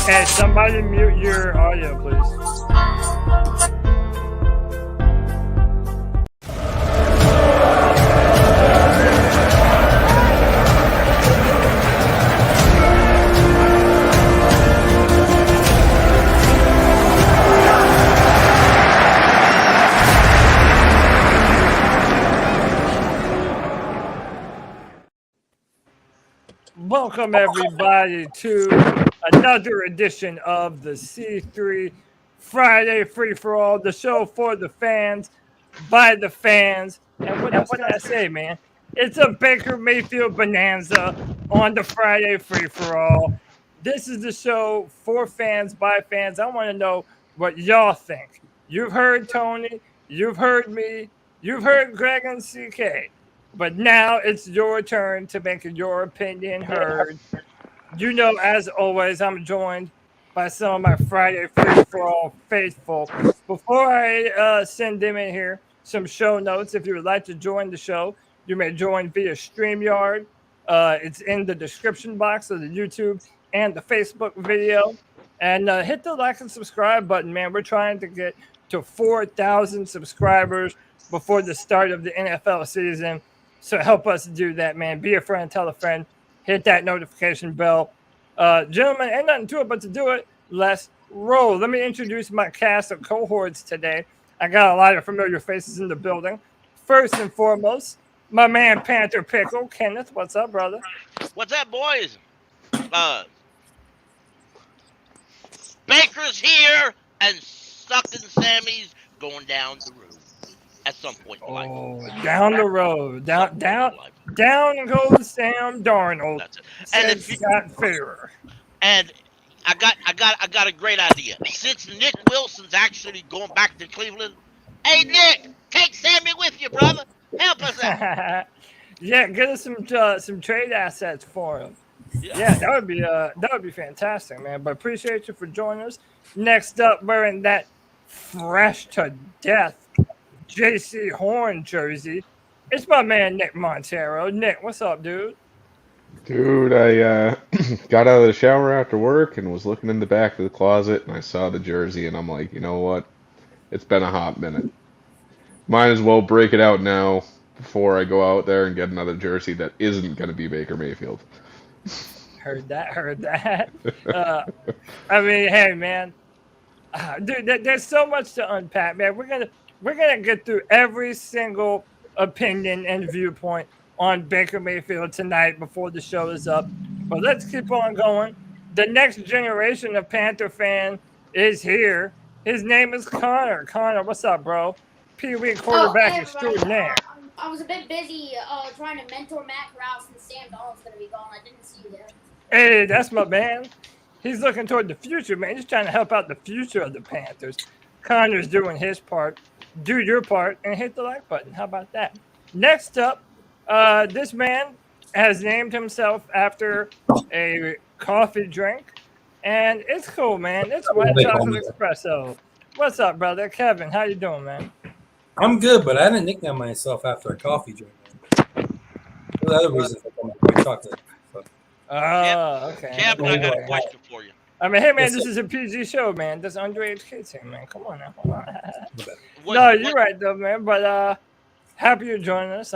Hey, somebody mute your audio, please. Welcome, everybody, to another edition of the C3 Friday Free for All, the show for the fans, by the fans. And what else can I say, man? It's a Baker Mayfield bonanza on the Friday Free for All. This is the show for fans, by fans. I want to know what y'all think. You've heard Tony, you've heard me, you've heard Greg and CK. But now it's your turn to make your opinion heard. You know, as always, I'm joined by some of my Friday Free for All faithful. Before I send them in here, some show notes. If you would like to join the show, you may join via Streamyard. It's in the description box of the YouTube and the Facebook video. And hit the like and subscribe button, man. We're trying to get to 4,000 subscribers before the start of the NFL season. So help us do that, man. Be a friend, tell a friend, hit that notification bell. Gentlemen, ain't nothing to it but to do it. Let's roll. Let me introduce my cast of cohorts today. I got a lot of familiar faces in the building. First and foremost, my man Panther Pickle. Kenneth, what's up, brother? What's up, boys? Baker's here and sucking Sammy's going down the road. At some point in life. Oh, down the road. Down goes Sam Darnold. That's it. And Scott Farrer. And I got a great idea. Since Nick Wilson's actually going back to Cleveland, hey Nick, take Sammy with you, brother. Help us out. Yeah, get us some trade assets for him. Yeah, that would be fantastic, man. But appreciate you for joining us. Next up, wearing that fresh to death JC Horn jersey. It's my man Nick Montero. Nick, what's up, dude? Dude, I got out of the shower after work and was looking in the back of the closet and I saw the jersey and I'm like, you know what? It's been a hot minute. Might as well break it out now before I go out there and get another jersey that isn't going to be Baker Mayfield. Heard that. I mean, hey, man. Dude, there's so much to unpack, man. We're gonna get through every single opinion and viewpoint on Baker Mayfield tonight before the show is up. But let's keep on going. The next generation of Panther fan is here. His name is Connor. Connor, what's up, bro? Pee Wee quarterback extraordinaire. I was a bit busy trying to mentor Matt Corral since Sam Darnold's going to be gone. I didn't see you there. Hey, that's my man. He's looking toward the future, man. He's trying to help out the future of the Panthers. Connor's doing his part. Do your part and hit the like button. How about that? Next up, this man has named himself after a coffee drink, and it's cool, man. It's White Chocolate Espresso. What's up, brother? Kevin, how you doing, man? I'm good, but I didn't nickname myself after a coffee drink. There's other reasons I call White Chocolate. So. Okay. Kevin, I got a question for you. I mean, hey, man, Yes, this sir. is a PG show, man. There's underage kids here, man. Come on now. No, you're right, though, man. But happy you're joining us.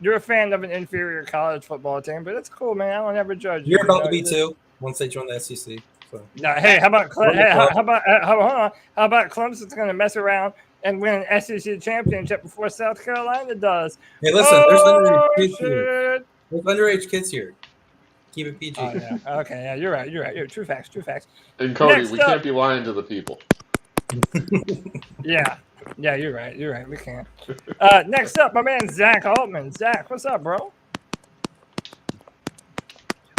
You're a fan of an inferior college football team, but it's cool, man. I don't ever judge you. You're about to be too once they join the SEC. So. No, hey, how about hold on? How about Clemson's going to mess around and win an SEC championship before South Carolina does? Hey, listen, there's underage kids here. There's underage kids here. Keep it PG. Oh, yeah. Okay, yeah, you're right. You're true facts. And Cody, Next we up. can't be lying to the people. Yeah, you're right. We can't. Next up, my man Zach Altman. Zach, what's up, bro?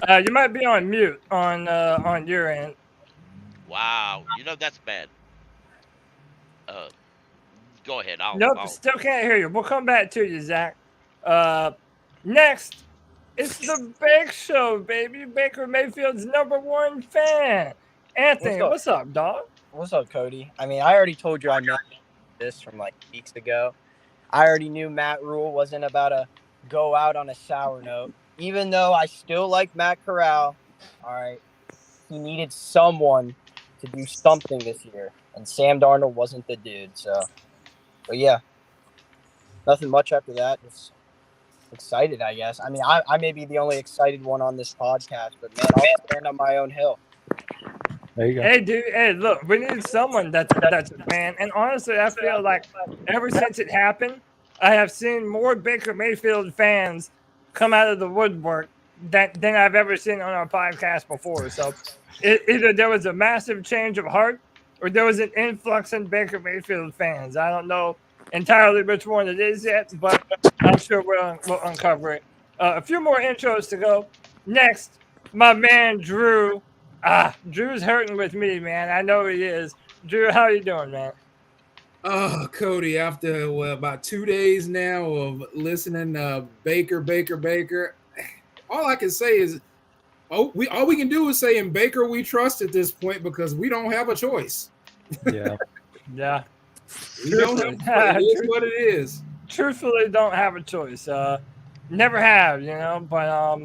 You might be on mute on your end. Wow, that's bad. Go ahead. Nope, still can't hear you. We'll come back to you, Zach. Next, it's the Bake Show, baby. Baker Mayfield's #1 fan. Anthony, what's up, dog? What's up, Cody? I mean, I already told you I know this from like weeks ago. I already knew Matt Rule wasn't about to go out on a sour note, even though I still like Matt Corral. All right. he needed someone to do something this year, and Sam Darnold wasn't the dude. So, but yeah, nothing much after that. Just excited, I guess. I mean, I may be the only excited one on this podcast, but man, I'll stand on my own hill. There you go. Hey, dude. Hey, look, we need someone that's a fan. And honestly, I feel like ever since it happened, I have seen more Baker Mayfield fans come out of the woodwork than I've ever seen on our podcast before. So either there was a massive change of heart or there was an influx in Baker Mayfield fans. I don't know entirely which one it is yet, but I'm sure we'll uncover it. A few more intros to go. Next, my man Drew. Drew's hurting with me, man. I know he is. Drew, how you doing, man? Oh, Cody, after about 2 days now of listening to Baker, all I can say is, all we can do is say in Baker we trust at this point because we don't have a choice. Yeah. Yeah. We don't have a choice. It is what it is. Truthfully, don't have a choice. Never have, you know. But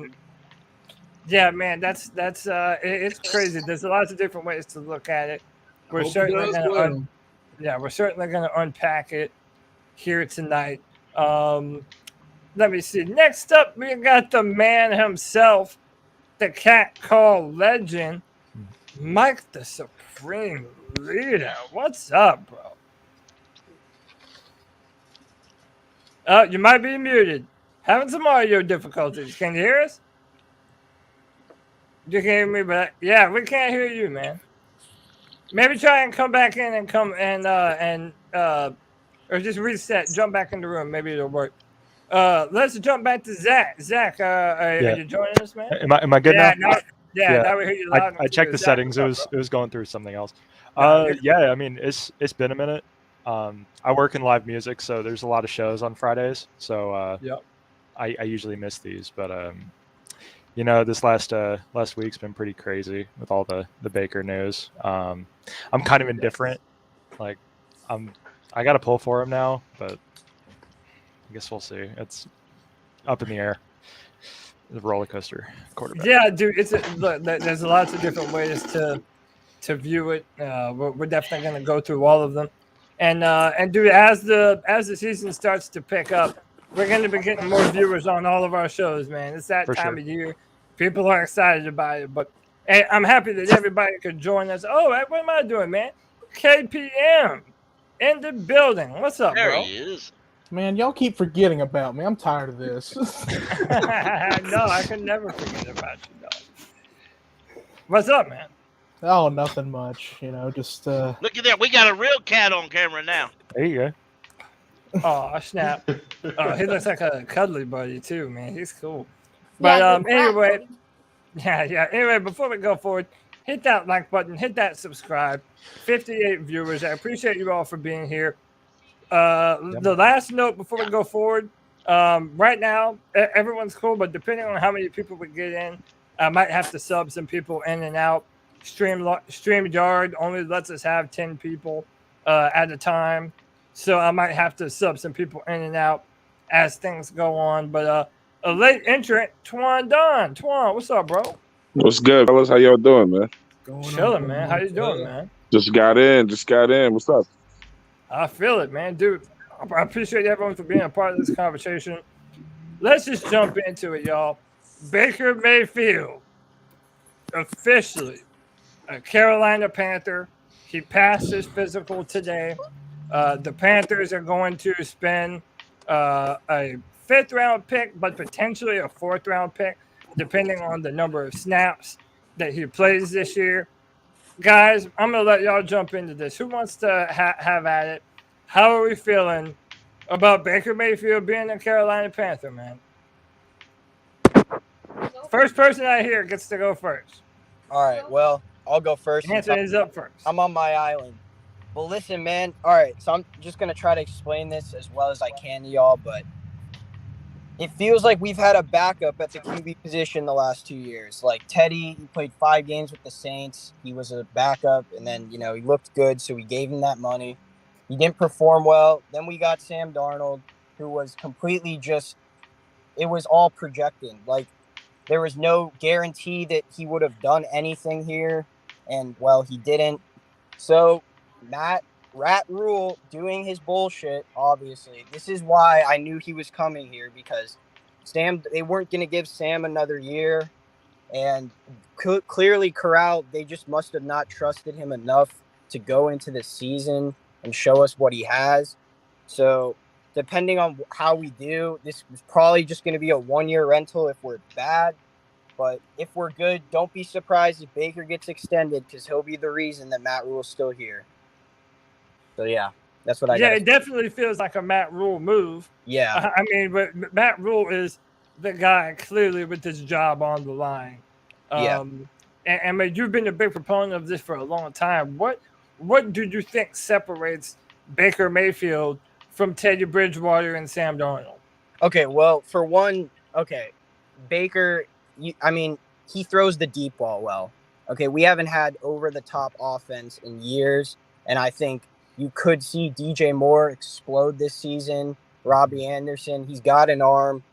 yeah, man, that's it's crazy. There's lots of different ways to look at it. We're certainly gonna unpack it here tonight. Let me see. Next up, we got the man himself, the cat call legend, Mike the Supreme Leader. What's up, bro? Oh, you might be muted. Having some audio difficulties. Can you hear us? You can hear me, but yeah, we can't hear you, man. Maybe try and come back in and or just reset, jump back in the room. Maybe it'll work. Let's jump back to Zach. Zach, are you joining us, man? Am I good now? Now we hear you loud. I checked the settings. It was going through something else. Yeah, I mean it's been a minute. I work in live music, so there's a lot of shows on Fridays. So I usually miss these, but you know, this last week's been pretty crazy with all the Baker news. I'm kind of indifferent. Like I got to pull for him now, but I guess we'll see. It's up in the air. The roller coaster quarterback. Yeah, dude. There's lots of different ways to view it. We're definitely going to go through all of them. And dude, as the season starts to pick up, we're going to be getting more viewers on all of our shows, man. It's that time of year. People are excited about it. But hey, I'm happy that everybody could join us. Oh, what am I doing, man? KPM in the building. What's up, There bro? he is. Man, y'all keep forgetting about me. I'm tired of this. No, I can never forget about you, dog. What's up, man? Oh, nothing much. You know, just Look at that. We got a real cat on camera now. There you go. Oh, snap. Oh, he looks like a cuddly buddy, too, man. He's cool. But anyway, Anyway, before we go forward, hit that like button, hit that subscribe. 58 viewers. I appreciate you all for being here. The last note before we go forward, right now, everyone's cool, but depending on how many people we get in, I might have to sub some people in and out. Streamyard only lets us have 10 people at a time. So I might have to sub some people in and out as things go on. But a late entrant, Twan Don. Twan, what's up, bro? What's good, fellas? How y'all doing, man? Chilling, man. How you doing, man? Just got in. What's up? I feel it, man. Dude, I appreciate everyone for being a part of this conversation. Let's just jump into it, y'all. Baker Mayfield, officially a Carolina Panther. He passed his physical today. The Panthers are going to spend a 5th-round pick, but potentially a 4th-round pick, depending on the number of snaps that he plays this year. Guys, I'm going to let y'all jump into this. Who wants to have at it? How are we feeling about Baker Mayfield being a Carolina Panther, man? First person I hear gets to go first. All right, well, I'll go first. Anthony's up first. I'm on my island. Well, listen, man. All right, so I'm just going to try to explain this as well as I can to y'all, but it feels like we've had a backup at the QB position the last 2 years. Like Teddy, he played 5 games with the Saints. He was a backup, and then, you know, he looked good, so we gave him that money. He didn't perform well. Then we got Sam Darnold, who was completely just – it was all projecting. Like, there was no guarantee that he would have done anything here, and well, he didn't. So Rat Rule doing his bullshit. Obviously, this is why I knew he was coming here, because they weren't going to give Sam another year, and clearly Corral, they just must have not trusted him enough to go into the season and show us what he has. So depending on how we do, this is probably just going to be a 1-year rental if we're bad. But if we're good, don't be surprised if Baker gets extended, because he'll be the reason that Matt Rule's still here. So, yeah, that's what I got. Yeah, it definitely feels like a Matt Rule move. Yeah. I mean, but Matt Rule is the guy clearly with his job on the line. And I mean, you've been a big proponent of this for a long time. What do you think separates Baker Mayfield from Teddy Bridgewater and Sam Darnold? Okay, well, for one, Baker, he throws the deep ball well. Okay, we haven't had over-the-top offense in years, and I think you could see DJ Moore explode this season. Robbie Anderson, he's got an arm.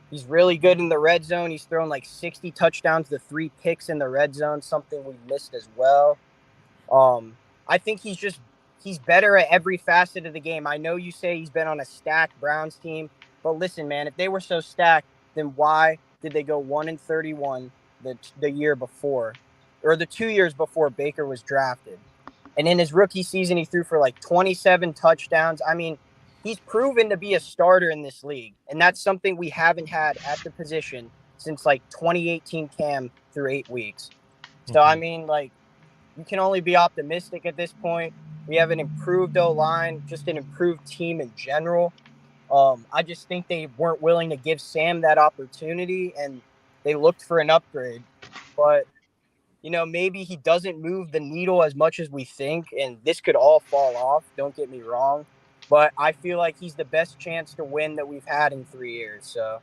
He's really good in the red zone. He's thrown like 60 touchdowns to 3 picks in the red zone, something we missed as well. I think he's better at every facet of the game. I know you say he's been on a stacked Browns team, but listen, man, if they were so stacked, then why did they go 1-31 the year before, or the 2 years before Baker was drafted? And in his rookie season, he threw for like 27 touchdowns. I mean, he's proven to be a starter in this league, and that's something we haven't had at the position since like 2018 Cam through 8 weeks. So, I mean, like, you can only be optimistic at this point. We have an improved O-line, just an improved team in general. I just think they weren't willing to give Sam that opportunity, and they looked for an upgrade. But, maybe he doesn't move the needle as much as we think, and this could all fall off. Don't get me wrong. But I feel like he's the best chance to win that we've had in 3 years. So,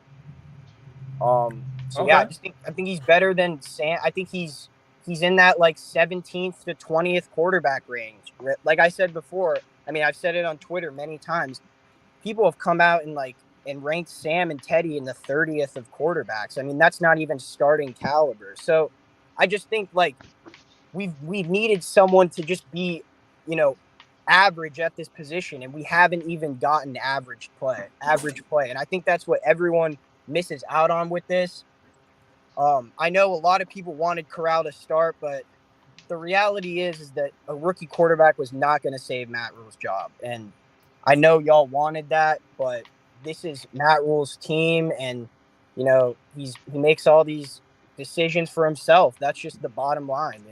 yeah, I think he's better than Sam. I think he's in that like 17th to 20th quarterback range. Like I said before, I mean, I've said it on Twitter many times. People have come out and ranked Sam and Teddy in the 30th of quarterbacks. I mean, that's not even starting caliber. So I just think like we've needed someone to just be, average at this position, and we haven't even gotten average play. And I think that's what everyone misses out on with this. I know a lot of people wanted Corral to start, but the reality is that a rookie quarterback was not going to save Matt Rule's job. And I know y'all wanted that, but this is Matt Rule's team, and he makes all these decisions for himself. That's just the bottom line,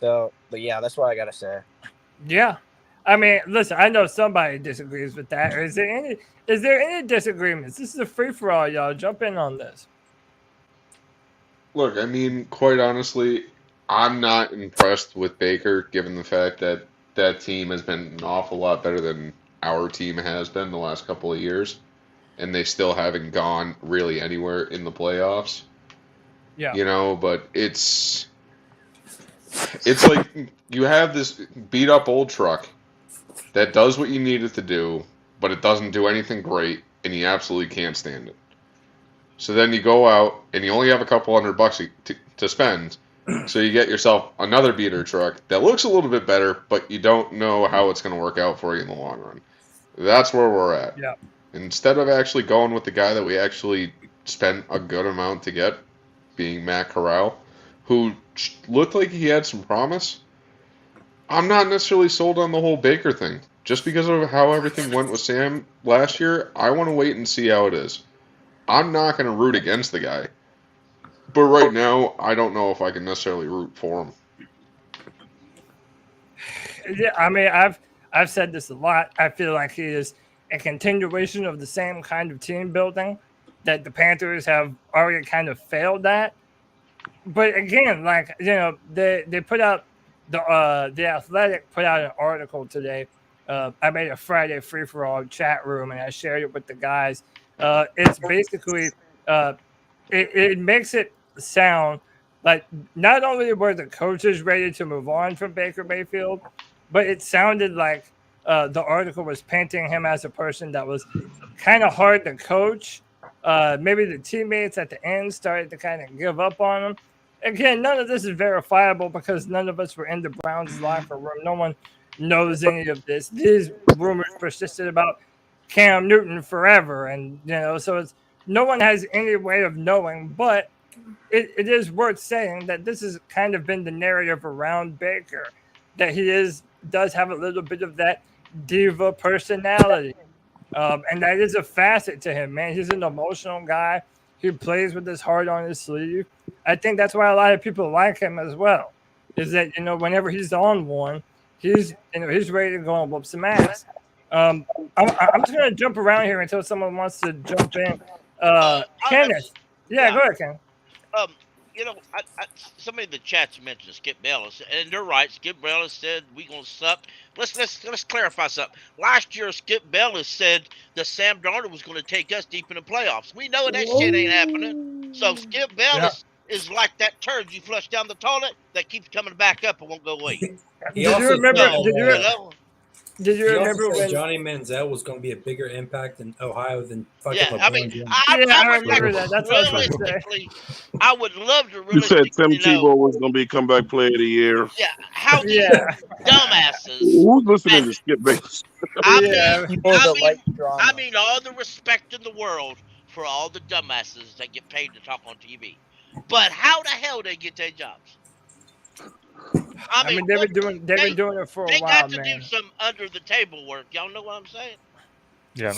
So, but yeah, that's what I gotta say. Yeah, I mean, listen, I know somebody disagrees with that. Is there any disagreements? This is a free for all, y'all. Jump in on this. Look, I mean, quite honestly, I'm not impressed with Baker, given the fact that that team has been an awful lot better than our team has been the last couple of years, and they still haven't gone really anywhere in the playoffs. Yeah, but it's like you have this beat up old truck that does what you need it to do, but it doesn't do anything great, and you absolutely can't stand it. So then you go out and you only have a couple $100 to spend, so you get yourself another beater truck that looks a little bit better, but you don't know how it's going to work out for you in the long run. That's where we're at. Yeah. Instead of actually going with the guy that we actually spent a good amount to get, being Matt Corral, who looked like he had some promise, I'm not necessarily sold on the whole Baker thing. Just because of how everything went with Sam last year, I want to wait and see how it is. I'm not going to root against the guy. But right now, I don't know if I can necessarily root for him. Yeah, I mean, I've said this a lot. I feel like he is a continuation of the same kind of team building that the Panthers have already kind of failed at. But again, like, they put out the Athletic put out an article today. I made a Friday free-for-all chat room, and I shared it with the guys. It's basically it makes it sound like not only were the coaches ready to move on from Baker Mayfield, but it sounded like the article was painting him as a person that was kind of hard to coach Maybe the teammates at the end started to kind of give up on him. Again, none of this is verifiable because none of us were in the Browns locker room. No one knows any of this. These rumors persisted about Cam Newton forever, and so no one has any way of knowing. But it is worth saying that this has kind of been the narrative around Baker, that he does have a little bit of that diva personality. And that is a facet to him, man. He's an emotional guy. He plays with his heart on his sleeve. I think that's why a lot of people like him as well, is that, whenever he's on one, he's ready to go and whoop some ass. I'm just going to jump around here until someone wants to jump in. Kenneth. Yeah, go ahead, Ken. Somebody in the chat's mentioned Skip Bayless, and they're right. Skip Bayless said we gonna suck. Let's clarify something. Last year, Skip Bayless said that Sam Darnold was gonna take us deep in the playoffs. We know that shit ain't happening. So Skip Bayless is like that turd you flush down the toilet that keeps coming back up and won't go away. Did you remember when when Johnny Manziel was going to be a bigger impact in Ohio than fucking LeBron James? I remember that. That's what I was going to say. I would love to You said Tim Tebow was going to be comeback player of the year. Yeah, how these dumbasses. Who's listening to Skip Bayless? I mean, all the respect in the world for all the dumbasses that get paid to talk on TV. But how the hell they get their jobs? I mean, they've been doing it for a while, They got to man. do some under the table work. Y'all know what I'm saying? Yeah.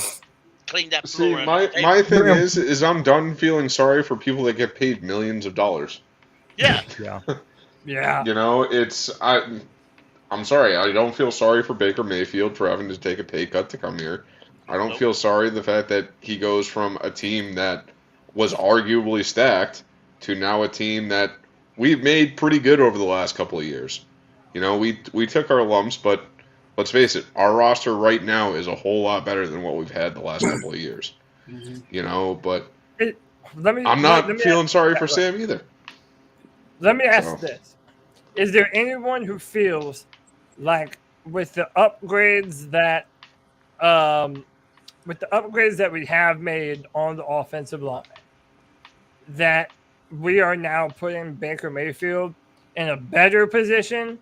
Clean that See, floor. my thing is I'm done feeling sorry for people that get paid millions of dollars. Yeah. Yeah. I'm sorry. I don't feel sorry for Baker Mayfield for having to take a pay cut to come here. I don't feel sorry the fact that he goes from a team that was arguably stacked to now a team that we've made pretty good over the last couple of years. We took our lumps, but let's face it, our roster right now is a whole lot better than what we've had the last couple of years. But I'm not feeling sorry for Sam either. Let me ask this. Is there anyone who feels like with the upgrades that we have made on the offensive line, that we are now putting Baker Mayfield in a better position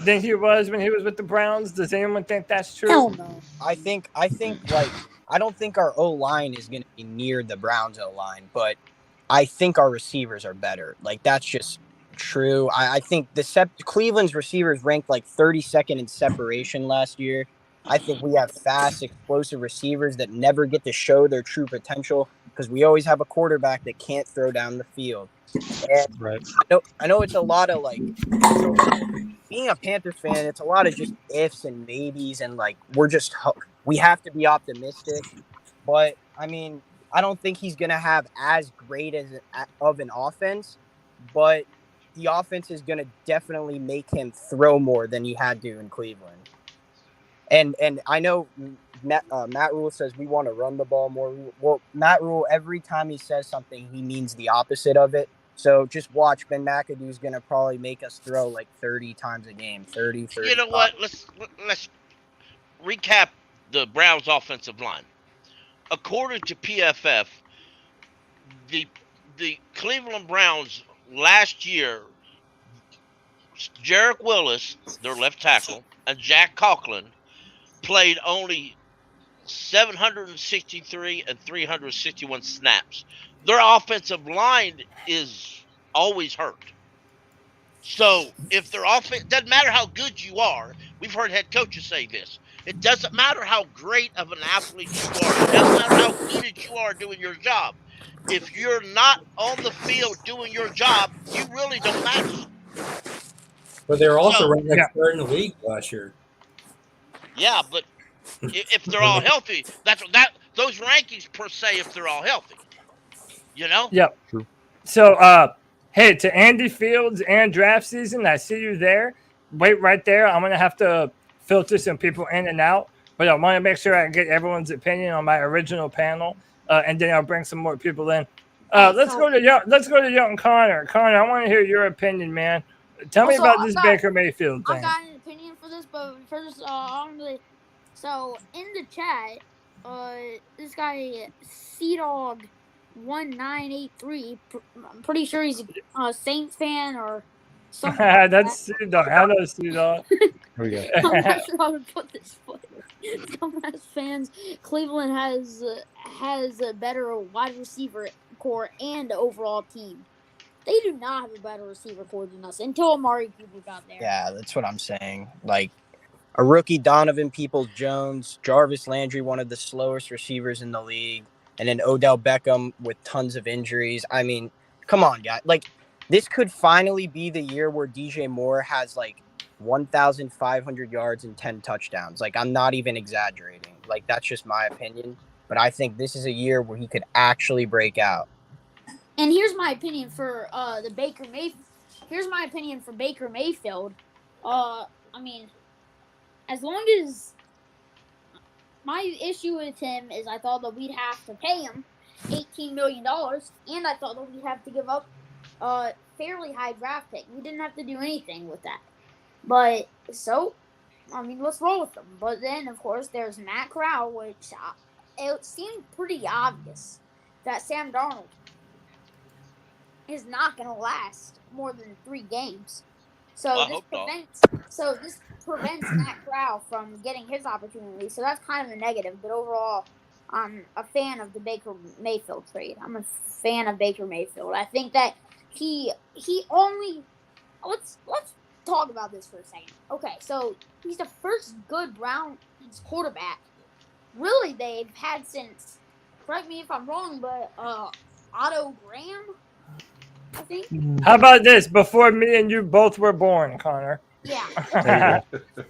than he was when he was with the Browns? Does anyone think that's true? Hell no. I think like I don't think our O-line is going to be near the Browns O-line, but I think our receivers are better. Like, that's just true. I think Cleveland's receivers ranked like 32nd in separation last year. I think we have fast, explosive receivers that never get to show their true potential because we always have a quarterback that can't throw down the field. And right. I know it's a lot of like, being a Panthers fan, it's a lot of just ifs and maybes, and like we have to be optimistic. But I mean, I don't think he's gonna have as great of an offense, but the offense is gonna definitely make him throw more than he had to in Cleveland. And I know Matt Rule says we want to run the ball more. Well, Matt Rule, every time he says something, he means the opposite of it. So just watch. Ben McAdoo's going to probably make us throw like 30 times a game. 30. You know what? Let's recap the Browns' offensive line. According to PFF, the Cleveland Browns last year, Jarek Willis, their left tackle, and Jack Conklin played only 763 and 361 snaps. Their offensive line is always hurt. So if their offense, doesn't matter how good you are, we've heard head coaches say this. It doesn't matter how great of an athlete you are. It doesn't matter how good you are doing your job. If you're not on the field doing your job, you really don't matter. But they were also ranked third in the league last year. Yeah, but if they're all healthy, those rankings per se, if they're all healthy, Yep. True. So, hey, to Andy Fields and draft season, I see you there. Wait right there. I'm gonna have to filter some people in and out, but I want to make sure I get everyone's opinion on my original panel, and then I'll bring some more people in. Let's go to young Connor. Connor, I want to hear your opinion, man. Tell me about this Baker Mayfield thing. I've got an opinion for this, but first, so in the chat, this guy, Sea-Dog 1983. I'm pretty sure he's a Saints fan or something. That's Sue Dog. Hello, Sue Dog. Here we go. I'm not sure how to put this, but dumbass fans. Cleveland has a better wide receiver core and overall team. They do not have a better receiver core than us until Amari Cooper got there. Yeah, that's what I'm saying. Like a rookie Donovan Peoples-Jones, Jarvis Landry, one of the slowest receivers in the league, and then Odell Beckham with tons of injuries. I mean, come on, guys. Like, this could finally be the year where DJ Moore has, like, 1,500 yards and 10 touchdowns. Like, I'm not even exaggerating. Like, that's just my opinion. But I think this is a year where he could actually break out. And here's my opinion for Baker Mayfield. I mean, as long as my issue with him is I thought that we'd have to pay him $18 million, and I thought that we'd have to give up a fairly high draft pick. We didn't have to do anything with that. But, so, I mean, let's roll with them. But then, of course, there's Matt Corral, which it seemed pretty obvious that Sam Darnold is not going to last more than 3 games. So this prevents Matt Corral from getting his opportunity. So that's kind of a negative. But overall, I'm a fan of the Baker Mayfield trade. I'm a fan of Baker Mayfield. I think that he only let's talk about this for a second. Okay, so he's the first good Browns quarterback really they've had since, correct me if I'm wrong, but Otto Graham, I think. How about this? Before me and you both were born, Connor. Yeah. Yeah,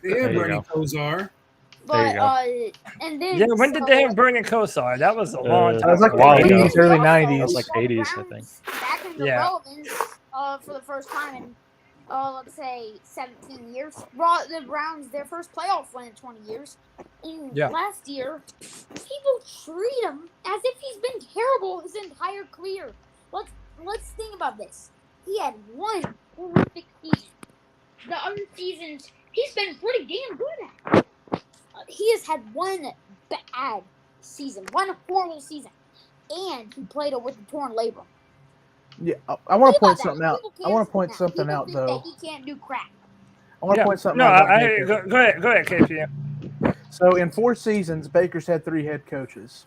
Bernie Kosar. But and then when did they have Bernie Kosar? That was a long time. That was like ago. the 80s, early That 90s. was like 80s, I think. back in the relevance for the first time in let's say 17 years. The Browns, their first playoff win in 20 years. And last year, people treat him as if he's been terrible his entire career. Let's think about this. He had one horrific season. The other seasons, he's been pretty damn good at. He has had one bad season, one horrible season, and he played it with a torn labrum. Yeah, I want to point something out. I want to point something People out, think though. that he can't do crap. I want to point something No, out. go ahead, KP. So in 4 seasons, Baker's had 3 head coaches.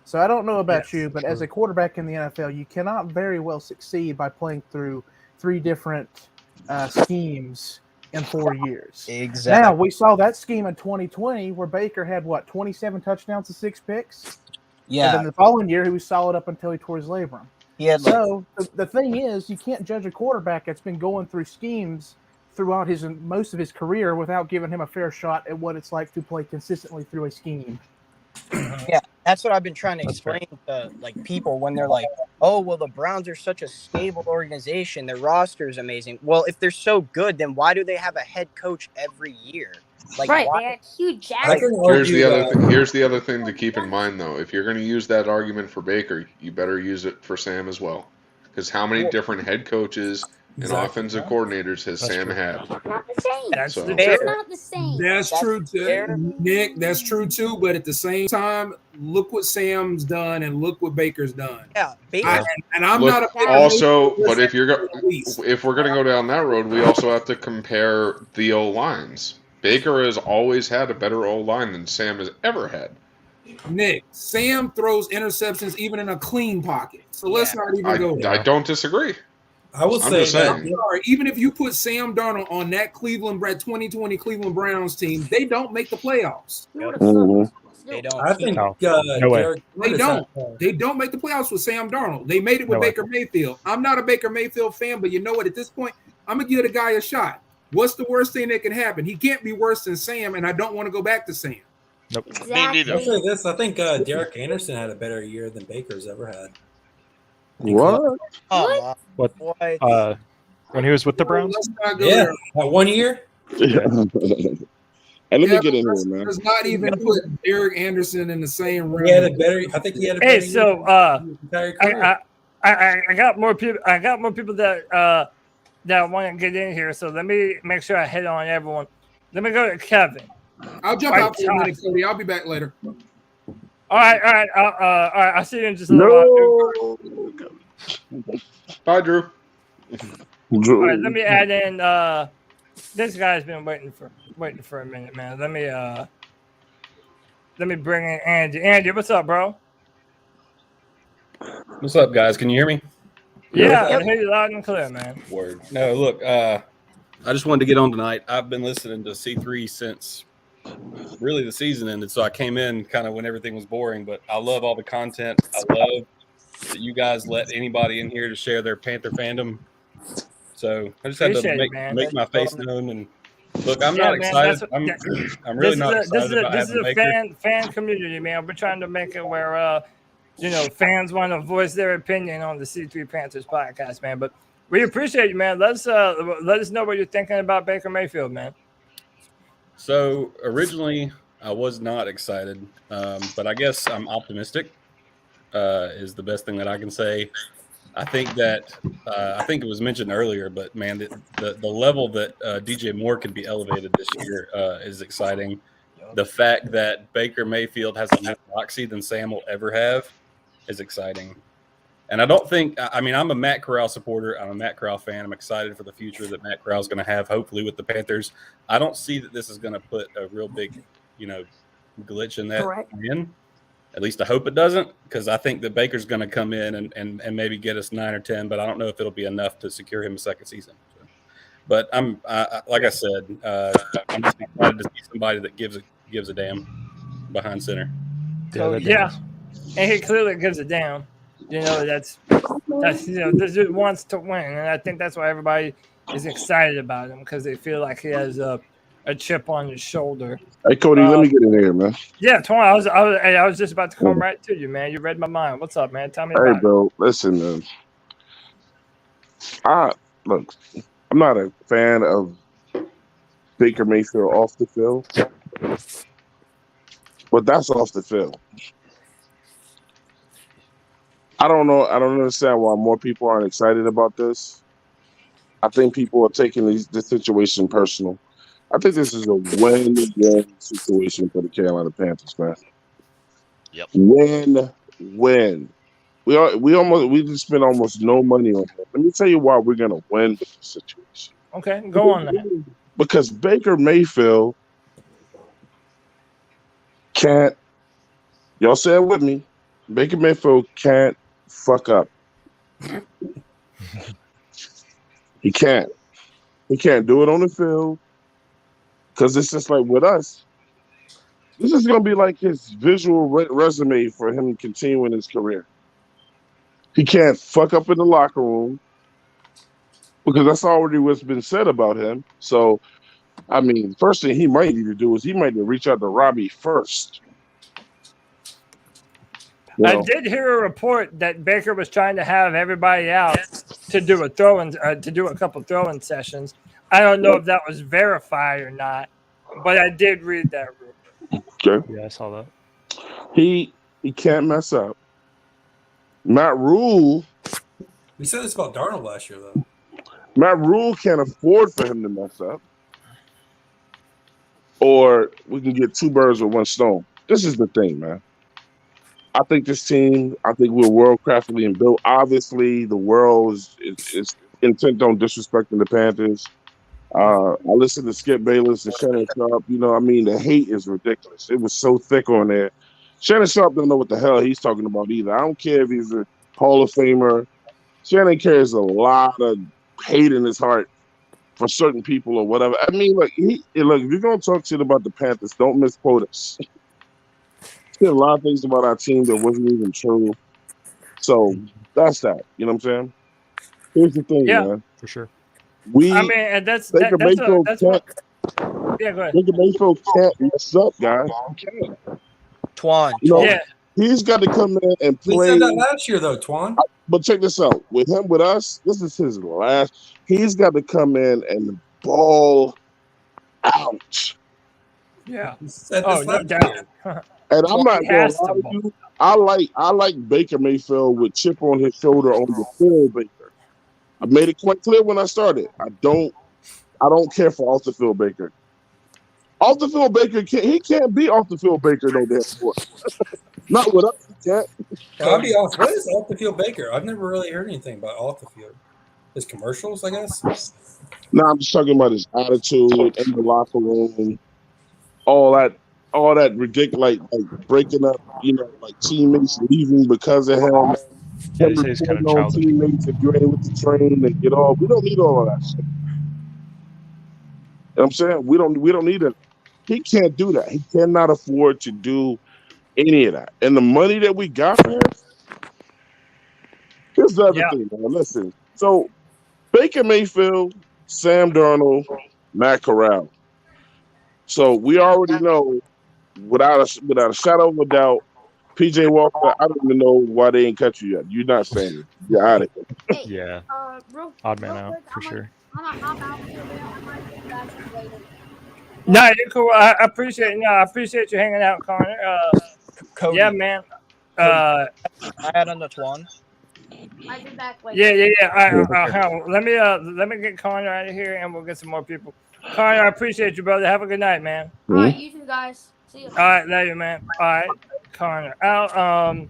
So I don't know about you, but as a quarterback in the NFL, you cannot very well succeed by playing through 3 different schemes in 4 years. Exactly. Now, we saw that scheme in 2020 where Baker had, 27 touchdowns and 6 picks? Yeah. And then the following year, he was solid up until he tore his labrum. So the thing is, you can't judge a quarterback that's been going through schemes throughout most of his career without giving him a fair shot at what it's like to play consistently through a scheme. Yeah, that's what I've been trying to explain to people when they're like, "Oh, well, the Browns are such a stable organization. Their roster is amazing." Well, if they're so good, then why do they have a head coach every year? They had Hugh Jackson. Here's the other thing to keep in mind, though. If you're going to use that argument for Baker, you better use it for Sam as well. Because how many different head coaches and offensive coordinators has Sam had? Not the same. That's not the same. That's true too, Nick. That's true too. But at the same time, look what Sam's done and look what Baker's done. Yeah, I'm not a also. But if we're going to go down that road, we also have to compare the O lines. Baker has always had a better O line than Sam has ever had. Nick, Sam throws interceptions even in a clean pocket. So let's not even go there. I don't disagree. I will say that even if you put Sam Darnold on that 2020 Cleveland Browns team, they don't make the playoffs. They don't. I think They don't make the playoffs with Sam Darnold. They made it with Baker Mayfield. I'm not a Baker Mayfield fan, but you know what? At this point, I'm gonna give the guy a shot. What's the worst thing that can happen? He can't be worse than Sam, and I don't want to go back to Sam. Nope. Exactly. Me neither. I'll say this. I think Derek Anderson had a better year than Baker's ever had. What? What? When he was with the Browns? Yeah, that 1 year. And let me get in here, man. Does not even put Derek Anderson in the same room. He had a better. I think he had a better. Hey, so I got more people. I got more people that want to get in here. So let me make sure I hit on everyone. Let me go to Kevin. I'll jump out for a minute, Cody. I'll be back later. All right. All right. I'll see you in just a little while. Bye, Drew. All right, let me add in. This guy's been waiting for a minute, man. Let me bring in Andy. Andy, what's up, bro? What's up, guys? Can you hear me? Yeah, I hear you loud and clear, man. Word. No, look, I just wanted to get on tonight. I've been listening to C3 since really the season ended, so I came in kind of when everything was boring, but I love all the content. I love that you guys let anybody in here to share their Panther fandom. So I just had to make my face known. And look, I'm not excited. I'm really not excited about having Baker. This is a fan community, man. We're trying to make it where fans want to voice their opinion on the C3 Panthers podcast, man. But we appreciate you, man. Let us know what you're thinking about Baker Mayfield, man. So originally I was not excited, but I guess I'm optimistic. Is the best thing that I can say. I think that I think it was mentioned earlier, but man, the level that DJ Moore can be elevated this year is exciting. The fact that Baker Mayfield has a more moxie than Sam will ever have is exciting. And I don't think – I mean, I'm a Matt Corral supporter. I'm a Matt Corral fan. I'm excited for the future that Matt Corral is going to have, hopefully, with the Panthers. I don't see that this is going to put a real big, glitch in that win. At least I hope it doesn't, because I think that Baker's going to come in and maybe get us 9 or 10, but I don't know if it'll be enough to secure him a second season. So, but like I said, I'm just excited to see somebody that gives a damn behind center. Yeah, and he clearly gives a damn. That's this dude wants to win, and I think that's why everybody is excited about him, because they feel like he has a chip on his shoulder. Hey, Cody, let me get in here, man. Yeah, Twan, I was just about to come right to you, man. You read my mind. What's up, man? Tell me about it. Hey, bro, listen, man. Look, I'm not a fan of Baker Mayfield off the field, but that's off the field. I don't know. I don't understand why more people aren't excited about this. I think people are taking this situation personal. I think this is a win-win situation for the Carolina Panthers, man. Yep. Win. We just spent almost no money on it. Let me tell you why we're gonna win with this situation. Okay, go on that. Because Baker Mayfield can't. Y'all say it with me. Baker Mayfield can't fuck up. He can't. He can't do it on the field. Because it's just like with us, this is going to be like his visual resume for him continuing his career. He can't fuck up in the locker room because that's already what's been said about him. So, I mean, first thing he might need to do is he might need to reach out to Robbie first. I did hear a report that Baker was trying to have everybody out to do a couple throwing sessions. I don't know if that was verified or not, but I did read that rumor. Okay. Yeah, I saw that. He can't mess up. Matt Rule. We said this about Darnold last year, though. Matt Rule can't afford for him to mess up. Or we can get two birds with one stone. This is the thing, man. I think this team, we're world-craftedly and built. Obviously, the world is intent on disrespecting the Panthers. I listened to Skip Bayless and Shannon Sharp. The hate is ridiculous. It was so thick on there. Shannon Sharp don't know what the hell he's talking about either. I don't care if he's a Hall of Famer. Shannon carries a lot of hate in his heart for certain people or whatever. I mean, if you're going to talk shit about the Panthers, don't misquote us. There's a lot of things about our team that wasn't even true. So that's that. You know what I'm saying? Here's the thing, man. For sure. Baker Mayfield can't mess up, guys. He can't. Twan. He's got to come in and play. We said that last year, though, Twan. But check this out. With us, this is his last. He's got to come in and ball out. Yeah. No doubt. And I'm not going to lie to you. I like Baker Mayfield with chip on his shoulder on the field, Baker. I made it quite clear when I started. I don't care for off the field Baker. Off the field Baker can't be off the field Baker no damn sport. Not with us, he can't. Well, I'll be honest. What is off the field Baker? I've never really heard anything about off the field. His commercials, I guess. No, I'm just talking about his attitude in the locker room, all that ridiculous, like breaking up, like teammates leaving because of him. Yeah, Him they say he's kind of reporting on childish. teammates if you ain't with the train and get off. We don't need all of that shit. You know what I'm saying? We don't need it. He can't do that. He cannot afford to do any of that. And the money that we got for him, here's the other thing, man. Listen. So Baker Mayfield, Sam Darnold, Matt Corral. So we already know without a shadow of a doubt, PJ Walker, I don't even know why they ain't cut you yet. You're not saying it. You're out of here. Yeah. Odd man out for sure. I'm gonna hop out here, but I might get back to you later. No, you're cool. I appreciate you hanging out, Connor. Cody. Yeah, man. I had on the Twan. I'll be back later. Yeah. All right, hang on. Let me get Connor out of here, and we'll get some more people. Connor, I appreciate you, brother. Have a good night, man. All right, you two guys. See you. All right, later, man. All right, Connor out. I'm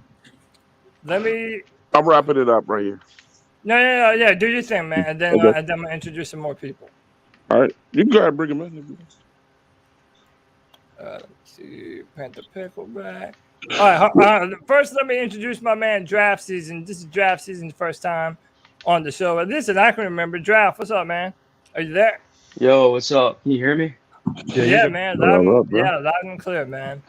wrapping it up right here. No, yeah. Do your thing, man, and then Okay. I'm gonna introduce some more people. All right, you can go ahead and bring him in. Let's see, Panther Pickleback. All right, first let me introduce my man Draft Season. This is Draft Season's first time on the show. Listen, I can remember Draft. What's up, man? Are you there? Yo, what's up? Can you hear me? Yeah, man. Loud and clear, man.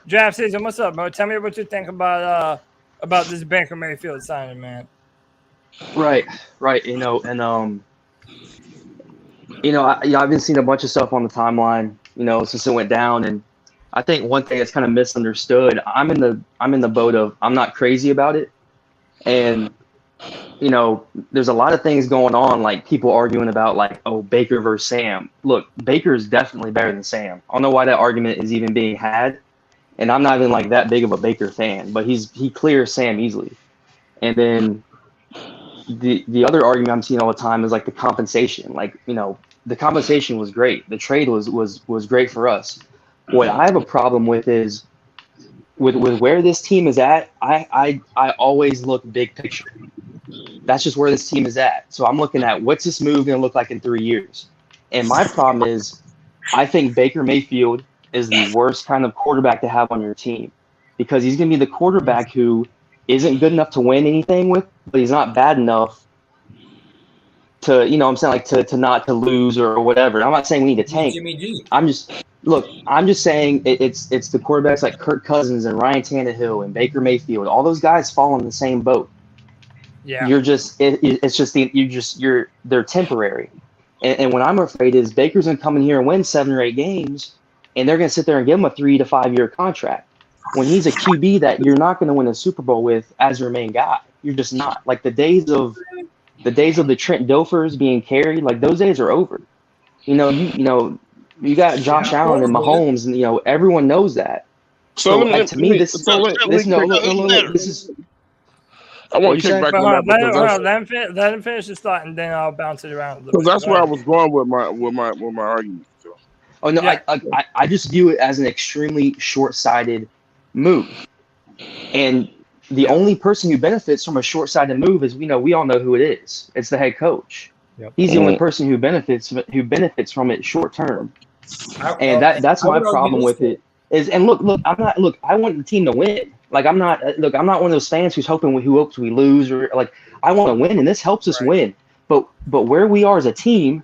Draft Season, what's up, bro? Tell me what you think about this Baker Mayfield signing, man. Right. I've been seeing a bunch of stuff on the timeline, since it went down, and I think one thing that's kind of misunderstood. I'm in the boat of I'm not crazy about it, and there's a lot of things going on, like people arguing about like, oh, Baker versus Sam. Look, Baker is definitely better than Sam. I don't know why that argument is even being had, and I'm not even like that big of a Baker fan, but he clears Sam easily. And then the other argument I'm seeing all the time is like the compensation. Like, the compensation was great. The trade was great for us. What I have a problem with is with where this team is at. I always look big picture. That's just where this team is at. So I'm looking at what's this move going to look like in 3 years. And my problem is I think Baker Mayfield is the worst kind of quarterback to have on your team, because he's going to be the quarterback who isn't good enough to win anything with, but he's not bad enough to, to not to lose or whatever. I'm not saying we need to tank. Jimmy G. I'm just saying it's the quarterbacks like Kirk Cousins and Ryan Tannehill and Baker Mayfield. All those guys fall in the same boat. Yeah. They're temporary. And what I'm afraid is Baker's going to come in here and win 7 or 8 games, and they're going to sit there and give him a 3 to 5 year contract when he's a QB that you're not going to win a Super Bowl with as your main guy. You're just not. Like the days of the Trent Dilfers being carried, like those days are over. You got Josh Allen and Mahomes, and everyone knows that. So to me, this is. I want to kick back on that let him finish his thought, and then I'll bounce it around. Because that's where I was going with my argument. So. Oh no, yeah. I just view it as an extremely short-sighted move, and the only person who benefits from a short-sighted move is we all know who it is. It's the head coach. Yep. He's the only person who benefits from it short term, and that's my problem with it. I want the team to win. Like I'm not one of those fans who hopes we lose, or like I want to win, and this helps us win. But where we are as a team,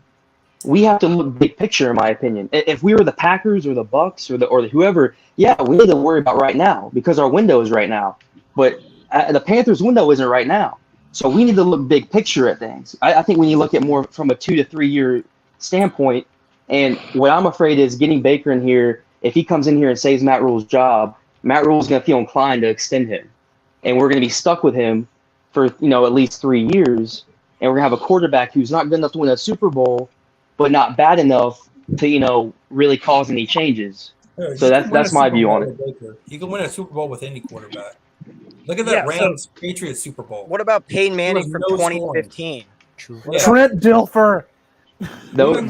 we have to look big picture, in my opinion. If we were the Packers or the Bucks or the whoever, yeah, we need to worry about right now because our window is right now. But the Panthers' window isn't right now, so we need to look big picture at things. I think we need to look at more from a 2 to 3 year standpoint. And what I'm afraid is getting Baker in here. If he comes in here and saves Matt Rule's job, Matt Rule's going to feel inclined to extend him, and we're going to be stuck with him for at least 3 years. And we're going to have a quarterback who's not good enough to win a Super Bowl, but not bad enough to really cause any changes. Yeah, so that's my view on it. You can win a Super Bowl with any quarterback. Look at that Rams Patriots Super Bowl. What about Peyton Manning from 2015? Yeah. Trent Dilfer. That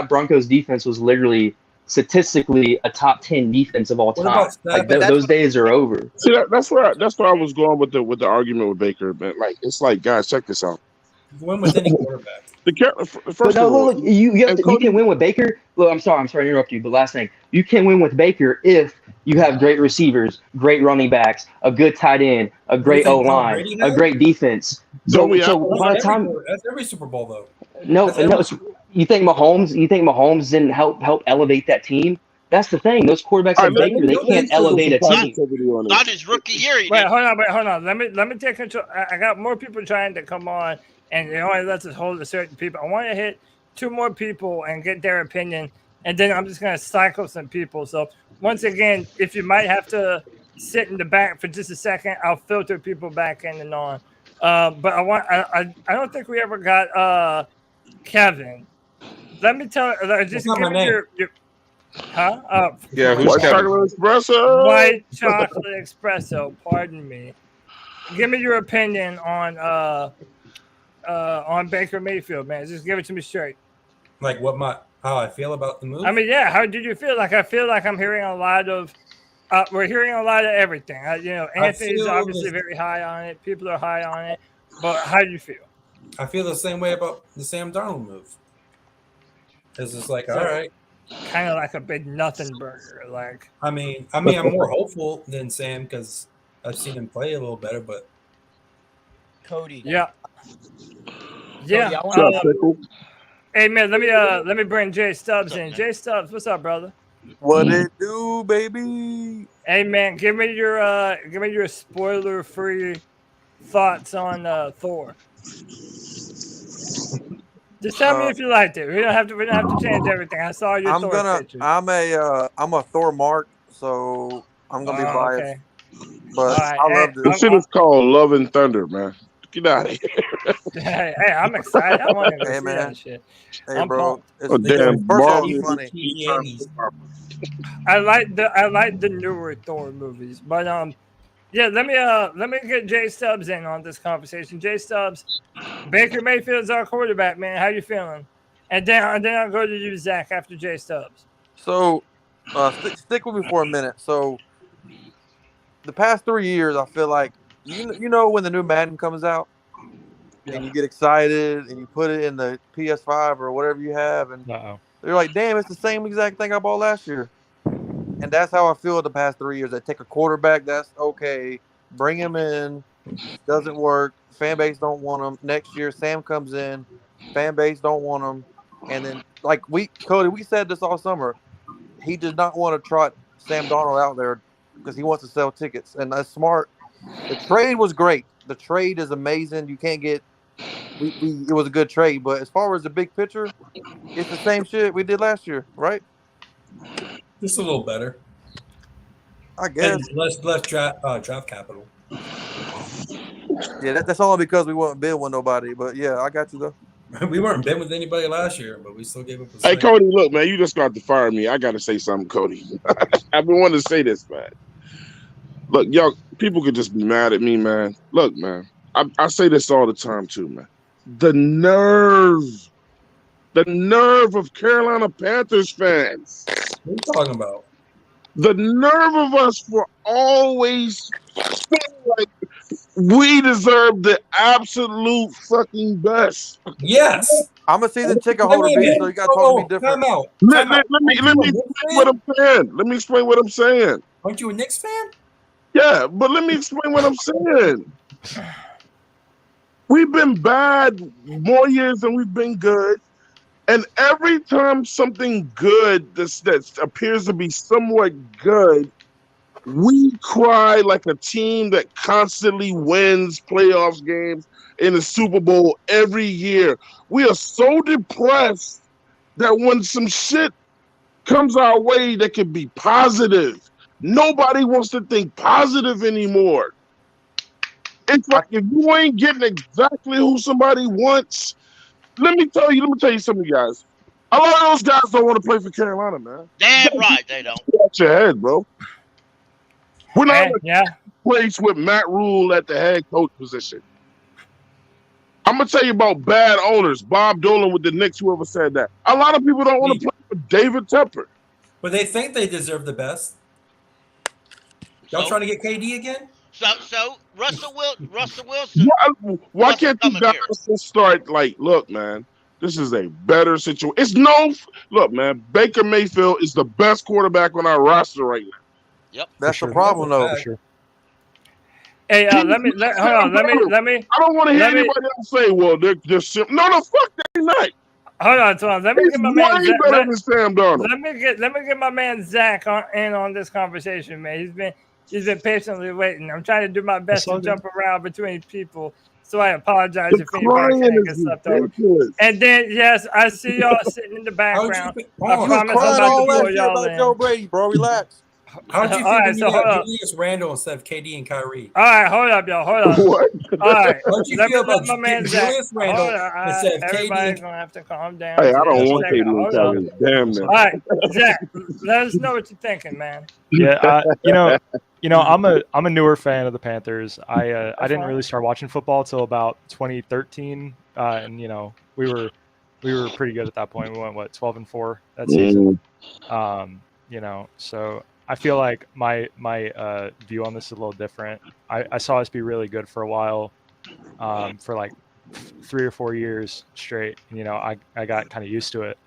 Broncos defense was literally statistically a top 10 defense of all What time. about Like But that's those what- days are over. See, that's where I was going with the argument with Baker, man. Like, it's like, guys, check this out. You win with any quarterback. But First no, of all, look, you and you Cody, can win with Baker. Look, I'm sorry to interrupt you, but last thing, you can win with Baker if you have great receivers, great running backs, a good tight end, a great think O Tom line, Brady a has? great defense. Don't we So have- by the time That's every Super Bowl though. no, That's every Super Bowl. you think Mahomes didn't help elevate that team? That's the thing. Those quarterbacks All like right, Baker, they can't elevate a team. Not his rookie year. He Wait, did. hold on. Let me take control. I got more people trying to come on, and it only lets us hold a certain people. I want to hit 2 more people and get their opinion, and then I'm just gonna cycle some people. So once again, if you might have to sit in the back for just a second, I'll filter people back in and on. But I don't think we ever got Kevin. Let me tell. Just not give my me name. your huh? Yeah, who's White Kevin? chocolate espresso. White chocolate espresso. Pardon me. Give me your opinion on Baker Mayfield, man. Just give it to me straight. Like how I feel about the move. I mean, yeah. How did you feel? Like I feel like I'm hearing a lot of. We're hearing a lot of everything. Anthony's feel obviously this- very high on it. People are high on it. But how do you feel? I feel the same way about the Sam Darnold move. It's just like, So- all right. Kind of like a big nothing burger. Like I mean, I'm more hopeful than Sam because I've seen him play a little better. But Cody. yeah. Cody, I What's want up, Pickle? Hey man, let me bring Jay Stubbs in. Jay Stubbs, what's up, brother? What it do, baby? Hey man, give me your spoiler-free thoughts on Thor. Just tell me if you liked it. We don't have to change everything. I saw your Thor picture. I'm a Thor mark, so I'm gonna be biased. Okay. But All right. I loved it. This shit is called Love and Thunder, man. Get out of here. Hey, I'm excited. I want to go Hey, see man. that shit. Hey, I'm bro. pumped. Oh, damn, First of all, Marvel. he's funny. I like the newer Thor movies, but yeah. Let me get Jay Stubbs in on this conversation. Jay Stubbs, Baker Mayfield's our quarterback, man. How you feeling? And then I'll go to you, Zach, after Jay Stubbs. So, stick with me for a minute. So, the past 3 years, I feel like you know when the new Madden comes out, and you get excited and you put it in the PS5 or whatever you have, and you're like, "Damn, it's the same exact thing I bought last year." And that's how I feel the past 3 years. They take a quarterback that's okay, bring him in, doesn't work. Fan base don't want him. Next year, Sam comes in, fan base don't want him, and then Cody, we said this all summer. He did not want to trot Sam Darnold out there because he wants to sell tickets, and that's smart. The trade was great. The trade is amazing. You can't get. It was a good trade, but as far as the big picture, it's the same shit we did last year, right? just a little better. I guess. And less draft capital. Yeah, that's only because we weren't bid with nobody. But yeah, I got you though. We weren't bid with anybody last year, but we still gave up. Hey, Cody, look, man, you just got to fire me. I got to say something, Cody. I've been wanting to say this, man. Look, y'all, people could just be mad at me, man. Look, man, I say this all the time, too, man. The nerve of Carolina Panthers fans. What are you talking about? The nerve of us for always feeling like we deserve the absolute fucking best. Yes. I'm a season ticket holder, B, so you got to talk to me different. Time out. Let me explain what I'm saying. Let me explain what I'm saying. Aren't you a Knicks fan? Yeah, but let me explain what I'm saying. We've been bad more years than we've been good. And every time something good that appears to be somewhat good, we cry like a team that constantly wins playoffs games in the Super Bowl every year. We are so depressed that when some shit comes our way that can be positive, nobody wants to think positive anymore. It's like if you ain't getting exactly who somebody wants, let me tell you something, guys. A lot of those guys don't want to play for Carolina, man. Damn right they don't. Watch your head, bro. We're not in Yeah. a place with Matt Rule at the head coach position. I'm gonna tell you about bad owners. Bob Dolan with the Knicks, whoever said that. A lot of people don't want to play for David Tepper. But they think they deserve the best. Y'all trying to get KD again? So Russell Wilson. Why can't you guys just start like, look, man, this is a better situation. It's look, man, Baker Mayfield is the best quarterback on our roster right now. Yep, that's the problem, though. For sure. Hey, hold on. Let me. I don't want to hear anybody else say, "Well, they're just no, fuck that night." Hold on. Let me He's get my way man. better than Sam Darnold. Let me get my man Zach in on this conversation, man. He's been patiently waiting. I'm trying to do my best to jump around between people, so I apologize if anybody gets left over. And then, yes, I see y'all sitting in the background. I promise I'm about to pull y'all in. Joe Brady, bro, relax. How'd you feel when you got Julius Randle instead of KD and Kyrie? All right, hold up, y'all. Hold on. What? All right. How'd you feel about my man Zach. Julius Randle instead of KD? Everybody's going to have to calm down. Hey, I don't want KD and Kyrie. Damn, man. All right, Zach, let us know what you're thinking, man. Yeah, you know, I'm a newer fan of the Panthers. I didn't really start watching football till about 2013, and you know, we were pretty good at that point. We went 12-4 that season. You know, so I feel like my view on this is a little different. I saw us be really good for a while, for like 3 or 4 years straight. And, you know, I got kind of used to it,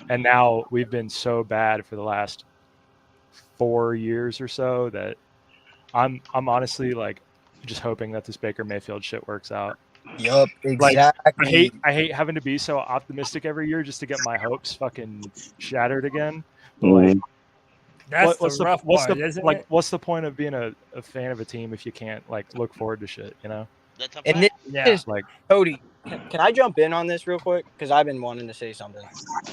and now we've been so bad for the last 4 years or so that I'm honestly like just hoping that this Baker Mayfield shit works out. Yup, exactly. Like, I hate having to be so optimistic every year just to get my hopes fucking shattered again. But like, what's the point of being a fan of a team if you can't like look forward to shit, you know? And this is like, Cody, can I jump in on this real quick? Because I've been wanting to say something.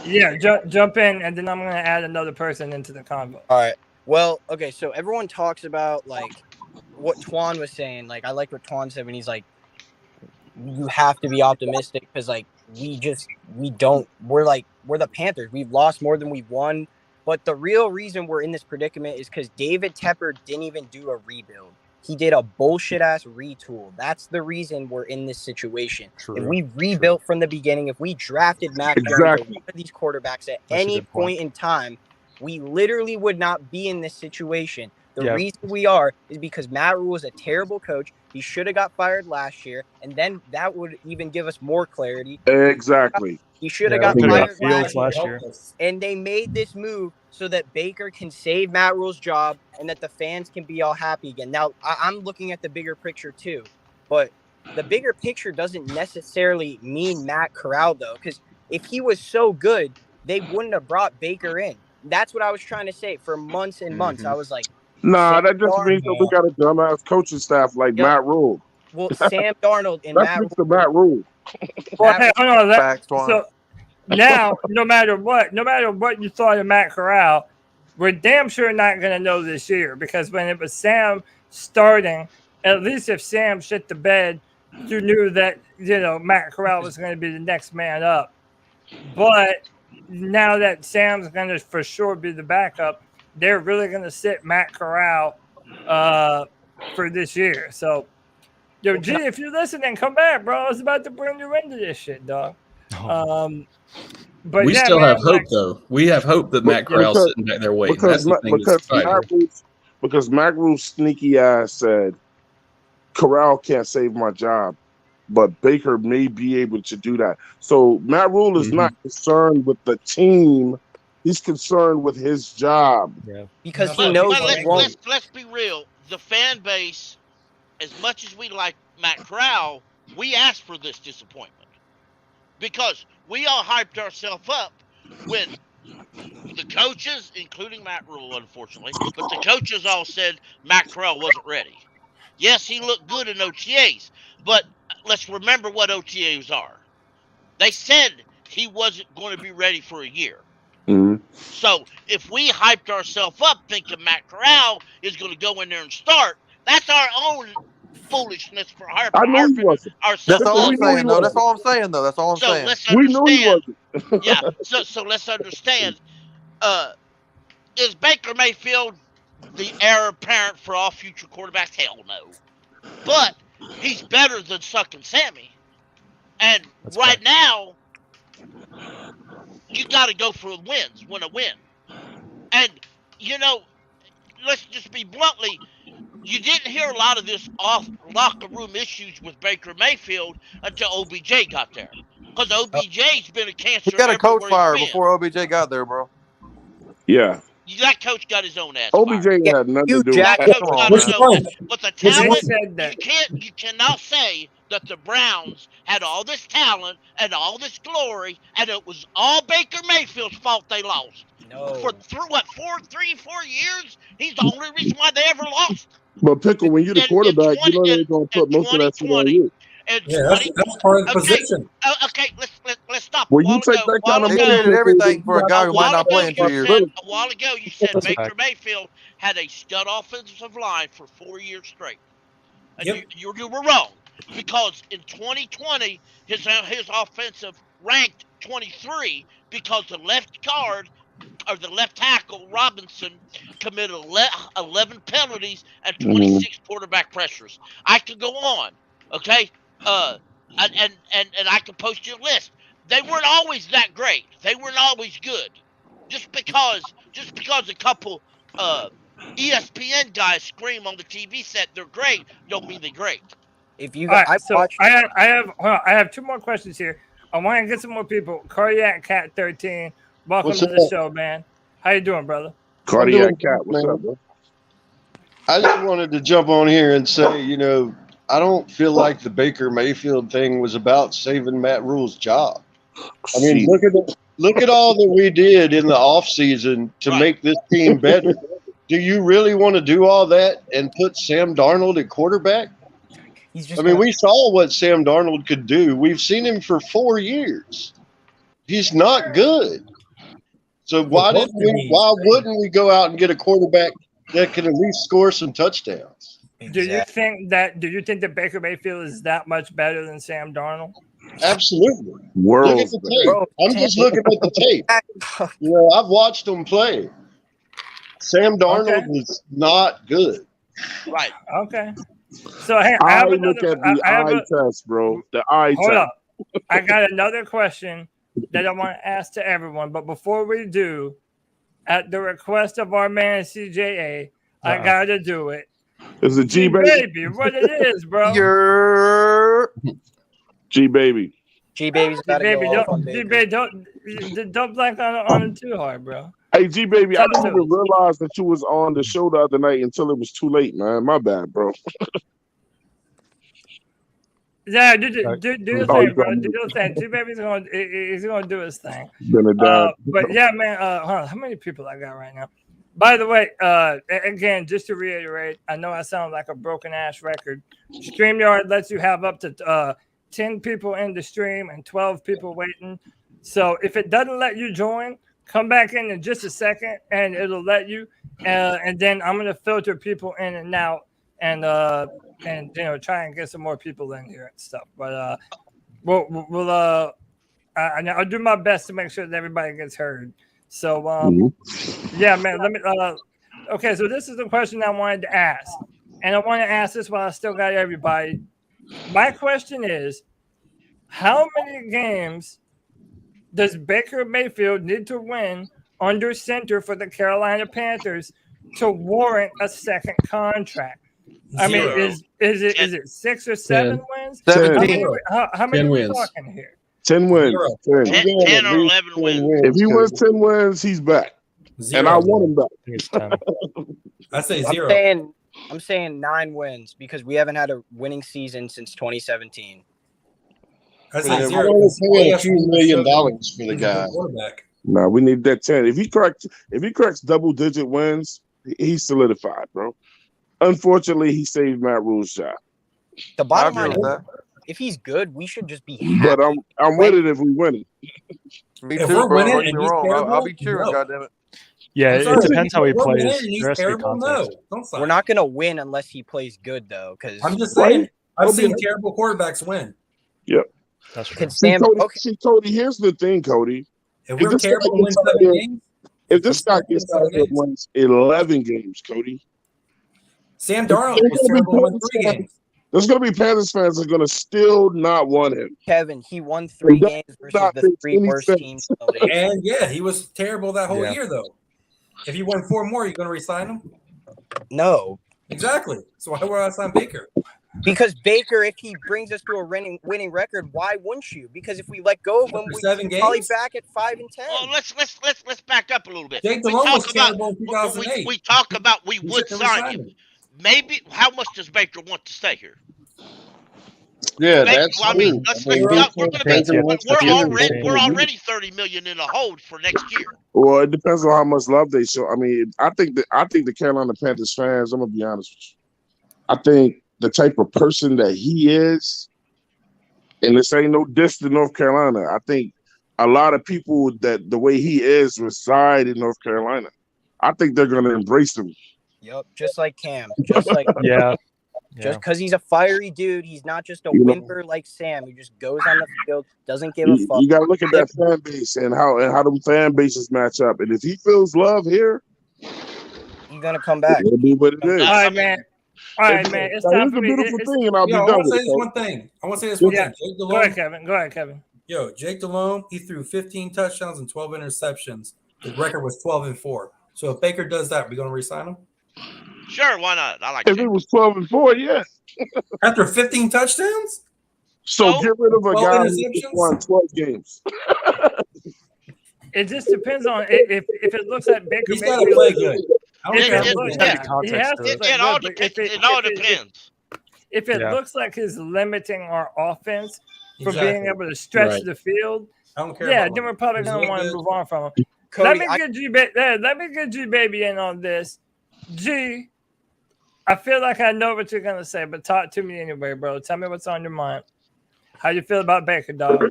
Yeah, jump in, and then I'm going to add another person into the convo. All right. Well, okay, so everyone talks about, like, what Twan was saying. Like, I like what Twan said when he's like, you have to be optimistic because, like, we're the Panthers. We've lost more than we've won. But the real reason we're in this predicament is because David Tepper didn't even do a rebuild. He did a bullshit-ass retool. That's the reason we're in this situation. If we rebuilt from the beginning, if we drafted Mac Jones or one of these quarterbacks at any point in time, we literally would not be in this situation. The reason we are is because Matt Rule is a terrible coach. He should have got fired last year, and then that would even give us more clarity. Exactly. He should have got fired last year. And they made this move so that Baker can save Matt Rule's job and that the fans can be all happy again. Now, I'm looking at the bigger picture too, but the bigger picture doesn't necessarily mean Matt Corral, though, because if he was so good, they wouldn't have brought Baker in. That's what I was trying to say for months and months. I was like, nah, that just means that we got a dumbass coaching staff like Matt Rule. Well, Sam Darnold and That's Matt Rule. Well, hey, hold on. So now, no matter what you thought of Matt Corral, we're damn sure not going to know this year because when it was Sam starting, at least if Sam shit the bed, you knew that, you know, Matt Corral was going to be the next man up. But now that Sam's going to for sure be the backup, they're really going to sit Matt Corral for this year. So, yo, G, if you're listening, come back, bro. I was about to bring you into this shit, dog. But we still have hope, though. We have hope that Matt Corral's sitting back there waiting. That's the thing because Matt Rule's sneaky ass said, Corral can't save my job, but Baker may be able to do that. So Matt Rule is not concerned with the team. He's concerned with his job. Yeah. Because he knows let's be real. The fan base, as much as we like Matt Corral, we asked for this disappointment. Because we all hyped ourselves up when the coaches, including Matt Rule, unfortunately, but the coaches all said Matt Corral wasn't ready. Yes, he looked good in OTAs, but let's remember what OTAs are. They said he wasn't going to be ready for a year. Mm-hmm. So if we hyped ourselves up thinking Matt Corral is going to go in there and start, that's our own foolishness for harping ourselves. That's all I'm saying, though. That's all I'm saying, though. That's all I'm saying. Let's understand. Yeah. So let's understand. Is Baker Mayfield the heir apparent for all future quarterbacks? Hell no. But he's better than sucking Sammy. And right now, you got to go for wins. Win a win. And, you know, let's just be bluntly, you didn't hear a lot of this off locker room issues with Baker Mayfield until OBJ got there. Because OBJ's been a He cancer got a coach everywhere fired he's been. before OBJ got there, bro. Yeah. That coach got his own ass OBJ fired. had nothing to do with That that. coach got his own ass. But the talent, you cannot say that the Browns had all this talent and all this glory, and it was all Baker Mayfield's fault they lost. No. For 4 years, he's the only reason why they ever lost. But Pickle, when you're the quarterback, you know they're going to put most of that shit on you. That's part of the position. Okay, let's stop. Well, you take that kind of They traded everything for a guy who might not play in 2 years. A while ago, you said Baker Mayfield had a stud offensive line for 4 years straight. And you were wrong, because in 2020, his offensive ranked 23 because the left guard or the left tackle Robinson committed 11 penalties and 26 quarterback pressures. I could go on, okay? And I can post you a list. They weren't always that great. They weren't always good. Just because a couple ESPN guys scream on the TV set they're great, don't mean they're great. If you All right, I have 2 more questions here. I want to get some more people. Cardiac Cat 13, welcome What's to the up? show, man. How you doing, brother? Cardiac Cat, what's up, bro? I just wanted to jump on here and say, I don't feel like the Baker Mayfield thing was about saving Matt Rule's job. I mean, look at all that we did in the offseason to make this team better. Do you really want to do all that and put Sam Darnold at quarterback? We saw what Sam Darnold could do. We've seen him for 4 years. He's not good. So why wouldn't we go out and get a quarterback that can at least score some touchdowns? Do you think that Baker Mayfield is that much better than Sam Darnold? Absolutely. Look at the tape. I'm just looking at the tape. I've watched him play. Sam Darnold is not good. Right. Okay. So hey, I have look at the eye test, bro. The eye test. Hold up. I got another question that I want to ask to everyone. But before we do, at the request of our man CJA, I got to do it. It's a G baby. What it is, bro? G baby. G baby's about to go off on Baker. Don't blank on it too hard, bro. Hey, G baby, I didn't even realize that you was on the show the other night until it was too late, man. My bad, bro. Yeah, do your thing, bro. Do your thing. G baby's gonna do his thing. But yeah, man. How many people I got right now? By the way, again, just to reiterate, I know I sound like a broken ass record. Streamyard lets you have up to 10 people in the stream and 12 people waiting. So if it doesn't let you join, come back in just a second and it'll let you. And then I'm gonna filter people in and out and try and get some more people in here and stuff. But I'll do my best to make sure that everybody gets heard. So yeah, man. Let me. Okay, so this is the question I wanted to ask, and I want to ask this while I still got everybody. My question is, how many games does Baker Mayfield need to win under center for the Carolina Panthers to warrant a second contract? I mean, is it 6 or 7 wins? 17. How many 10 are we wins. talking here? 10 wins. 10 or 11 wins. If he wins 10 wins, he's back. And I want him back. I say 0. I'm saying 9 wins because we haven't had a winning season since 2017. I say We're 0. only paying a few $1 million for the guy. No, we need that 10. If he cracks double-digit wins, he's solidified, bro. Unfortunately, he saved Matt Rule's job. The bottom line is, if he's good, we should just be happy. But I'm with it if we win it. Me If too, we're bro. winning Don't get and me he's wrong. terrible, I'll be cheering, no. goddammit. Yeah, I'm it sorry, depends how he if we're plays. winning and he's There has to be terrible, context. no. Don't sign. We're not going to win unless he plays good, though. Because I'm just saying, I've seen terrible quarterbacks win. Yep. That's true. See, Cody, here's the thing, Cody. If we're this guy terrible and win gets out 7 there- games, If this guy gets out there and wins 11 games, Cody, Sam Darnold was terrible and won 3 games. there's going to be Panthers fans that are going to still not want him. Kevin, he won 3 games versus not the make 3 any worst sense. teams in the league. And yeah, he was terrible that whole Yeah. year, though. If you win 4 more, you're going to resign him? No. Exactly. So why would I sign Baker? Because Baker, if he brings us to a winning record, why wouldn't you? Because if we let go of him, After we'd 7 be probably games? back at 5 and 10. Well, let's back up a little bit. Jake We Delhomme was talk about terrible in 2008. we talk about we We would shouldn't have sign resigned him. Maybe how much does Baker want to stay here? Yeah, Baker, that's I mean, true. let's I mean, we're Baker gonna be wants to be we're already 30 million in the hold for next year. Well, it depends on how much love they show. I mean, I think the Carolina Panthers fans, I'm gonna be honest with you. I think the type of person that he is, and this ain't no diss to North Carolina. I think a lot of people that the way he is reside in North Carolina. I think they're gonna embrace him. Yep, just like Cam. Just like Yeah. Just because he's a fiery dude, he's not just a whimper like Sam who just goes on the field, doesn't give a fuck. You gotta look at that fan base and how them fan bases match up. And if he feels love here, he's gonna come back. It'll be what it is. All right, man. All right, man. It's time Here's for a me. beautiful thing, and I'll be I done want to with say this it. one thing. Jake Go ahead, Kevin. Go ahead, Kevin. Yo, Jake Delhomme, he threw 15 touchdowns and 12 interceptions. His record was 12-4. So if Baker does that, we going to re-sign him? Sure, why not? I like If it was 12-4, yeah. After 15 touchdowns? So get rid of a 12 guy who interceptions? won 12 games. It just depends on if it looks like Baker He's got to play good. I don't care. He has to play It all good, but depends. if It all depends. If it Yeah. looks like he's limiting our offense from Exactly. being able to stretch Right. the field, I don't care. yeah, about then him. we're probably He's going to look want to good. move on from him. Cody, Let me get G Baby in on this. G, I feel like I know what you're gonna say, but talk to me anyway, bro. Tell me what's on your mind. How you feel about Baker, dog?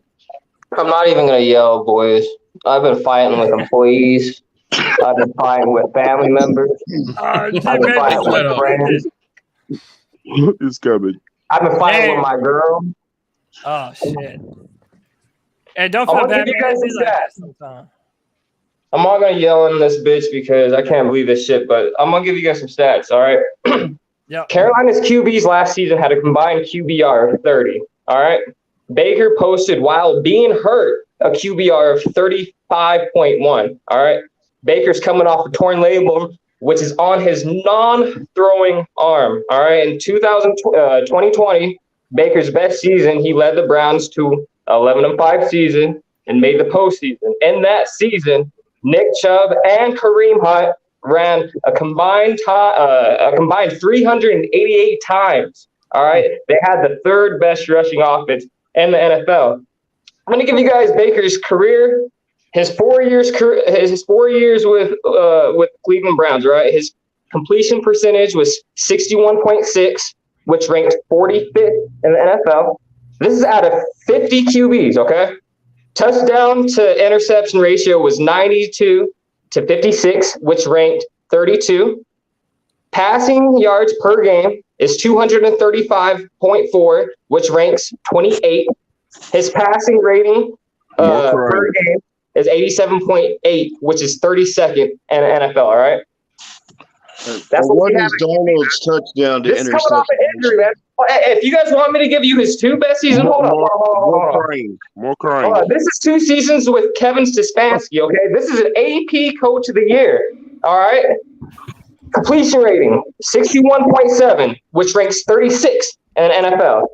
I'm not even gonna yell, boys. I've been fighting with employees. I've been fighting with family members. G I've been Baby, fighting with friends. It's coming. I've been fighting Hey. with my girl. Oh shit. Hey, don't I feel wanna bad. give you man. guys It be some like that stats. sometimes. I'm not gonna yell in this bitch because I can't believe this shit, but I'm gonna give you guys some stats, all right? Yep. Carolina's QBs last season had a combined QBR of 30, all right? Baker posted, while being hurt, a QBR of 35.1, all right? Baker's coming off a torn labrum, which is on his non-throwing arm, all right? In 2020, Baker's best season, he led the Browns to 11-5 season and made the postseason. In that season, Nick Chubb and Kareem Hunt ran a combined 388 times. All right, they had the third best rushing offense in the NFL. I'm going to give you guys Baker's career, his 4 years with Cleveland Browns. Right, his completion percentage was 61.6, which ranked 45th in the NFL. This is out of 50 QBs. Okay. Touchdown to interception ratio was 92 to 56, which ranked 32. Passing yards per game is 235.4, which ranks 28. His passing rating per game is 87.8, which is 32nd in the NFL. All right. That's what is Darnold's touchdown to This is coming off interception? an injury, man. If you guys want me to give you his 2 best seasons, hold on. More crying. Hold on. This is 2 seasons with Kevin Stefanski, okay? This is an AP Coach of the Year, all right? Completion rating, 61.7, which ranks 36th in the NFL.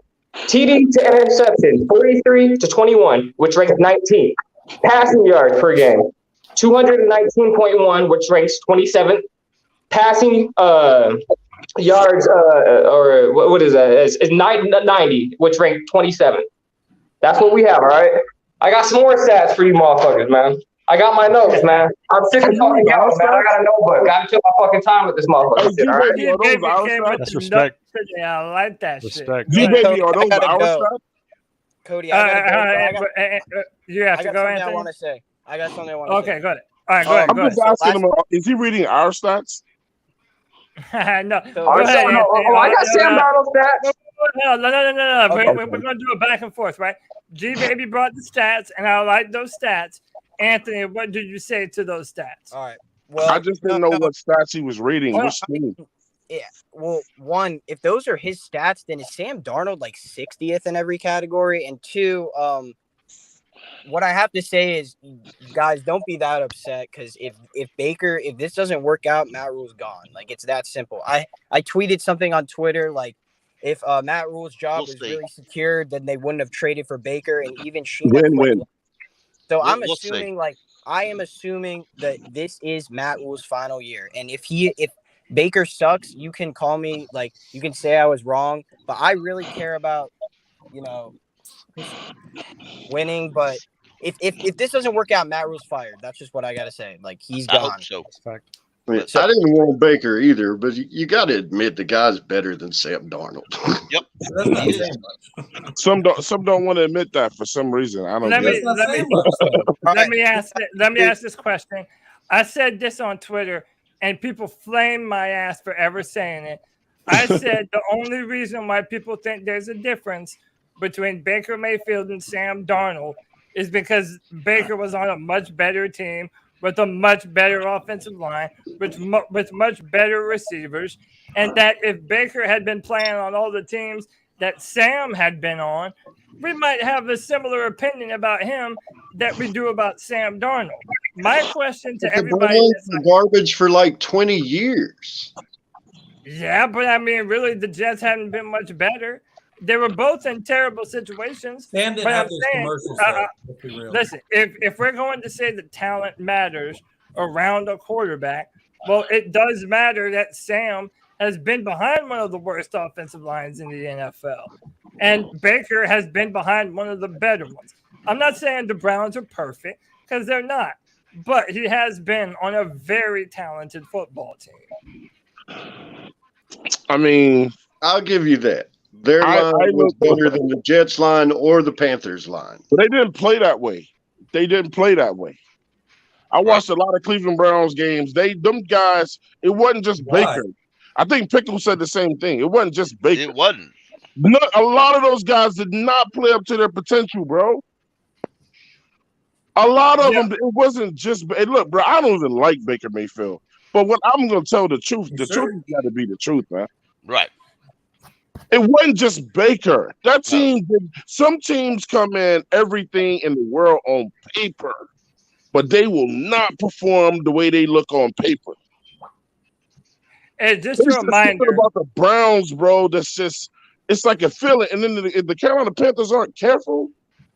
TD to interception, 43 to 21, which ranks 19th. Passing yards per game, 219.1, which ranks 27th. Passing yards, or what is that? It's 90, which ranked 27th. That's what we have, all right? I got some more stats for you motherfuckers, man. I got my notes, man. I'm sick of fucking yelling, man. I got a notebook. Gotta kill my fucking time with this motherfucker shit, all right? That's respect. Yeah, I like that Respect. shit. G-Baby, are those our go. stats? Cody, I gotta go. You have to I got go, something Anthony? I want to say. I got something I want to say. Okay, go ahead. All right, go ahead. I'm Go just ahead. asking him, is he reading our stats? No, So- go ahead, Anthony. I got Sam Darnold's stats. No. Okay. We're going to do a back and forth, right? G-Baby brought the stats, and I like those stats. Anthony, what did you say to those stats? All right. Well, I just didn't know what stats he was reading. Well, Which team? Yeah. Well, one, if those are his stats, then is Sam Darnold like 60th in every category? And two, what I have to say is, guys, don't be that upset because if this doesn't work out, Matt Rule's gone. Like, it's that simple. I tweeted something on Twitter like, if Matt Rule's job was really secured, then they wouldn't have traded for Baker, and even Sheena. Win-win. So I am assuming that this is Matt Rule's final year, and if Baker sucks, you can call me, like, you can say I was wrong, but I really care about, winning. But if this doesn't work out, Matt Rule's fired. That's just what I gotta say. Like, he's gone. I hope so. I mean, I didn't want Baker either, but you got to admit the guy's better than Sam Darnold. Yep. Some don't want to admit that for some reason. I don't. Let me ask this question. I said this on Twitter, and people flame my ass for ever saying it. I said the only reason why people think there's a difference between Baker Mayfield and Sam Darnold is because Baker was on a much better team with a much better offensive line, with much better receivers, and that if Baker had been playing on all the teams that Sam had been on, we might have a similar opinion about him that we do about Sam Darnold. My question to everybody is, garbage for like 20 years. Yeah, but I mean, really, the Jets haven't been much better. They were both in terrible situations. Sam didn't have those commercials. Listen, if we're going to say that talent matters around a quarterback, well, it does matter that Sam has been behind one of the worst offensive lines in the NFL, and Baker has been behind one of the better ones. I'm not saying the Browns are perfect, because they're not, but he has been on a very talented football team. I mean, I'll give you that. Their line was better than the Jets line or the Panthers line. But they didn't play that way. I watched a lot of Cleveland Browns games. Them guys, it wasn't just Baker. I think Pickle said the same thing. It wasn't just Baker. It wasn't. No, a lot of those guys did not play up to their potential, bro. A lot of them, it wasn't just. Hey, look, bro, I don't even like Baker Mayfield. But what I'm going to tell the truth, truth has got to be the truth, man. Right. It wasn't just Baker. That team, some teams come in everything in the world on paper, but they will not perform the way they look on paper. And just a reminder about the Browns, bro. That's just, it's like a feeling. And then if the Carolina Panthers aren't careful,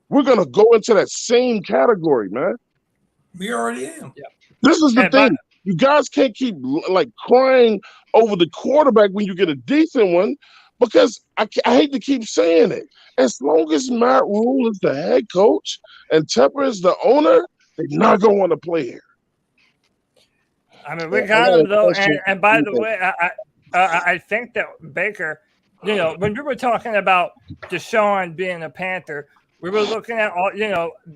we're gonna go into that same category, man. We already am. Yeah. This is the thing. You guys can't keep like crying over the quarterback when you get a decent one, because I hate to keep saying it. As long as Matt Rule is the head coach and Tepper is the owner, they're not gonna want to play here. I mean, we got him though, and by the way, I think that Baker, when we were talking about Deshaun being a Panther, we were looking at all,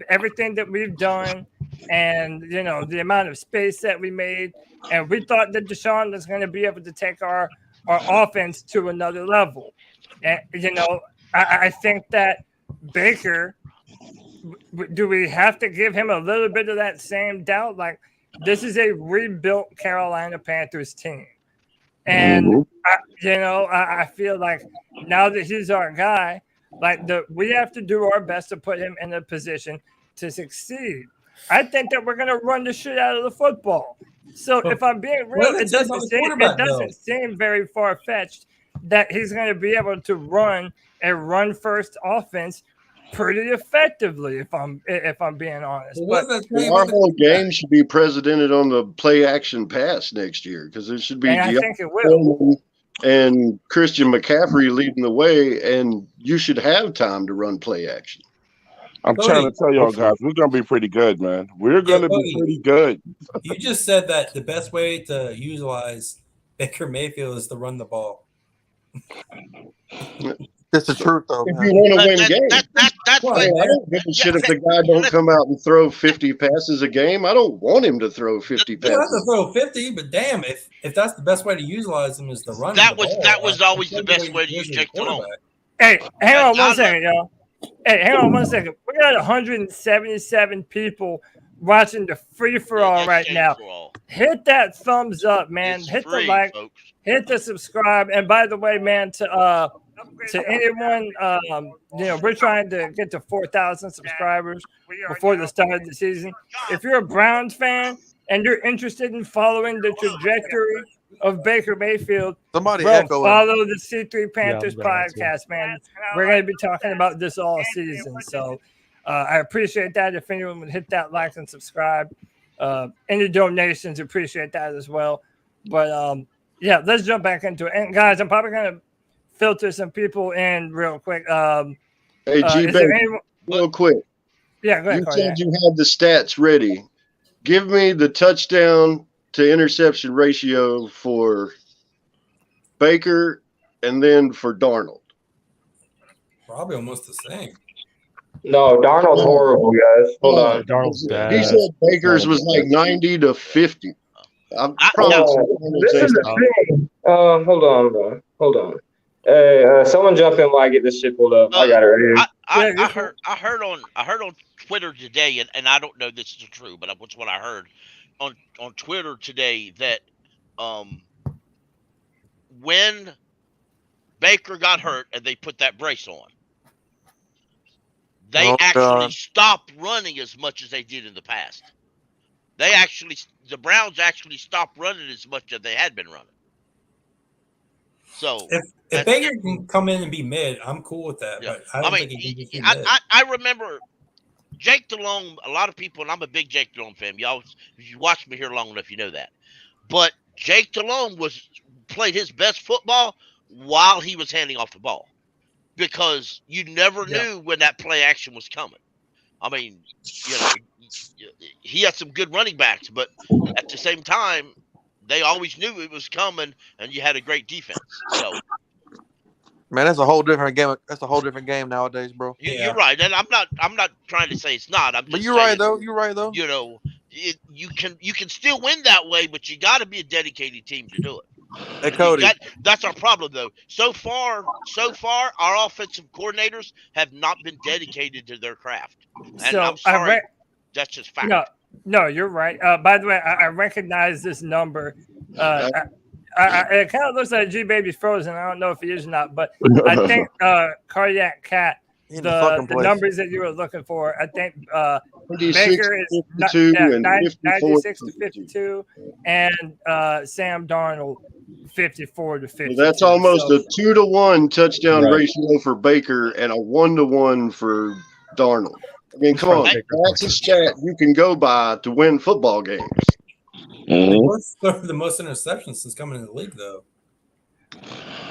everything that we've done, and the amount of space that we made, and we thought that Deshaun was going to be able to take our offense to another level, and I think that Baker, do we have to give him a little bit of that same doubt? Like, this is a rebuilt Carolina Panthers team. And, I feel like now that he's our guy, we have to do our best to put him in a position to succeed. I think that we're going to run the shit out of the football. So if I'm being real, it doesn't seem very far-fetched that he's going to be able to run a run-first offense pretty effectively, if I'm being honest. Our whole game should be predicated on the play action pass next year, because it should be I think it will. And Christian McCaffrey leading the way, and you should have time to run play action. I'm trying to tell y'all guys, we're gonna be pretty good, man. We're gonna be pretty good. You just said that the best way to utilize Baker Mayfield is to run the ball. It's the truth, though. If you want to win games, I don't give a shit if the guy don't come out and throw 50 passes a game. I don't want him to throw 50 passes. You don't have to throw 50, but damn, if that's the best way to utilize him is to run. That was always the best way to use Jake Delhomme. Hey, hang on one second, y'all. Hey, hang on one second. We got 177 people watching the free-for-all right now. Hit that thumbs up, man. Hit the like, hit the subscribe. And by the way, man, to anyone, we're trying to get to 4,000 subscribers before the start of the season. If you're a Browns fan and you're interested in following the trajectory of Baker Mayfield, Somebody bro, echoing. follow the C3 Panthers I'm gonna answer. podcast, man. We're going to be talking about this all season. So I appreciate that. If anyone would hit that like and subscribe. Any donations, appreciate that as well. But let's jump back into it. And guys, I'm probably going to filter some people in real quick. Hey, real quick. Yeah, go ahead. You Cardi. said you had the stats ready. Give me the touchdown to interception ratio for Baker and then for Darnold. Probably almost the same. No, Darnold's horrible, guys. Hold on. Darnold's bad. He said Baker's was like 90 to 50. I'm promise This is the thing. Hold on. Hey, someone jump in while I get this shit pulled up. I got it right here. I heard on Twitter today, and I don't know if this is true, but what's what I heard on Twitter today that when Baker got hurt and they put that brace on, they actually stopped running as much as they did in the past. The Browns actually stopped running as much as they had been running. So if Baker can come in and be mid, I'm cool with that. Yeah. But I don't think he can be mid. I remember Jake Delhomme. A lot of people, and I'm a big Jake Delhomme fan. Y'all, if you watch me here long enough, you know that. But Jake Delhomme played his best football while he was handing off the ball, because you never knew when that play action was coming. I mean, he had some good running backs, but at the same time, they always knew it was coming, and you had a great defense. So, man, that's a whole different game. That's a whole different game nowadays, bro. You're right, and I'm not trying to say it's not. But you're right though. You're right though. You can still win that way, but you got to be a dedicated team to do it. Hey, Cody. That's our problem, though. So far, our offensive coordinators have not been dedicated to their craft. And So, I'm sorry, that's just fact. No, you're right. By the way, I recognize this number. It kind of looks like G Baby's frozen. I don't know if he is or not, but I think Cardiac Cat, the numbers that you were looking for, I think Baker is 96 to 52, and Sam Darnold 54 to 50. So that's almost a 2-to-1 touchdown ratio for Baker and a 1-to-1 for Darnold. I mean, come on, that's a stat you can go by to win football games. The most interceptions since coming in the league, though.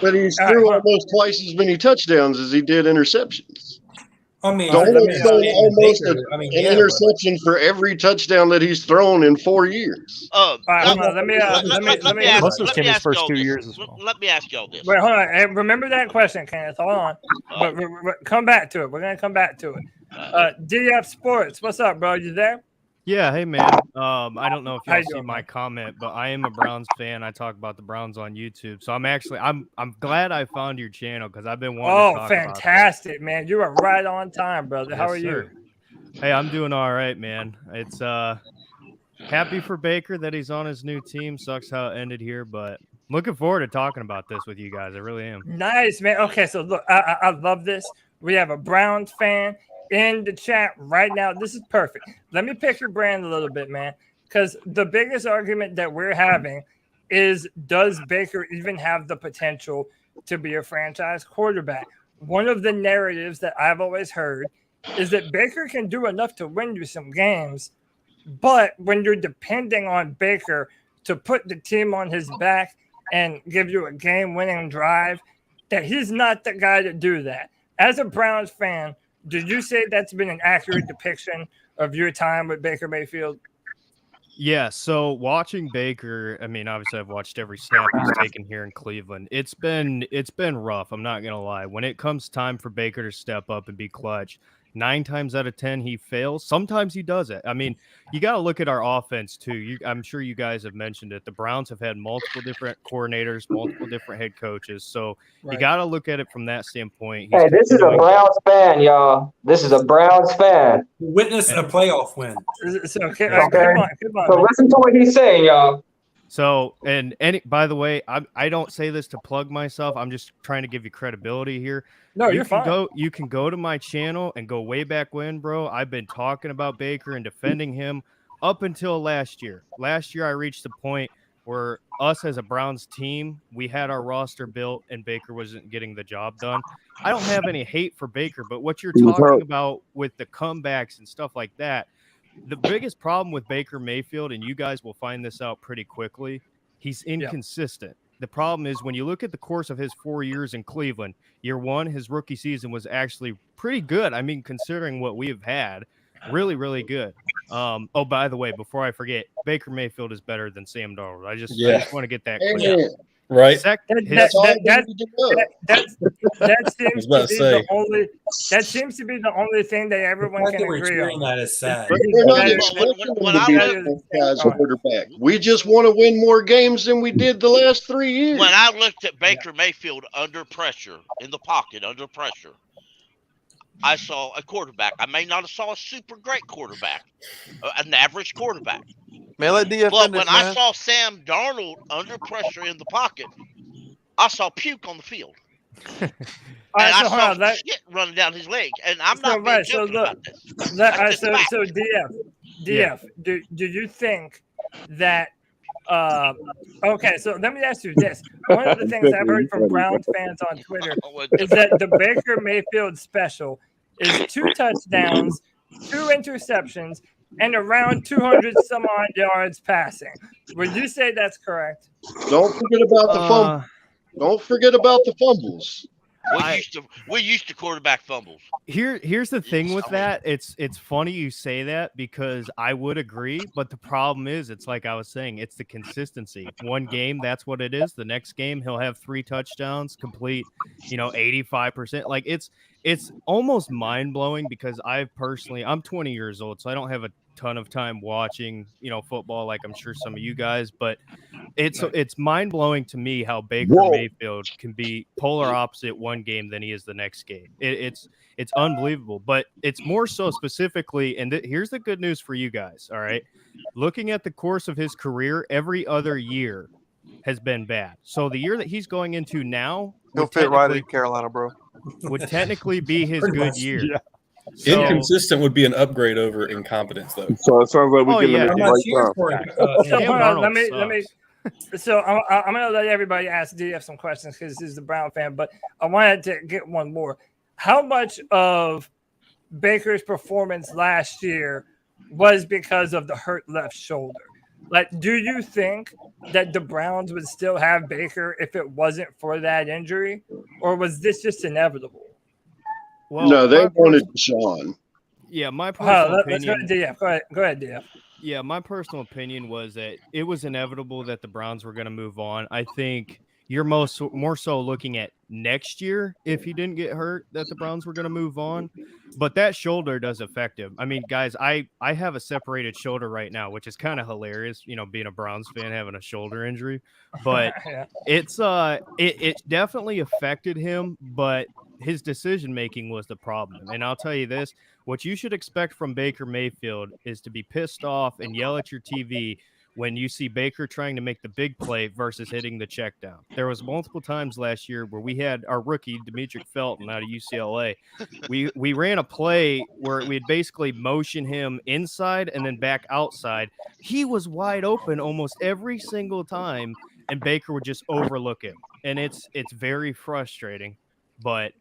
But he's threw almost twice as many touchdowns as he did interceptions. I mean, almost an interception for every touchdown that he's thrown in 4 years. Let me Most of those came his first 2 years as well. Let me ask y'all this. Wait, hold on. Hey, remember that question, Kenneth. Hold on. But come back to it. We're going to come back to it. DF Sports, what's up, bro? You there? Yeah, hey man. I don't know if y'all see my comment, but I am a Browns fan. I talk about the Browns on YouTube, so I'm glad I found your channel because I've been wanting to talk fantastic, about man! You are right on time, brother. How are you? Hey, I'm doing all right, man. It's happy for Baker that he's on his new team. Sucks how it ended here, but looking forward to talking about this with you guys. I really am. Nice, man. Okay, so look, I love this. We have a Browns fan in the chat right now. This is perfect. Let me pick your brand a little bit, man, because the biggest argument that we're having is, does Baker even have the potential to be a franchise quarterback? One of the narratives that I've always heard is that Baker can do enough to win you some games, but when you're depending on Baker to put the team on his back and give you a game-winning drive, that he's not the guy to do that. As a Browns fan, did you say that's been an accurate depiction of your time with Baker Mayfield? Yeah, so watching Baker, I mean, obviously I've watched every snap he's taken here in Cleveland. It's been rough, I'm not going to lie. When it comes time for Baker to step up and be clutch, 9 times out of 10 he fails. Sometimes he does it. I mean, you got to look at our offense too. I'm sure you guys have mentioned it. The Browns have had multiple different coordinators, multiple different head coaches. So you got to look at it from that standpoint. Hey, this is a Browns fan, y'all. This is a Browns fan. Witness a playoff win. So, come on. So listen to what he's saying, y'all. So, and by the way, I don't say this to plug myself. I'm just trying to give you credibility here. No, you're fine. You can go to my channel and go way back when, bro. I've been talking about Baker and defending him up until last year. Last year, I reached the point where us as a Browns team, we had our roster built and Baker wasn't getting the job done. I don't have any hate for Baker, but what you're talking about with the comebacks and stuff like that, the biggest problem with Baker Mayfield, and you guys will find this out pretty quickly, he's inconsistent. The problem is when you look at the course of his 4 years in Cleveland, year one, his rookie season was actually pretty good. I mean, considering what we have had, really, really good. Oh, by the way, before I forget, Baker Mayfield is better than Sam Darnold. I just want to get that clear. Right. That seems to be the only thing that everyone can agree on. That is sad. We're not expecting him to be a franchise quarterback. We just want to win more games than we did the last 3 years. When I looked at Baker Mayfield under pressure, in the pocket, under pressure, I saw a quarterback. I may not have saw a super great quarterback, an average quarterback. But when I saw Sam Darnold under pressure in the pocket, I saw puke on the field. And I saw shit running down his leg. And I'm not being joking about this. So DF, do you think that okay, so let me ask you this. One of the things I've heard from Browns fans on Twitter is that the Baker Mayfield special is 2 touchdowns, 2 interceptions, and around 200 some odd yards passing. Would you say that's correct? Don't forget about the fumble. Don't forget about the fumbles. We're used to quarterback fumbles. Here's the thing with that. It's funny you say that because I would agree, but the problem is it's like I was saying, it's the consistency. One game, that's what it is. The next game, he'll have 3 touchdowns, complete, 85%. Like it's almost mind-blowing because I'm 20 years old, so I don't have a ton of time watching, football like I'm sure some of you guys, but it's mind-blowing to me how Baker Mayfield can be polar opposite one game than he is the next game. It's unbelievable, but it's more so specifically, and here's the good news for you guys, all right? Looking at the course of his career, every other year has been bad. So the year that he's going into now, he'll fit right in Carolina, bro. Would technically be his good year. Yeah. So, inconsistent would be an upgrade over incompetence, though. So it sounds like we can make the right let me. So I'm going to let everybody ask DF some questions because he's a Brown fan, but I wanted to get one more. How much of Baker's performance last year was because of the hurt left shoulder? Like, do you think that the Browns would still have Baker if it wasn't for that injury, or was this just inevitable? Well, no, they wanted Sean. Yeah, my personal opinion. Let's go to DF. Go ahead, DF. Yeah, my personal opinion was that it was inevitable that the Browns were going to move on. I think you're more so looking at next year if he didn't get hurt that the Browns were going to move on. But that shoulder does affect him. I mean, guys, I have a separated shoulder right now, which is kind of hilarious, being a Browns fan having a shoulder injury. But it definitely affected him, but his decision making was the problem. And I'll tell you this, what you should expect from Baker Mayfield is to be pissed off and yell at your TV when you see Baker trying to make the big play versus hitting the check down. There was multiple times last year where we had our rookie, Demetric Felton, out of UCLA. We ran a play where we'd basically motion him inside and then back outside. He was wide open almost every single time, and Baker would just overlook him. And it's very frustrating. But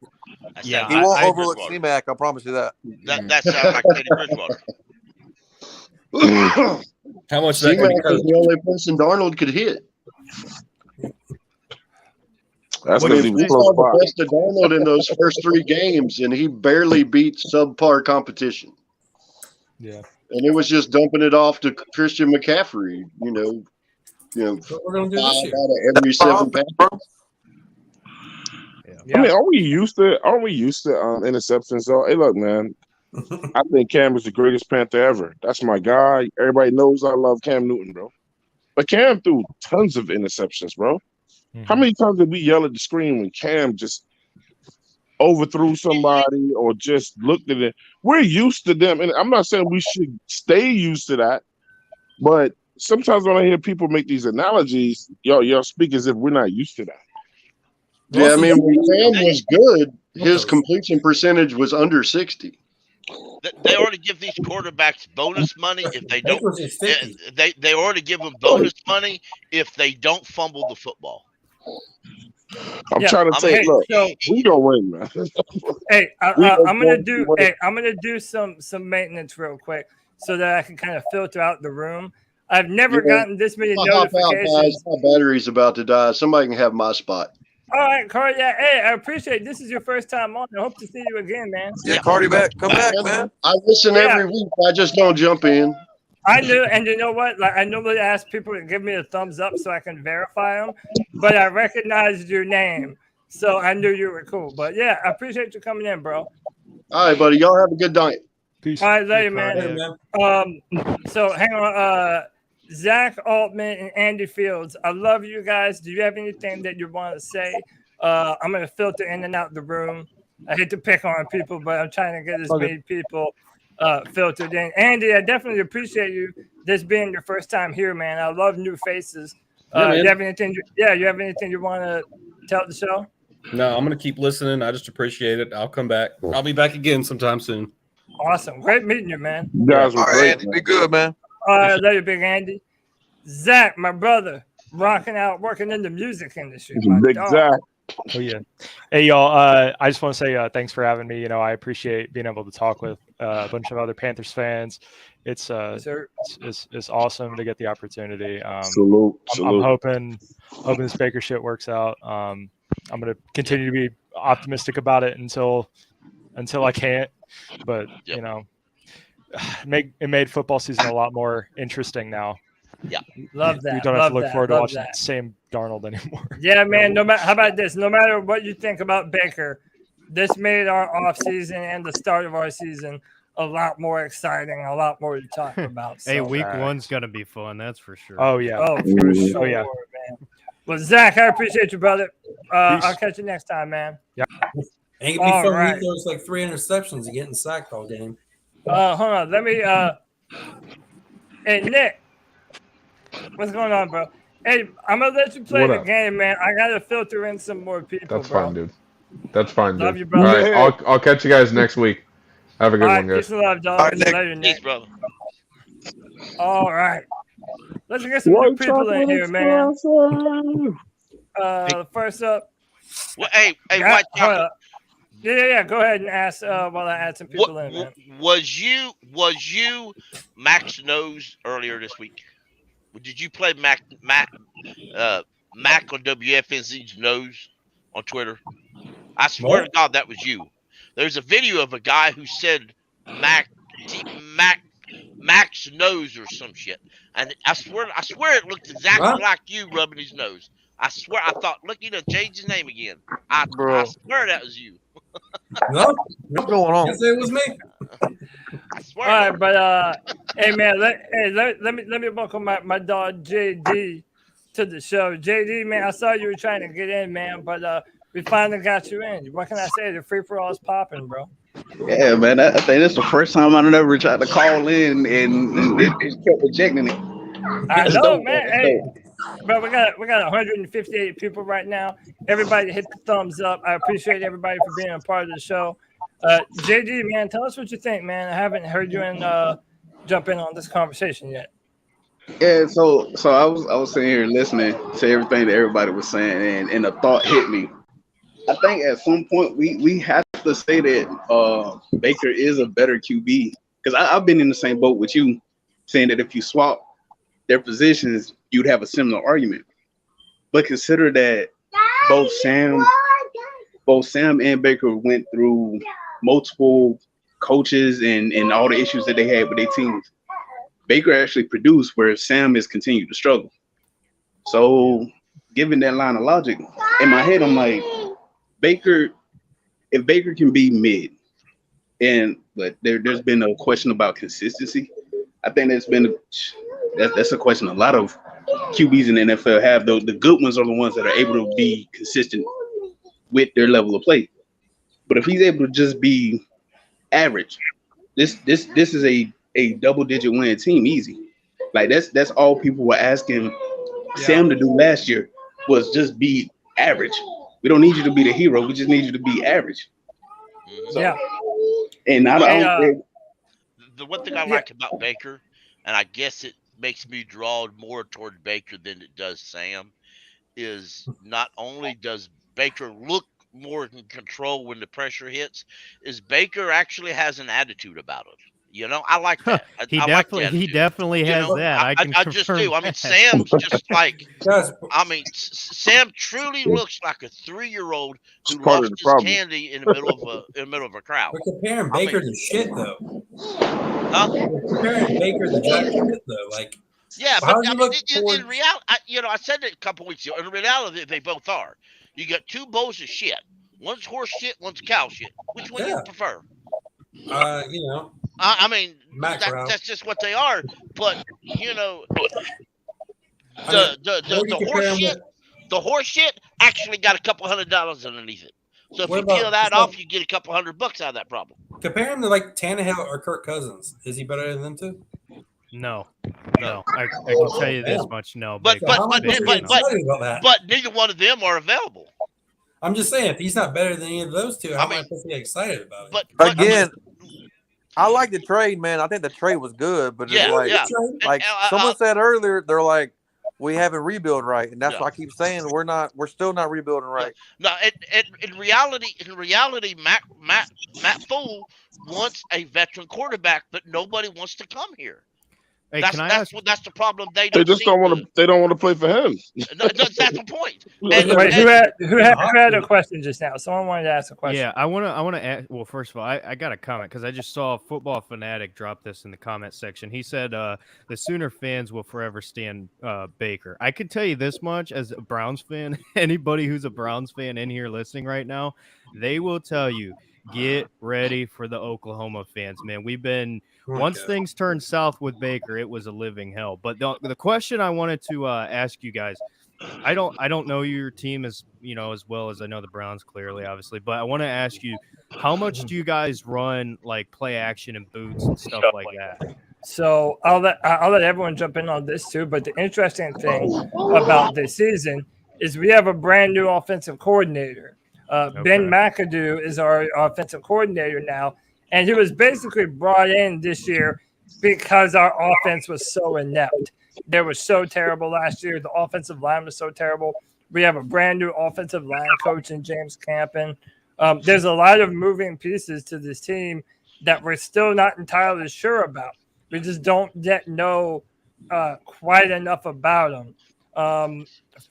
yeah, he won't overlook C-Mac. I promise you that. That sounds like Teddy Bridgewater. How much C-Mac was the only person Darnold could hit. That's because he was close by. The best of Darnold in those first 3 games, and he barely beat subpar competition. Yeah, and it was just dumping it off to Christian McCaffrey. What we're gonna do this year. Out of every 7 passes. I mean, are we used to interceptions though? Hey, look, man. I think Cam is the greatest Panther ever. That's my guy. Everybody knows I love Cam Newton, bro. But Cam threw tons of interceptions, bro. Mm-hmm. How many times did we yell at the screen when Cam just overthrew somebody or just looked at it? We're used to them, and I'm not saying we should stay used to that, but sometimes when I hear people make these analogies, y'all speak as if we're not used to that. Yeah, I mean, when Sam was good, his completion percentage was under 60. They already give these quarterbacks bonus money if they don't. They already give them bonus money if they don't fumble the football. I'm trying to say, look, we gonna win, man. Hey, I'm gonna do some maintenance real quick so that I can kind of filter out the room. I've never gotten this many notifications. My battery's about to die. Somebody can have my spot. All right, Cardi. Yeah, hey, I appreciate it. This is your first time on. I hope to see you again, man. Yeah, Cardi back. Come back, man. I listen every week. I just don't jump in. I knew, and you know what? Like I normally ask people to give me a thumbs up so I can verify them, but I recognized your name, so I knew you were cool. But yeah, I appreciate you coming in, bro. All right, buddy. Y'all have a good night. Peace. All right, later, man. So hang on. Zach Altman and Andy Fields, I love you guys. Do you have anything that you want to say? I'm going to filter in and out the room. I hate to pick on people, but I'm trying to get as many people filtered in. Andy, I definitely appreciate you this being your first time here, man. I love new faces. You have anything? You have anything you want to tell the show? No, I'm going to keep listening. I just appreciate it. I'll come back. I'll be back again sometime soon. Awesome. Great meeting you, man. You guys were great. Andy, be good, man. All right, love you, Big Andy. Zach, my brother, rocking out, working in the music industry. Big Zach. Oh yeah. Hey y'all. I just want to say thanks for having me. I appreciate being able to talk with a bunch of other Panthers fans. It's awesome to get the opportunity. Salute. I'm hoping this Baker shit works out. I'm gonna continue to be optimistic about it until I can't. But it made football season a lot more interesting now. Yeah, love that. You don't have to look forward to watching the same Darnold anymore. Yeah, man. How about this? No matter what you think about Baker, this made our offseason and the start of our season a lot more exciting, a lot more to talk about. Hey, week one's gonna be fun, that's for sure. Oh yeah. Oh, for sure, man. Well, Zach, I appreciate you, brother. I'll catch you next time, man. Yeah. Ain't gonna be fun. Right. There's like 3 interceptions and getting sacked all game. Hold on. Let me. Hey, Nick. What's going on, bro? Hey, I'm gonna let you play the game, man. I gotta filter in some more people. That's fine, dude. That's fine, dude. Love you, brother. All right, I'll catch you guys next week. Have a good one, guys. Peace and love, dog. All right, Nick. Peace, brother. All right. Let's get some new people in here, man. First up. Well, hey, White Chocolate. Yeah. Go ahead and ask while I add some people in, man. Was you Max Nose earlier this week? Did you play Mac on WFNZ's Nose on Twitter? I swear to God that was you. There's a video of a guy who said Max Nose or some shit, and I swear it looked exactly like you rubbing his nose. I swear I thought, look, you done changed his name again. I swear that was you. No, what's going on? Yes, it was me. I swear. All right, but hey man, let me welcome my dog JD to the show. JD, man, I saw you were trying to get in, man, but we finally got you in. What can I say? The free for all is popping, bro. Yeah, man. I think this is the first time I've ever tried to call in and it kept rejecting it. I know, man. Hey, bro, we got 158 people right now. Everybody hit the thumbs up. I appreciate everybody for being a part of the show. JD, man, tell us what you think, man. I haven't heard you jump in on this conversation yet. Yeah, so I was sitting here listening to everything that everybody was saying, and a thought hit me. I think at some point we have to say that Baker is a better QB, because I've been in the same boat with you, saying that if you swap their positions, you'd have a similar argument. But consider that both Sam and Baker went through multiple coaches and all the issues that they had with their teams. Baker actually produced where Sam has continued to struggle. So given that line of logic, in my head, I'm like, if Baker can be mid, but there's been a question about consistency. I think that's a question a lot of QBs in the NFL have. The good ones are the ones that are able to be consistent with their level of play. But if he's able to just be average, this is a double-digit win team easy. Like that's all people were asking Sam to do last year was just be average. We don't need you to be the hero. We just need you to be average. So, Yeah. And I don't. The one thing I like about Baker, and I guess it makes me draw more toward Baker than it does Sam, is not only does Baker look more in control when the pressure hits, is Baker actually has an attitude about it. You know, I like that. He I like the attitude. definitely has know, that. I just confirm do. I mean, that. Sam's just like. I mean, Sam truly looks like a 3-year-old who lost his candy in the middle of a crowd. We're comparing Baker to shit though. Huh? We're comparing Baker to jack shit though. Like, yeah, but I mean, in reality, I said it a couple weeks ago. In reality, they both are. You got two bowls of shit. One's horse shit, one's cow shit. Which one do you prefer? You know. I mean, that's just what they are. But you know, the horse shit actually got a couple $100 underneath it. So if you peel that off, you get a couple $100 out of that problem. Compare him to like Tannehill or Kirk Cousins. Is he better than them two? No. I can tell you this much. No, but neither one of them are available. I'm just saying, if he's not better than any of those two, how am I supposed to be excited about it? But again, I like the trade, man. I think the trade was good, but it's like someone said earlier, they're like, we haven't rebuilt right, and that's why I keep saying we're still not rebuilding right. No, in reality, Matt Fool wants a veteran quarterback, but nobody wants to come here. Hey, that's the problem. They just don't want to. They don't want to play for him. That's the point. Who had a question just now? Someone wanted to ask a question. Yeah, I want to ask. Well, first of all, I got a comment because I just saw Football Fanatic drop this in the comment section. He said the Sooner fans will forever stand Baker. I can tell you this much as a Browns fan. Anybody who's a Browns fan in here listening right now, they will tell you. Get ready for the Oklahoma fans, man. We've been once things turned south with Baker, it was a living hell. But the question I wanted to ask you guys, I don't know your team as as well as I know the Browns clearly, obviously. But I want to ask you, how much do you guys run like play action and boots and stuff like that? So I'll let everyone jump in on this too. But the interesting thing about this season is we have a brand new offensive coordinator. Ben McAdoo is our offensive coordinator now, and he was basically brought in this year because our offense was so inept. They were so terrible last year. The offensive line was so terrible. We have a brand new offensive line coach in James Campen. There's a lot of moving pieces to this team that we're still not entirely sure about. We just don't yet know quite enough about them.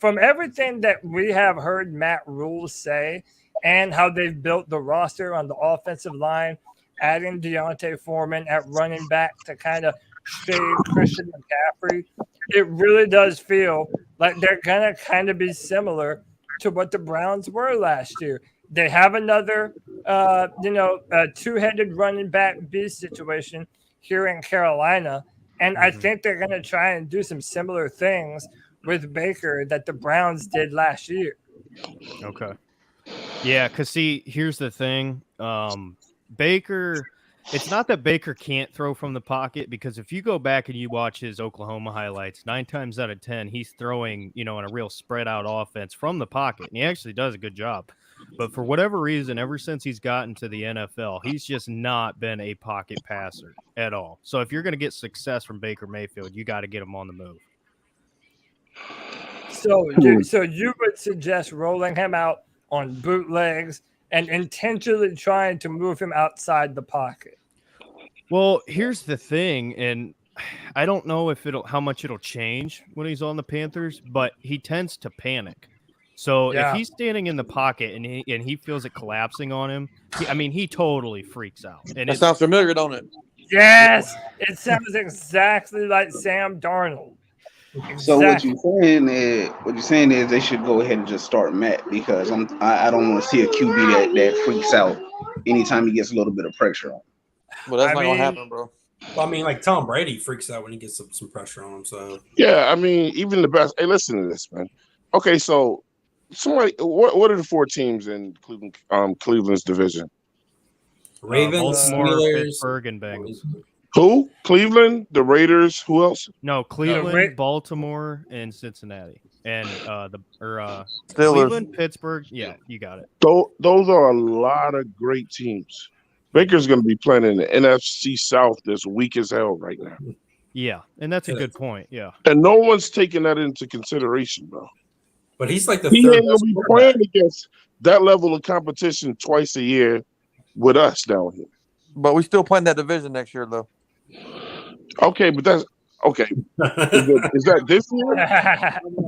From everything that we have heard Matt Rule say and how they've built the roster on the offensive line, adding Deontay Foreman at running back to kind of shade Christian McCaffrey, it really does feel like they're going to kind of be similar to what the Browns were last year. They have another, two-headed running back beast situation here in Carolina, and I think they're going to try and do some similar things with Baker that the Browns did last year. Okay. Yeah, because see, here's the thing. Baker, it's not that Baker can't throw from the pocket, because if you go back and you watch his Oklahoma highlights, 9 times out of 10, he's throwing, in a real spread out offense from the pocket. And he actually does a good job. But for whatever reason, ever since he's gotten to the NFL, he's just not been a pocket passer at all. So if you're going to get success from Baker Mayfield, you got to get him on the move. So you would suggest rolling him out on bootlegs and intentionally trying to move him outside the pocket? Well, here's the thing, and I don't know if how much it'll change when he's on the Panthers, but he tends to panic. So if he's standing in the pocket and he feels it collapsing on him, he totally freaks out. And that sounds familiar, don't it? Yes, it sounds exactly like Sam Darnold. Exactly. So what you're saying is they should go ahead and just start Matt, because I don't want to see a QB that freaks out anytime he gets a little bit of pressure on. Well, that's not gonna happen, bro. Well, like Tom Brady freaks out when he gets some pressure on him. So yeah, even the best. Hey, listen to this, man. Okay, so what are the 4 teams in Cleveland's division? Ravens, Baltimore, Steelers, Pittsburgh, and Bengals. Who? Cleveland, the Raiders. Who else? No, Cleveland, Baltimore, and Cincinnati, and Steelers. Cleveland, Pittsburgh. Yeah, you got it. Those are a lot of great teams. Baker's going to be playing in the NFC South that's weak as hell right now. Yeah, and that's a good point. Yeah, and no one's taking that into consideration, bro. But he's like the he third ain't gonna best be quarterback. playing against that level of competition twice a year with us down here. But we still playing that division next year, though. Okay, but that's okay. Is that this year?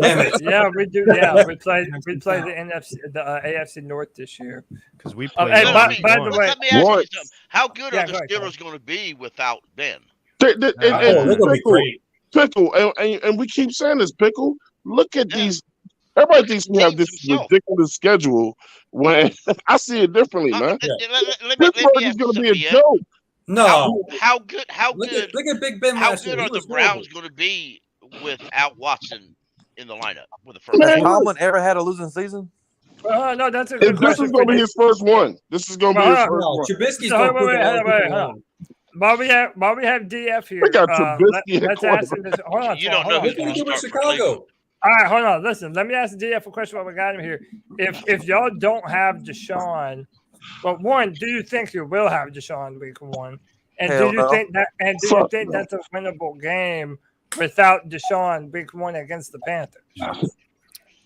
Damn it. Yeah, we do. Yeah, we play the NFC, the AFC North this year because we play. play. By the way, Let me ask you something. How good are the Steelers going to be without Ben? They're gonna be great. Pickle, and we keep saying this, Pickle. Look at these. Everybody thinks we have this ridiculous schedule. When I see it differently, man. Pittsburgh is going to be a joke. No. How good? How good? Look at Big Ben. How last good year. are He the was Browns horrible. going to be without Watson in the lineup with the first? Has Tomlin ever had a losing season? No, that's a good This question. is going to be his first one. This is going to be his first one. Trubisky's So, going to wait. While we have DF here, We got Trubisky at let's ask him this. Hold on, You don't hold know on. who's going to start for Chicago. Cleveland. All right, hold on. Listen, let me ask DF a question while we got him here. If y'all don't have Deshaun, but one, do you think you will have Deshaun week 1? And Hell do you no. think that? And do you think that's a winnable game without Deshaun week 1 against the Panthers?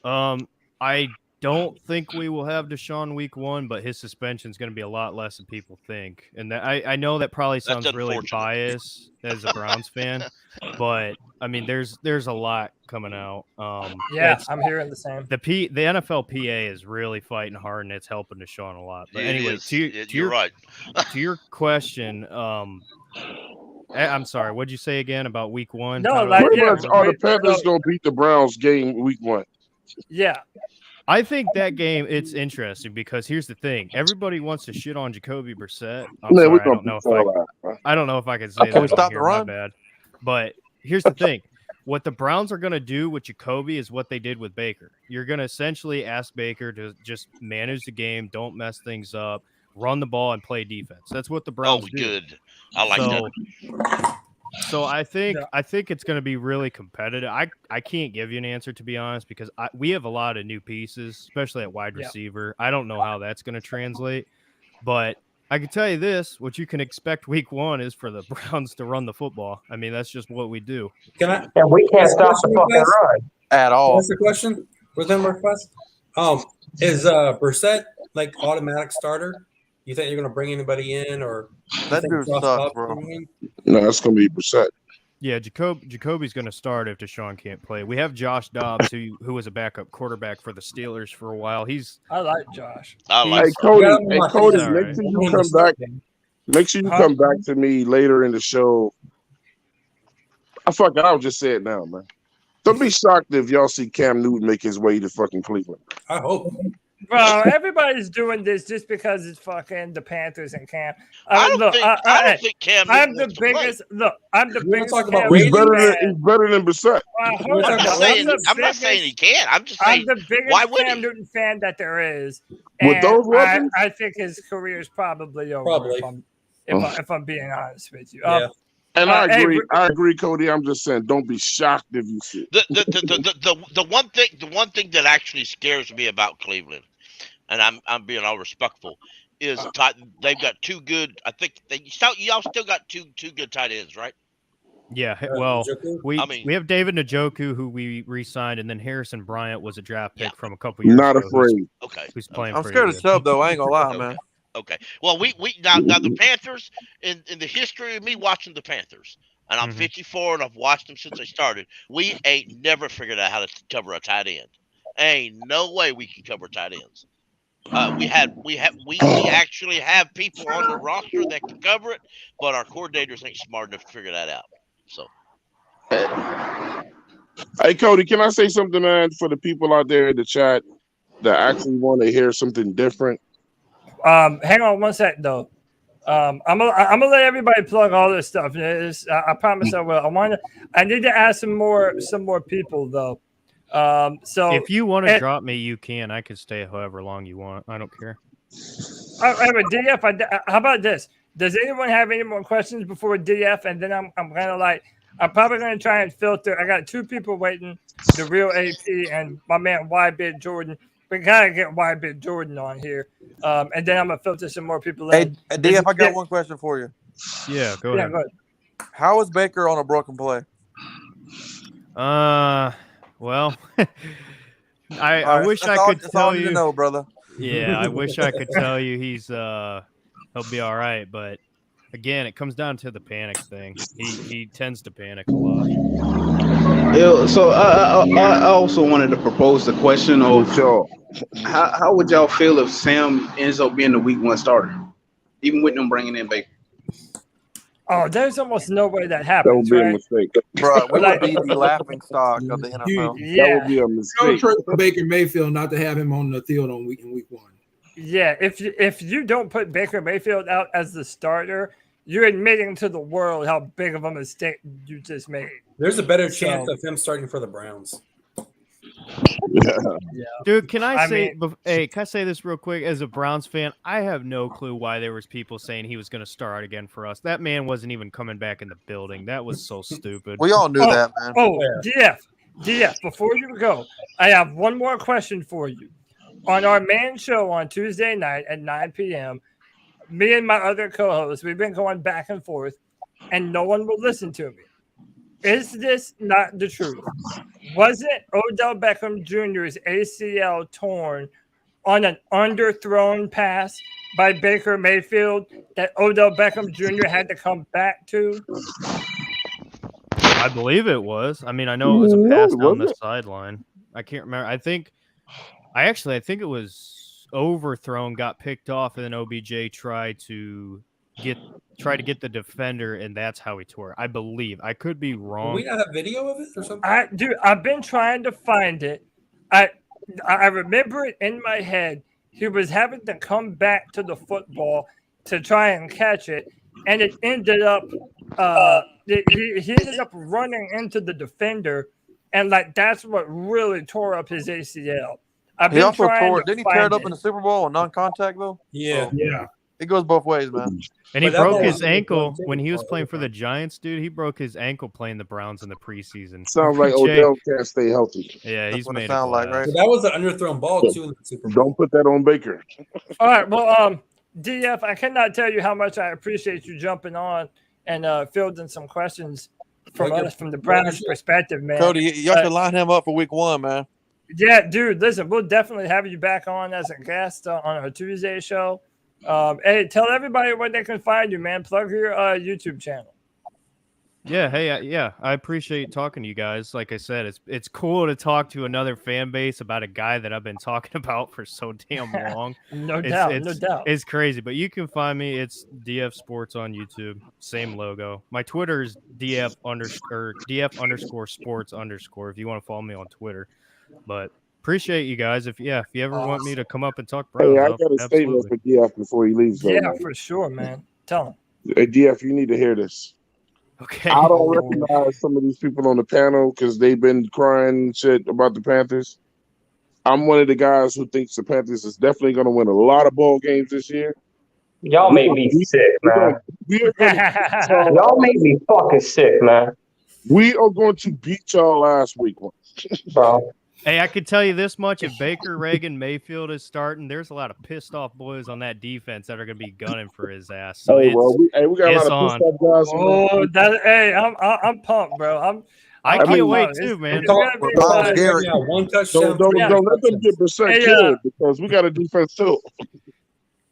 I don't think we will have Deshaun week 1, but his suspension is going to be a lot less than people think. And that, I know that probably sounds really biased as a Browns fan, but I mean, there's a lot coming out. Yeah, I'm hearing the same. The NFL PA is really fighting hard, and it's helping Deshaun a lot. But It anyway, is. to You're right. to your question, I'm sorry. What'd you say again about week 1? No, Pretty much, are the Panthers going to beat the Browns game week 1? Yeah. I think that game, it's interesting because here's the thing. Everybody wants to shit on Jacoby Brissett. I don't know if I can say Can we that. stop Here, the my run? bad. But here's the thing. What the Browns are going to do with Jacoby is what they did with Baker. You're going to essentially ask Baker to just manage the game, don't mess things up, run the ball, and play defense. That's what the Browns do. Good. I like that. So I think it's going to be really competitive. I can't give you an answer, to be honest, because we have a lot of new pieces, especially at wide receiver. I don't know how that's going to translate, but I can tell you this: what you can expect week 1 is for the Browns to run the football. I mean, that's just what we do. And we can't stop the fucking run at all. What's the question? Within request? Is Brissett like automatic starter? You think you're going to bring anybody in, or that dude sucks, bro? No, it's going to be Brissett. Yeah, Jacoby's going to start if Deshaun can't play. We have Josh Dobbs, who was a backup quarterback for the Steelers for a while. I like Josh. Hey, Cody, make sure you come back. Make sure you come back to me later in the show. I'll just say it now, man. Don't be shocked if y'all see Cam Newton make his way to fucking Cleveland. I hope. Bro, everybody's doing this just because it's fucking the Panthers and Cam. I don't think Cam. I'm the biggest. Look, I'm the biggest. He's better than Brissett. I'm not saying he can't. I'm just saying. I'm the biggest why would Cam he? Newton fan that there is. With those weapons? I think his career is probably over. Probably. If I'm being honest with you. Yeah. And I agree. I agree, Cody. I'm just saying, don't be shocked if you see it. The one thing that actually scares me about Cleveland, and I'm being all respectful, is they've got 2 good. I think y'all still got two good tight ends, right? Yeah, well, we have David Njoku, who we re-signed, and then Harrison Bryant was a draft pick from a couple years Not ago. afraid. Who's playing? I'm scared of Chubb, though. I ain't gonna lie, man. Okay. Well, we now the Panthers, in the history of me watching the Panthers, and I'm 54 and I've watched them since they started. We ain't never figured out how to cover a tight end. Ain't no way we can cover tight ends. We actually have people on the roster that can cover it, but our coordinators ain't smart enough to figure that out. So, hey Cody, can I say something, man, for the people out there in the chat that actually want to hear something different? Hang on one sec though. I'm gonna let everybody plug all this stuff. I promise I will. I need to ask some more people though. So if you want to drop me, you can. I can stay however long you want. I don't care. DF, how about this? Does anyone have any more questions before DF? And then I'm kind of like, I'm probably going to try and filter. I got 2 people waiting, the real AP and my man Y-Bit Jordan. We got to get Y-Bit Jordan on here. And then I'm going to filter some more people in. Hey, DF, I got one question for you. Yeah, go ahead. Go ahead. How is Baker on a broken play? Well, I wish I could tell you. Know, brother. Yeah, I wish I could tell you he'll be all right, but again, it comes down to the panic thing. He tends to panic a lot. Yeah, so I also wanted to propose the question of how would y'all feel if Sam ends up being the week 1 starter, even with them bringing in Baker? Oh, there's almost no way that happens. That would be right? a mistake. Bro, we would be the laughing stock of the NFL. That would be a No mistake. trade for Baker Mayfield not to have him on the field in week 1. Yeah, if you don't put Baker Mayfield out as the starter, you're admitting to the world how big of a mistake you just made. There's a better chance of him starting for the Browns. Yeah. Dude, can I say this real quick? As a Browns fan, I have no clue why there was people saying he was going to start again for us. That man wasn't even coming back in the building. That was so stupid. We all knew that, man. Oh, DF, before you go, I have one more question for you. On our main show on Tuesday night at 9 p.m., me and my other co-hosts, we've been going back and forth, and no one will listen to me. Is this not the truth? Wasn't Odell Beckham Jr.'s ACL torn on an underthrown pass by Baker Mayfield that Odell Beckham Jr. had to come back to? I believe it was. I mean, I know it was a pass down the sideline. I can't remember. I think it was overthrown, got picked off, and then OBJ tried to get the defender, and that's how he tore it. I believe. I could be wrong. Do we not have video of it or something? I've been trying to find it. I remember it in my head. He was having to come back to the football to try and catch it, and it ended up he ended up running into the defender, and like that's what really tore up his ACL. He also tore it. Didn't he tear it up in the Super Bowl on non-contact though? Yeah. Yeah. It goes both ways, man. And he broke his ankle when he was playing for the Giants, dude. He broke his ankle playing the Browns in the preseason. Sounds like Odell can't stay healthy. Yeah, he's made it sound like, right? So that was an underthrown ball too in the Super Bowl. Don't put that on Baker. All right, well, DF, I cannot tell you how much I appreciate you jumping on and fielding some questions from us from the Browns perspective, man. Cody, y'all should line him up for week 1, man. Yeah, dude, listen, we'll definitely have you back on as a guest on our Tuesday show. Hey, tell everybody where they can find you, man. Plug your YouTube channel. Yeah, hey, I appreciate talking to you guys. Like I said, it's cool to talk to another fan base about a guy that I've been talking about for so damn long. No doubt. It's crazy, but you can find me. It's DF Sports on YouTube. Same logo. My Twitter is DF _sports _ if you want to follow me on Twitter. But appreciate you guys. If you ever want me to come up and talk Browns, Hey, I got a statement for DF before he leaves. Yeah, for sure, man. Tell him. Hey, DF, you need to hear this. Okay. I don't recognize some of these people on the panel because they've been crying shit about the Panthers. I'm one of the guys who thinks the Panthers is definitely going to win a lot of ball games this year. Y'all make me sick, man. Y'all make me fucking sick, man. We are going to beat y'all last week, bro. Hey, I could tell you this much: if Baker, Reagan, Mayfield is starting, there's a lot of pissed off boys on that defense that are going to be gunning for his ass. So we got a lot of pissed off guys. I'm pumped, bro. I can't wait too, man. One touchdown. Don't let them get percent killed because we got a defense too.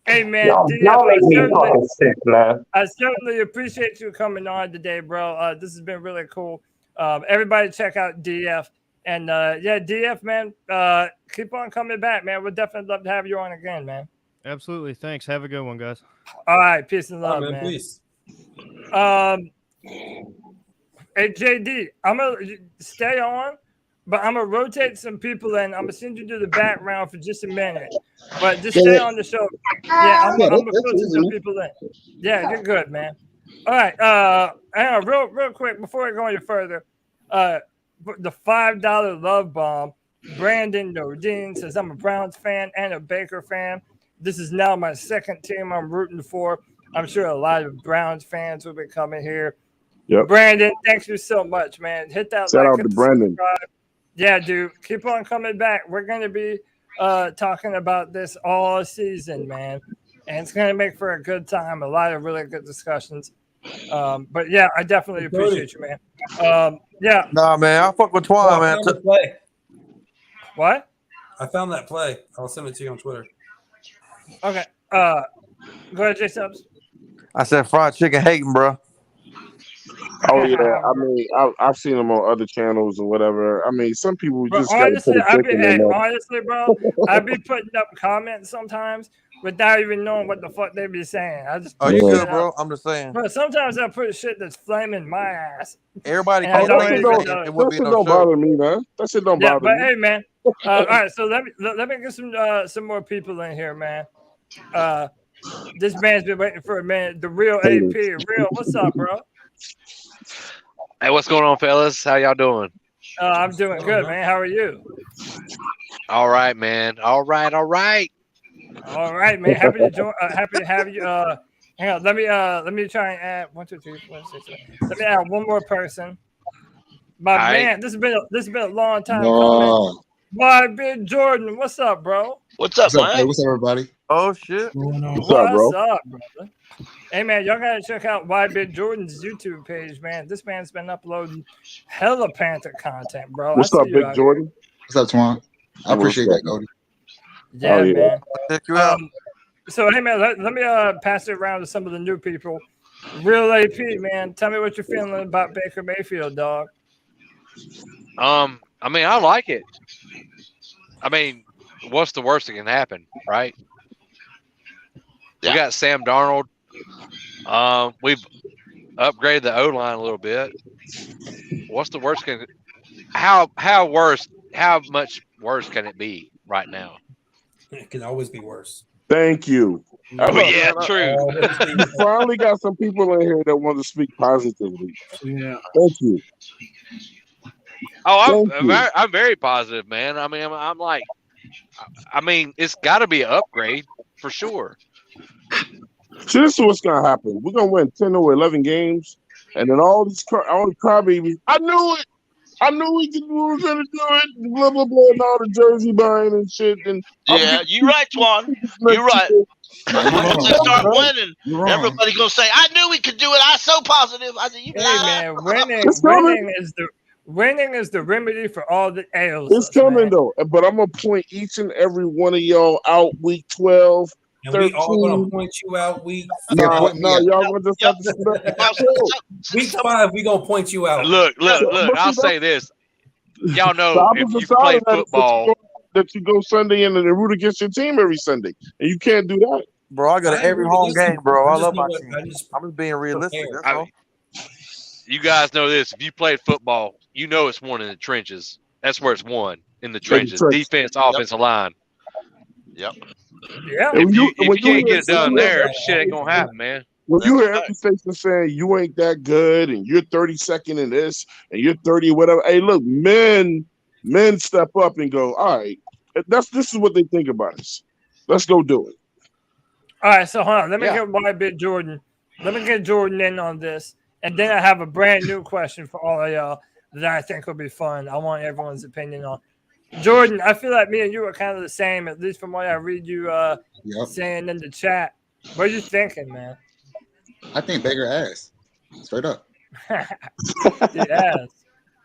Hey man, y'all make me fucking sick, man. I certainly appreciate you coming on today, bro. This has been really cool. Everybody check out DF. And DF, man, keep on coming back, man. We'd definitely love to have you on again, man. Absolutely. Thanks. Have a good one, guys. All right. Peace and love, man. Peace. Hey, JD, I'm going to stay on, but I'm going to rotate some people in. I'm going to send you to the background for just a minute. But just stay on the show. Yeah, I'm going to filter some people in. Yeah, you're good, man. All right. Hang on, real quick, before I go any further, the $5 love bomb. Brandon Nordine says, I'm a Browns fan and a Baker fan. This is now my second team I'm rooting for. I'm sure a lot of Browns fans will be coming here. Yep. Brandon, thank you so much, man. Hit that Shout like, out hit to the Brandon. subscribe. Yeah, dude. Keep on coming back. We're going to be talking about this all season, man. And it's going to make for a good time. A lot of really good discussions. But yeah, I definitely appreciate you, man. Yeah. Nah, man, I fuck with Twan, man. I found the play. What? I found that play. I'll send it to you on Twitter. Okay. Go ahead, J Subs. I said fried chicken hating, bro. Oh yeah, I mean, I've seen them on other channels or whatever. I mean, some people Bro, just gotta put honestly, a chicken in there. honestly, bro, I be putting up comments sometimes without even knowing what the fuck they be saying. I just Oh, put you shit good, up. bro? I'm just saying. But sometimes I put shit that's flaming my ass. Everybody And I can don't blame even it. know. It would That be shit no don't show. bother me, man. That shit don't Yeah, bother but me. hey, man. All right, so let me get some more people in here, man. This man's been waiting for a minute. The real AP, real. What's up, bro? Hey, what's going on, fellas? How y'all doing? I'm doing good, man. How are you? All right, man. All right. All right, man. Happy to join. Happy to have you. Hang on. Let me try and add 1, 2, 3, 4, 6, 7. Let me add one more person. My man, this has been a long time coming. My big Jordan, what's up, bro? What's up, man? Hey, what's up, everybody? Oh shit. What's up, bro? What's up, brother? Hey, man, y'all gotta check out Wide Big Jordan's YouTube page, man. This man's been uploading hella Panther content, bro. What's up, Big Jordan? What's up, Twan? I appreciate that, Cody. Yeah, Oh, yeah. man. Check you out. So, hey, man, let me pass it around to some of the new people. Real AP, man. Tell me what you're feeling about Baker Mayfield, dog. I mean, I like it. I mean, what's the worst that can happen, right? We got Sam Darnold. We've upgraded the O-line a little bit. What's the worst can? How much worse can it be right now? It can always be worse. Thank you. Oh, yeah, true. You finally got some people in here that want to speak positively. Yeah. Thank you. Oh, Thank you. I'm very positive, man. I mean, I'm like, I mean, it's got to be an upgrade for sure. So this is what's gonna happen. We're gonna win 10 or 11 games, and then all these crybabies. I knew it. I knew we were gonna do it. Blah blah blah, and all the jersey buying and shit. And Yeah, you're right, Twan. You're right. Once they start winning, everybody's gonna say, "I knew we could do it." I'm so positive. I said, "You Hey, lied." man, winning is the remedy for all the ails. It's coming though. But I'm gonna point each and every one of y'all out week 12. And we all gonna point you out week. No, y'all gonna just have to Week 5, we gonna point you out. Look. I'll say this. Y'all know The if opposite you side play of that is football, that you go Sunday and then root against your team every Sunday, and you can't do that. Bro, I go to every home game, bro. I love my know team. what- I'm just being realistic. That's all. you guys know this. If you played football, you know it's won in the trenches. That's where it's won, in the trenches. Defense, offensive line. Yep. Yeah. If you can't hear- get it done when you there, hear- shit ain't gonna happen, man. When you hear every station saying you ain't that good and you're 32nd in this and you're 30 whatever, hey, look, men step up and go, all right, this is what they think about us. Let's go do it. All right, so hold on. Let me get Wide Big Jordan. Let me get Jordan in on this. And then I have a brand new question for all of y'all that I think will be fun. I want everyone's opinion on. Jordan, I feel like me and you are kind of the same, at least from what I read you saying in the chat. What are you thinking, man? I think Baker ass. Straight up. Yes.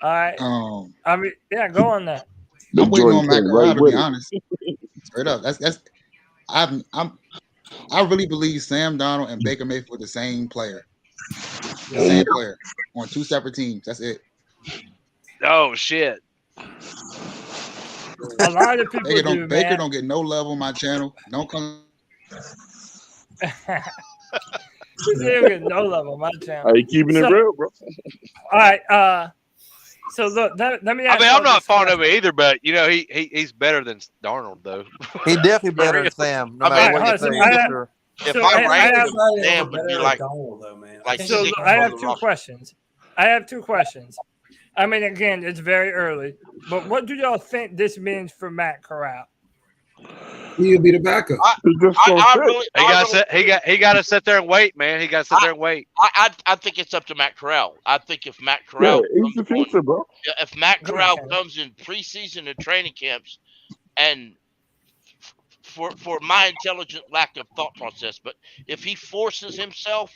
All right. I mean, yeah, go on that. I'm waiting on Matt Corral, to with be it. honest. Straight up. I really believe Sam Darnold and Baker Mayfield the same player. The same player on two separate teams. That's it. Oh shit. A lot of people Baker don't get no love on my channel. Don't come. He's get no love on my channel. Are you keeping it real, bro? All right. So look, let me ask I mean, y'all I'm not this fond of it either, but you know, he's better than Darnold though. He definitely better than Sam. No matter what you say. If So I I ranked have- him, Sam would be like, So six I have on the two roster. questions. I mean, again, it's very early, but what do y'all think this means for Matt Corral? He'll be the backup. I really, he got to sit there and wait, man. He got to sit there and wait. I think it's up to Matt Corral. I think if Matt Corral, he's the future, bro. if Matt Corral comes in preseason and training camps, and for my intelligent lack of thought process, but if he forces himself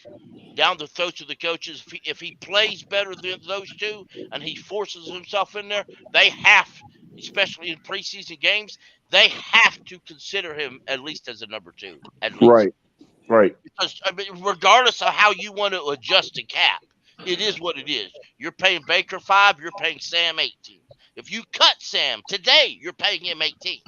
down the throats of the coaches, if he plays better than those two, and he forces himself in there, they have, especially in preseason games, they have to consider him at least as a number 2. At least. Right. Because I mean, regardless of how you want to adjust the cap, it is what it is. You're paying Baker 5, you're paying Sam 18. If you cut Sam today, you're paying him 18.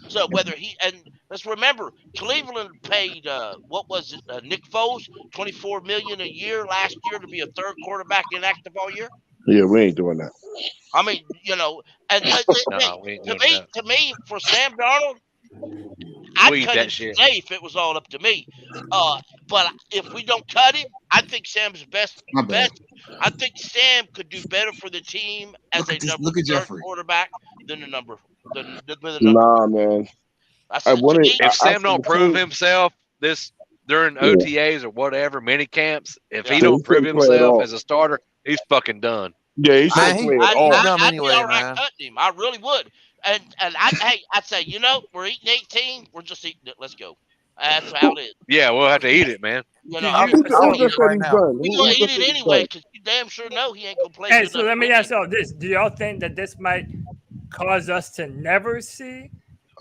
So whether and let's remember, Cleveland paid Nick Foles $24 million a year last year to be a third quarterback inactive all year. Yeah, we ain't doing that. I mean, and to me, for Sam Darnold, I'd cut him today if it was all up to me. But if we don't cut him, I think Sam's best. I think Sam could do better for the team as a number 3 quarterback than the number. Nah, man. If Sam don't prove himself during OTAs or whatever, mini camps, if he don't prove himself as a starter, he's fucking done. Yeah, he's I'd be all right cutting him. I really would. And I'd say, we're eating 18. We're just eating it. Let's go. That's how it is. Yeah, we'll have to eat it, man. We're gonna eat it anyway because you damn sure know he ain't gonna play. Hey, so let me ask y'all this: do y'all think that this might cause us to never see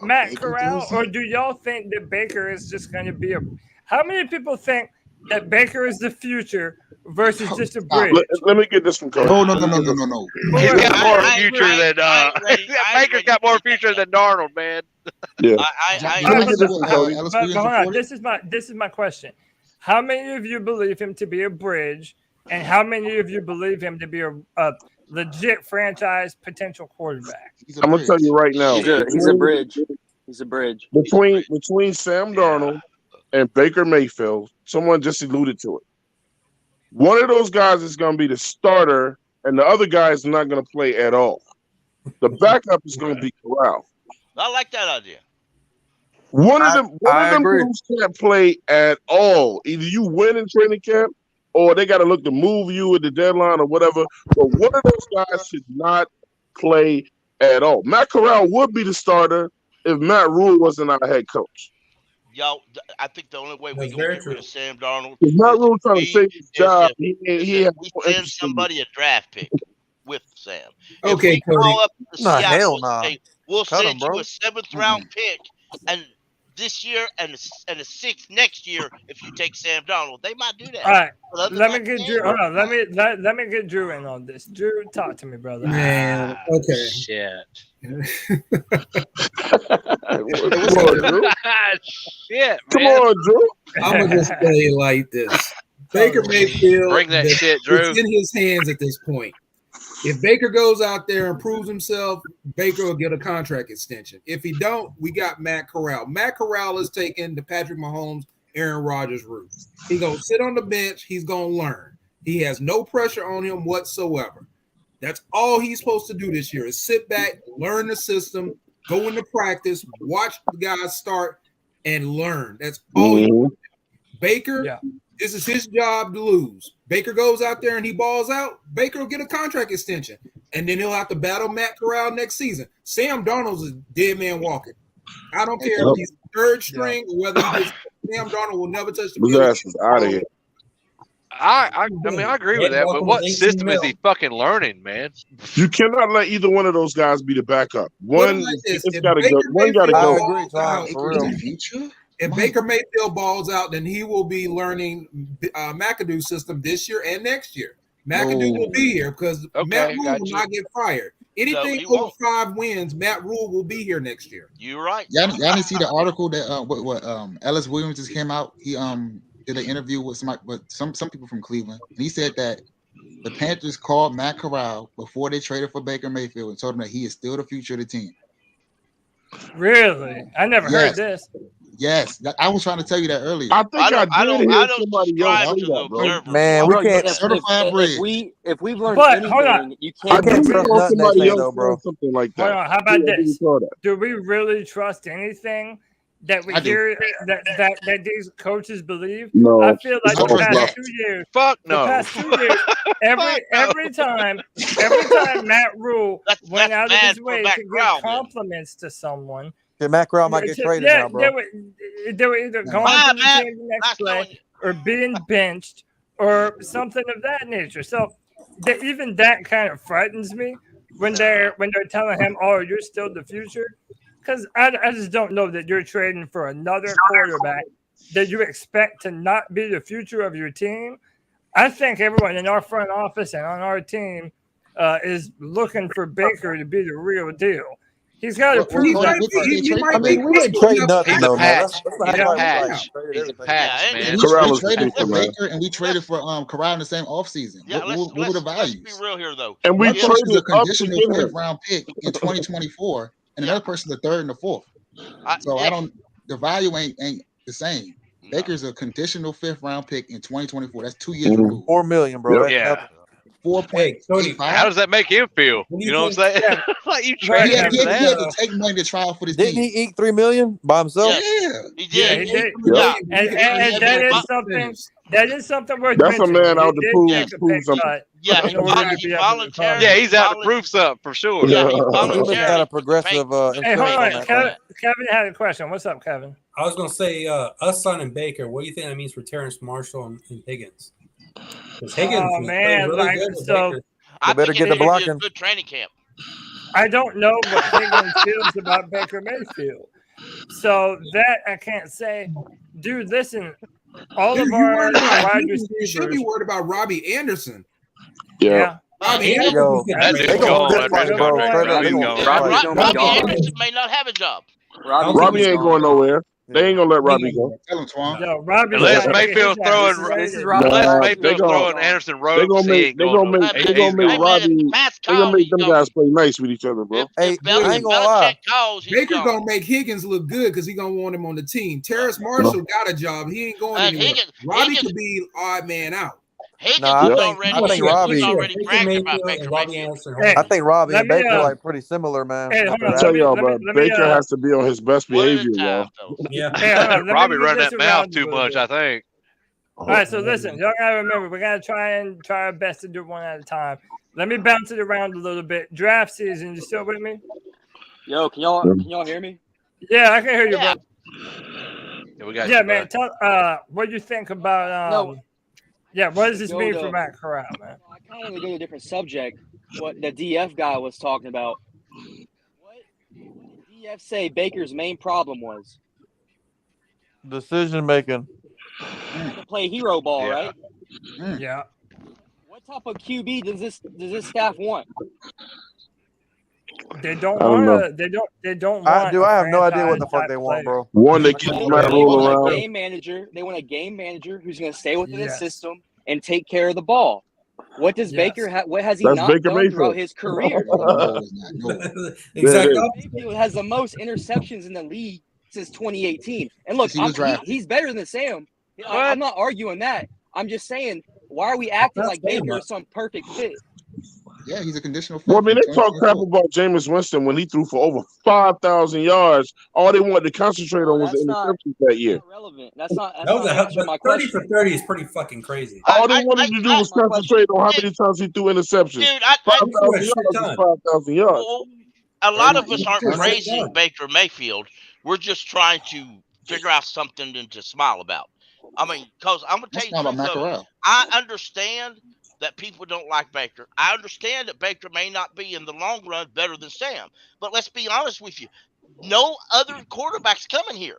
Matt Corral, or do y'all think that Baker is just going to be How many people think that Baker is the future versus just a bridge? Let me get this from Cody. No. He's got more future than Baker's got more future than Darnold, man. Yeah. This is my question. How many of you believe him to be a bridge, and how many of you believe him to be a legit franchise potential quarterback? I'm gonna tell you right now. He's a bridge. He's a bridge. Between Sam Darnold and Baker Mayfield, someone just alluded to it. One of those guys is going to be the starter, and the other guy is not going to play at all. The backup is going to be Corral. I like that idea. One of them dudes can't play at all. Either you win in training camp, or they got to look to move you at the deadline or whatever. But one of those guys should not play at all. Matt Corral would be the starter if Matt Rule wasn't our head coach. Y'all, I think the only way we can get rid of Sam Darnold is Matt Rule trying to save his job. We send somebody a draft pick with Sam. Okay, if we call up the hell no. We'll send you a 7th round pick, and this year and a 6th next year if you take Sam Darnold. They might do that. All right, let me get Drew. Hold on, let me get Drew in on this. Drew, talk to me, brother. Man, okay. Shit. Shit, come on, Drew. I'm gonna just say it like this: Baker Mayfield, bring that shit, Drew. It's in his hands at this point. If Baker goes out there and proves himself, Baker will get a contract extension. If he don't, we got Matt Corral. Matt Corral is taking the Patrick Mahomes, Aaron Rodgers route. He's gonna sit on the bench. He's gonna learn. He has no pressure on him whatsoever. That's all he's supposed to do this year is sit back, learn the system, go into practice, watch the guys start, and learn. That's all he wants. Baker, this is his job to lose. Baker goes out there and he balls out, Baker will get a contract extension. And then he'll have to battle Matt Corral next season. Sam Darnold's a dead man walking. I don't care if he's third string or whether he's Sam Darnold will never touch the field. His ass is out of here. I mean, I agree with that, but what system is he fucking learning, man? You cannot let either one of those guys be the backup. One got to go. One got to go. If Baker Mayfield balls out, then he will be learning McAdoo's system this year and next year. McAdoo will be here because Matt Rule will not get fired. Anything over 5 wins, Matt Rule will be here next year. You're right. Y'all didn't see the article that Ellis Williams just came out. He did an interview with some people from Cleveland. And he said that the Panthers called Matt Corral before they traded for Baker Mayfield and told him that he is still the future of the team. Really? I never heard this. Yes, I was trying to tell you that earlier. I think I did hear somebody else say that, bro. Man, we can't. Certified bridge. If we've learned But hold on. anything, you I can't. did hear nothing they somebody say, else though, bro. say something like that. Hold on. How about Yeah, I this? saw that. Do we really trust anything that we I do. hear that these coaches believe? No, I feel like it's the all past bluff. 2 years. Fuck The no. past 2 years, every time Matt Rule went out of bad his for way Matt to give Corral, then. compliments to someone. Yeah, Matt Corral might get traded now, bro. They were either going Bye, to the Matt. team the next Nice play knowing you. or being benched or something of that nature. So even that kind of frightens me when they're telling him, "Oh, you're still the future," because I just don't know that you're trading for another quarterback that you expect to not be the future of your team. I think everyone in our front office and on our team is looking for Baker to be the real deal. He's got to prove that. I mean, we didn't trade nothing, He's a though, man. patch. Let's He's not a act like we patch. traded He's a everything. patch, man. We Corral is the traded future, for man. Baker and we traded for Corral in the same offseason. Yeah, What were the let's values? be real here, though. And we One person's traded a up to conditional get him. fifth round pick in 2024, and another person's a third and a fourth. So I don't. The value ain't the same. Baker's a conditional fifth round pick in 2024. That's 2 years removed. $4 million, bro. That's Yeah. nothing. 4.85. How does that make him feel? You know what I'm saying? Like you He traded had, him he had- he had now. to take money to try out for this Didn't team. he eat $3 million by himself? Yeah. He Yeah, did. he did. Yeah. And that is something worth That's a mentioning. man out He to did take a prove pay something. cut Yeah, in order to he be able to voluntarily. come. Yeah, he's out to prove something for sure. Yeah, he He must have voluntarily. got a progressive Hey, hold insurance on on. that Kevin, thing. Kevin had a question. What's up, Kevin? I was going to say, us signing Baker, what do you think that means for Terrence Marshall and Higgins? Because Higgins Oh, was man, really like, good with so- Baker. I better think get the it's gonna be a blocking. good training camp. I don't know what Higgins feels about Baker Mayfield. So that I can't say. Dude, listen, all Dude, of you our worried about wide Higgins, you should be receivers. worried about Robbie Anderson. Yeah. Robbie Yeah. Anderson. Yo, That they dude's gonna gone fist under fight, his bro. contract. Straight up, Robbie's they gonna gone. fist Robbie, fight. Robbie Anderson may not have a job. Robbie ain't going nowhere. They ain't gonna let Robbie go. Tell him, Twan. No, Robbie's Unless trying to get Mayfield's his throwing, ass This is traded. Robbie. unless Nah, Mayfield's throwing Anderson they ropes, gonna he make ain't they going gonna nowhere. make Hey, they gonna make hey, man, Robbie if Pat's they gonna call, make he's them going. guys play nice with each other, bro. Hey, If I ain't gonna lie. Belichick calls, he's Baker gone. gonna make Higgins look good because he gonna want him on the team. Terrace Marshall got a job. He ain't going And anywhere. Robbie Higgins, could be odd man out. Higgins Nah, is I already. think Robbie. He's already Baker bragging about Mayfield Baker and Robbie Mayfield. Anderson. Hey, I think Robbie let and me, Baker like pretty similar, man. hey, with hold their on. I tell Let me, y'all, let me, bro, let me, Baker has to be on his best One at a behavior, y'all. time, though. Yeah. hey, hold on. Let me Robbie move run this that mouth around a too little much, bit. I think. All right, so listen, y'all gotta remember, we gotta try our best to do one at a time. Let me bounce it around a little bit. Draft season, you still with me? Yo, can y'all hear me? Yeah, I can hear you, Yeah. bro. Yeah, we got Yeah, you man. back. Tell what do you think about yeah, what does this Go mean to- for Matt Corral, man? I kind of want to go to a different subject. What the DF guy was talking about. What did DF say Baker's main problem was? decision making. To play hero ball, Yeah. right? Yeah. What type of QB does this staff want? They don't I don't want to. They don't want. I have no idea what the franchise fuck they type want, player. bro. One that keeps Matt They Rule want a around. game manager. They want a game manager who's going to stay within the Yes. system and take care of the ball. What does Yes. Baker have? What has he That's not Baker done Mayfield. throughout his career? No, it's not. No. Exactly. Mayfield has the most interceptions in the league since 2018. And look, He was drafted. he's better than Sam. What? I'm not arguing that. I'm just saying, why are we acting That's like fair, Baker man. is some perfect fit? Yeah, he's a conditional fifth. Well, I mean, in they talk crap 2024. about Jameis Winston when he threw for over 5,000 yards. All they wanted to concentrate on was the That's not interceptions that year. relevant. That's not No, answering my the 30 question. for 30 is pretty fucking crazy. All they wanted to do was my question. concentrate on how many times he threw interceptions. Dude, 5,000 Shit yards is ton. 5,000 yards. well, a lot of us aren't Shit praising ton. Baker Mayfield. We're just trying to figure out something to smile about. I mean, because I'm gonna tell That's you not the about truth. Matt Though, Corral. I understand that people don't like Baker. I understand that Baker may not be in the long run better than Sam. But let's be honest with you. No other quarterback's coming here.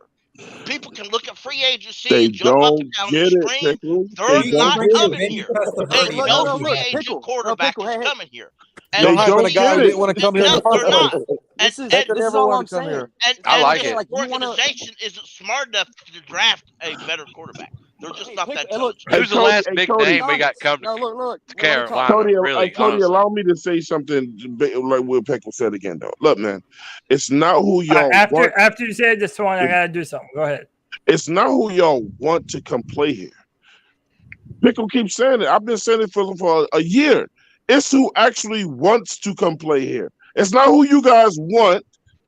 People can look at free agency They and jump up don't and down get the it, screen. Pickle. They're They not don't get coming it. here. That's the There's verdict. Look, no no, free look, agent Pickle. No, quarterback Pickle. that's Hey, coming here. They And Not even don't a guy get who it. didn't want to come here in no, the first they're not. place. This And, is and, Baker this is never all wanted I'm to come saying. here. and, I and like this it. Like, you wanna- organization isn't smart enough to draft a better quarterback. They're just not that look, talented. Who's the last big name we got coming No, look. to Carolina? Cody, Really, Cody, honestly. allow me to say something like Will Peckman said again, though. Look, man, it's not who y'all want. After you say this one, I gotta do something. Go ahead. It's not who y'all want to come play here. Pickle keeps saying it. I've been saying it for a year. It's who actually wants to come play here. It's not who you guys want.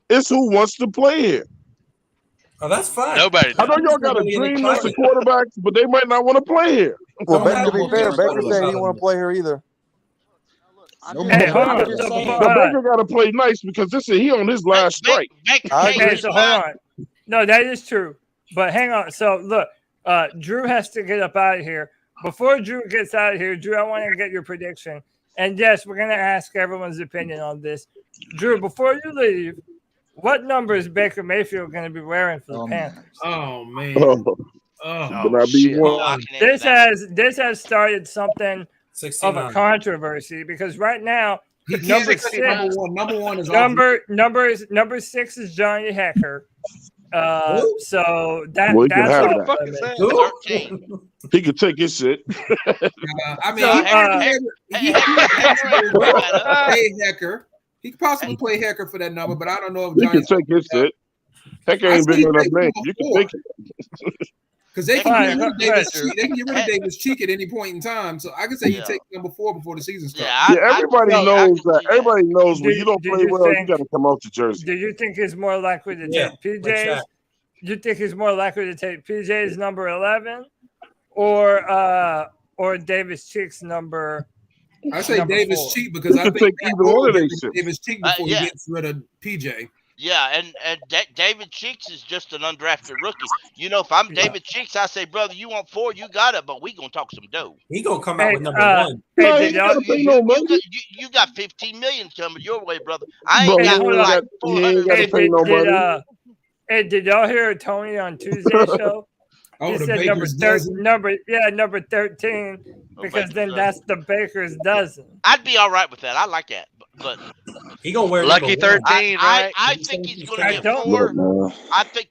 It's who wants to play here. Oh, that's fine. Nobody. I know y'all got a dream list of quarterbacks, but they might not want to play here. Well, to be fair, Baker said he didn't want to play here either. Hey, hold on. So Baker got to play nice because he on his last strike. Okay, so hold on. No, that is true. But hang on. So look, Drew has to get up out of here. Before Drew gets out of here, Drew, I want to get your prediction. And yes, we're gonna ask everyone's opinion on this. Drew, before you leave, what number is Baker Mayfield going to be wearing for the Panthers? Oh man! This has started something of a 69. controversy because right now number 6 is number 6 is Johnny Hecker. So that's Well, he can have what that. 13. He could take his shit. I mean, play Hecker. He could possibly play Hecker for that number, but I don't know if He Johnny can take his shit. Hecker ain't big enough name. You can take it. because they can get rid of Davis Cheek at any point in time. So I can say you take number 4 before the season starts. Everybody knows that. Everybody knows when you don't play well, you got to come out to Jersey. Do you think he's more likely to take PJ's? Do you think he's more likely to take PJ's number 11 or Davis Cheek's number? I say Davis 4? Cheek because I think either one of these Davis Cheek before he gets rid of PJ. Yeah, and David Cheeks is just an undrafted rookie. You know, if I'm David Cheeks, I say, brother, you want 4, you got it, but we gonna talk some dough. He gonna come out with number 1. You got 15 million coming your way, brother. I ain't got like 400. Hey, did y'all hear Tony on Tuesday's show? He said number 13 because then that's the Baker's dozen. I'd be all right with that. I like that, but he gonna wear lucky 13, right? I think he's gonna get 4. I think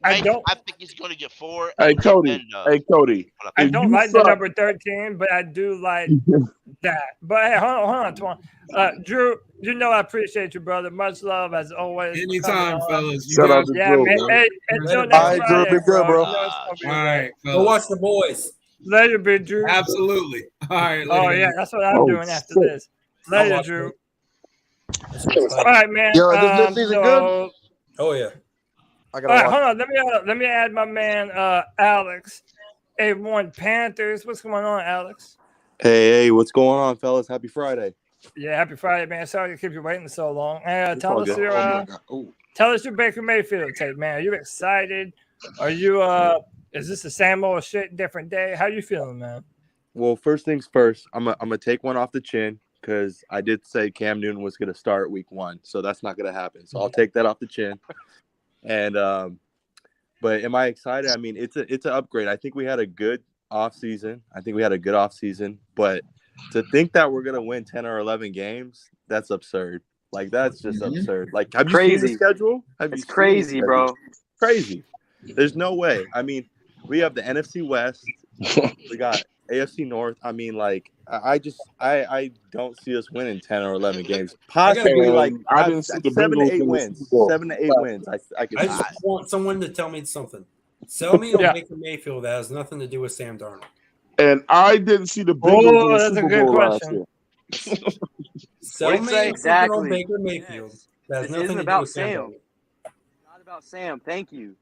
he's gonna get 4. Hey Cody, I don't like the number 13, but I do like that. But hey, hold on, Twan. Drew, you know I appreciate you, brother. Much love as always. Anytime, fellas. Shout out to Drew, man. Hey, until next Friday, Drew, be good, bro. All right, go watch the boys. Later, big Drew. Absolutely. All right. Oh yeah, that's what I'm doing after this. Later, Drew. All right, man. Yo, this season good? Oh yeah. All right, hold on. Let me add my man Alex. A1 Panthers. What's going on, Alex? Hey, what's going on, fellas? Happy Friday. Yeah, happy Friday, man. Sorry to keep you waiting so long. Hey, tell us your Baker Mayfield take, man. Are you excited? Are you is this the same old shit, different day? How you feeling, man? Well, first things first, I'm gonna take one off the chin because I did say Cam Newton was gonna start week 1, so that's not gonna happen. So I'll take that off the chin. And but am I excited? I mean, it's an upgrade. I think we had a good offseason. But to think that we're gonna win 10 or 11 games, that's absurd. Like that's just absurd. Like, have you seen the schedule? It's crazy, bro. Crazy. There's no way. I mean, we have the NFC West. We got AFC North. I mean, like, I don't see us winning 10 or 11 games. Possibly like 7 to 8 wins. 7 to 8 wins. I just want someone to tell me something. Sell me on Baker Mayfield that has nothing to do with Sam Darnold. And I didn't see the Bengals in the Super Bowl last year. Sell me exactly on Baker Mayfield. That has nothing to do with Sam. Not about Sam. Thank you.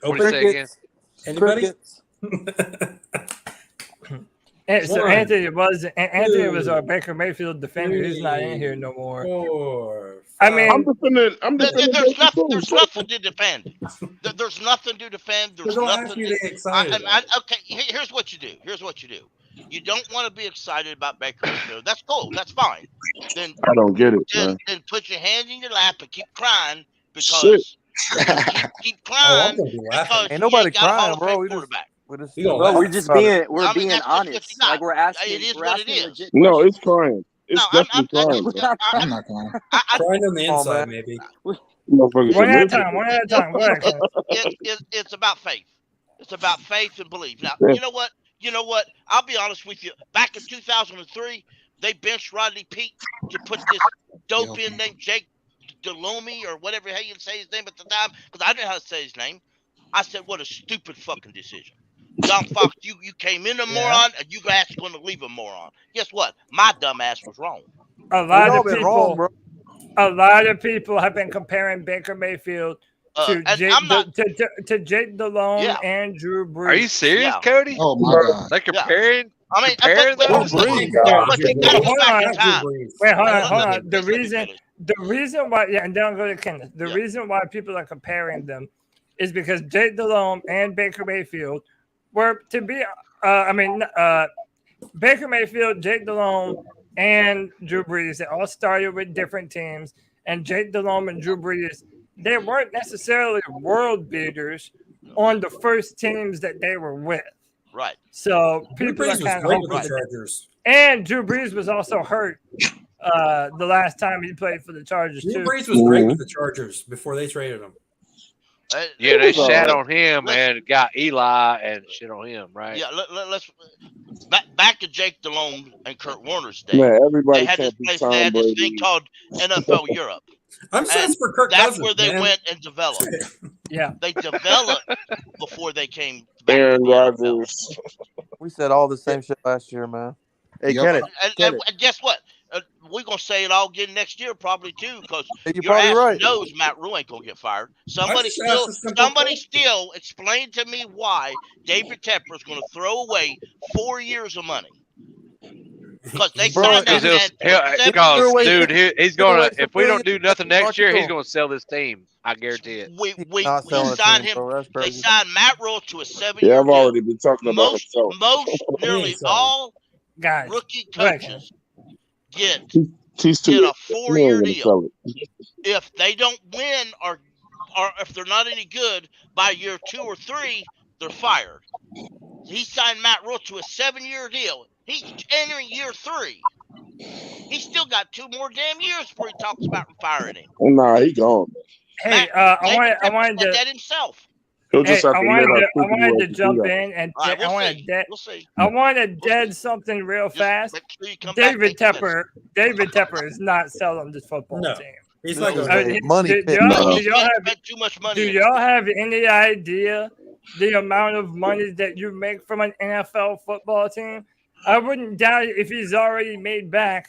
What do you say again? Anybody? So Anthony was our Baker Mayfield defender. He's not in here no more. I mean, I'm defending. There's nothing to defend. There's nothing to defend. There's nothing. Okay, here's what you do. You don't want to be excited about Baker Mayfield. That's cool. That's fine. Then I don't get it. Man. Then put your hand in your lap and keep crying because keep crying. Because ain't nobody crying, bro. We're just being honest. Like we're asking. It is what it is. No, it's crying. It's definitely crying. I'm not crying. Crying on the inside, maybe. One at a time. It's about faith. It's about faith and belief. Now, Yeah. you know what? I'll be honest with you. Back in 2003, they benched Rodney Peete to put this dope in named Jake Delhomme or whatever how you say his name at the time, because I didn't know how to say his name. I said, what a stupid fucking decision. John Fox, you came in a moron, and you guys are going to leave a moron. Guess what? My dumb ass was wrong. A lot of people have been comparing Baker Mayfield to Jake Delhomme and Drew Brees. Are you serious, Cody? Oh my God! They're comparing. I mean, comparing those? Hold on. The reason why, and then I'll go to Kenneth. The reason why people are comparing them is because Jake Delhomme and Baker Mayfield were to be. Baker Mayfield, Jake Delhomme, and Drew Brees. They all started with different teams, and Jake Delhomme and Drew Brees, they weren't necessarily world beaters on the first teams that they were with. Right. So Drew people Brees are was kind great of with the Chargers. and Drew Brees was also hurt the last time he played for the Chargers Drew too. Brees was great with the Chargers before they traded him. Yeah, they shat on him and got Eli and shit on him, right? Yeah, let's back to Jake Delhomme and Kurt Warner's day. Man, everybody They had this can't be place. Tom They had this Brady. thing called NFL Europe. I'm saying for Kirk That's Cousins, where they man. went and developed. Yeah, they developed before they came. Aaron Rodgers. We said all the same shit last year, man. Hey, Kenneth. And guess what? We're gonna say it all again next year, probably too, because You're your probably ass right. knows Matt Rule ain't gonna get fired. Somebody just asked a simple still explain to me why David Tepper is gonna throw away 4 years of money. Because they signed that man. He's gonna. If we don't do nothing next year, he's gonna sell this team. I guarantee it. We Not selling a signed team, him. bro. That's They crazy. signed Matt Rule to a 7-year Yeah, I've deal. already been talking about himself. Nearly all guys, rookie coaches get He's get too a 4-year to sell deal. it. If they don't win or if they're not any good by year 2 or 3, they're fired. He signed Matt Rule to a 7-year deal. He's entering year 3. He's still got 2 more damn years before he talks about firing him. Nah, he gone. Hey, I wanted to that himself. He'll just have I to wanted to do jump that. in and All right, I want to We'll see. I want to dead something real fast. Make sure you come back. David Tepper is not selling this football No. team. He's like money do pit. y'all spent too much money. do y'all have any idea the amount of money that you make from an NFL football team? I wouldn't doubt it if he's already made back,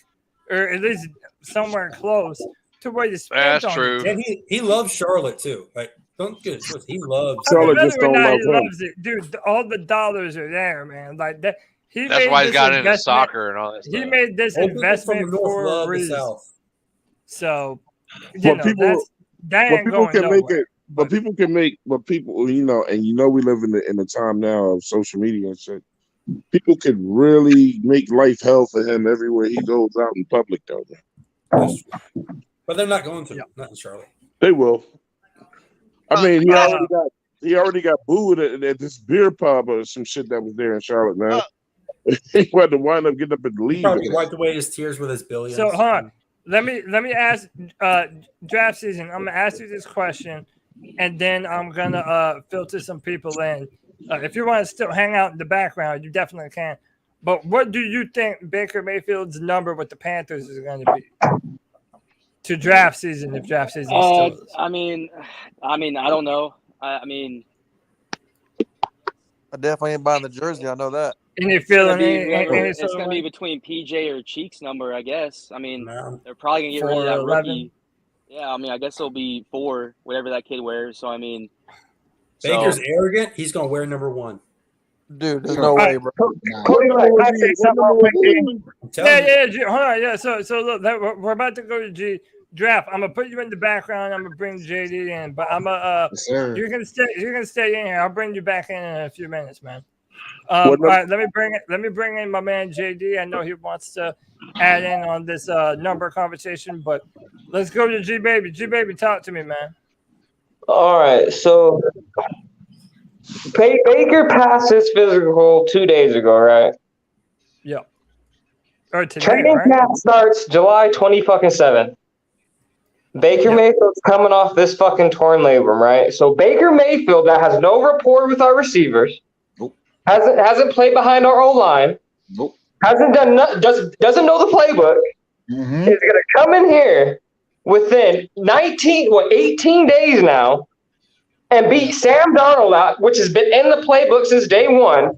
or at least somewhere close to what he spent. That's true. And he loves Charlotte too. Like, don't get it twisted. He loves Charlotte Whether just or don't not love he him. loves it, dude. All the dollars are there, man. Like that. That's why he's got into soccer and all that He stuff. made this Old people from investment the North for a love the reason. South. So, you But know, people, that but ain't people going can make nowhere. it. But people can make. But people, you know, and you know, we live in the time now of social media and shit. People could really make life hell for him everywhere he goes out in public, though. But they're not going to. Not in Charlotte. They will. I mean, he already got booed at this beer pub or some shit that was there in Charlotte, man. He had to wind up getting up and He leave. probably wiped away his tears with his billions. So, hold on. Let me ask draft season. I'm gonna ask you this question, and then I'm gonna filter some people in. If you want to still hang out in the background, you definitely can. But what do you think Baker Mayfield's number with the Panthers is going to be to draft season? If draft season still is? I mean, I don't know. I mean, I definitely ain't buying the jersey. I know that. Any feeling? it's going to be between PJ or Cheek's number, I guess. I mean, they're probably going to get rid of that 4'11". rookie. Yeah, I mean, I guess it'll be 4, whatever that kid wears. So, I mean. Baker's arrogant. He's going to wear number 1. Dude, there's no way, bro. Cody, I say something real quick. Hold on, yeah. So look, we're about to go to G draft. I'm gonna put you in the background. I'm gonna bring JD in, but I'm you're gonna stay in here. I'll bring you back in a few minutes, man. All right, let me bring in my man JD. I know he wants to add in on this number conversation, but let's go to G Baby. G Baby, talk to me, man. All right, so Baker passed his physical 2 days ago, right? Yep. Or today, Training right? camp starts July 27th. Baker Mayfield's coming off this fucking torn labrum, right? So Baker Mayfield, that has no rapport with our receivers, hasn't played behind our O-line, hasn't done doesn't know the playbook, is gonna come in here within 18 days now and beat Sam Darnold out, which has been in the playbook since day one.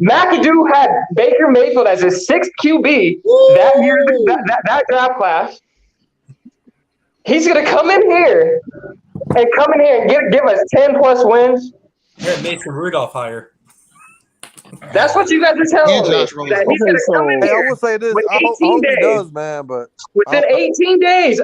McAdoo had Baker Mayfield as his 6th QB that year, that draft class. He's going to come in here and give us 10-plus wins. Yeah, Mason Rudolph hire. That's what you guys are telling me. That he's going to come in here. I will say this. With I hope 18 he days. does, man. But Within 18 days,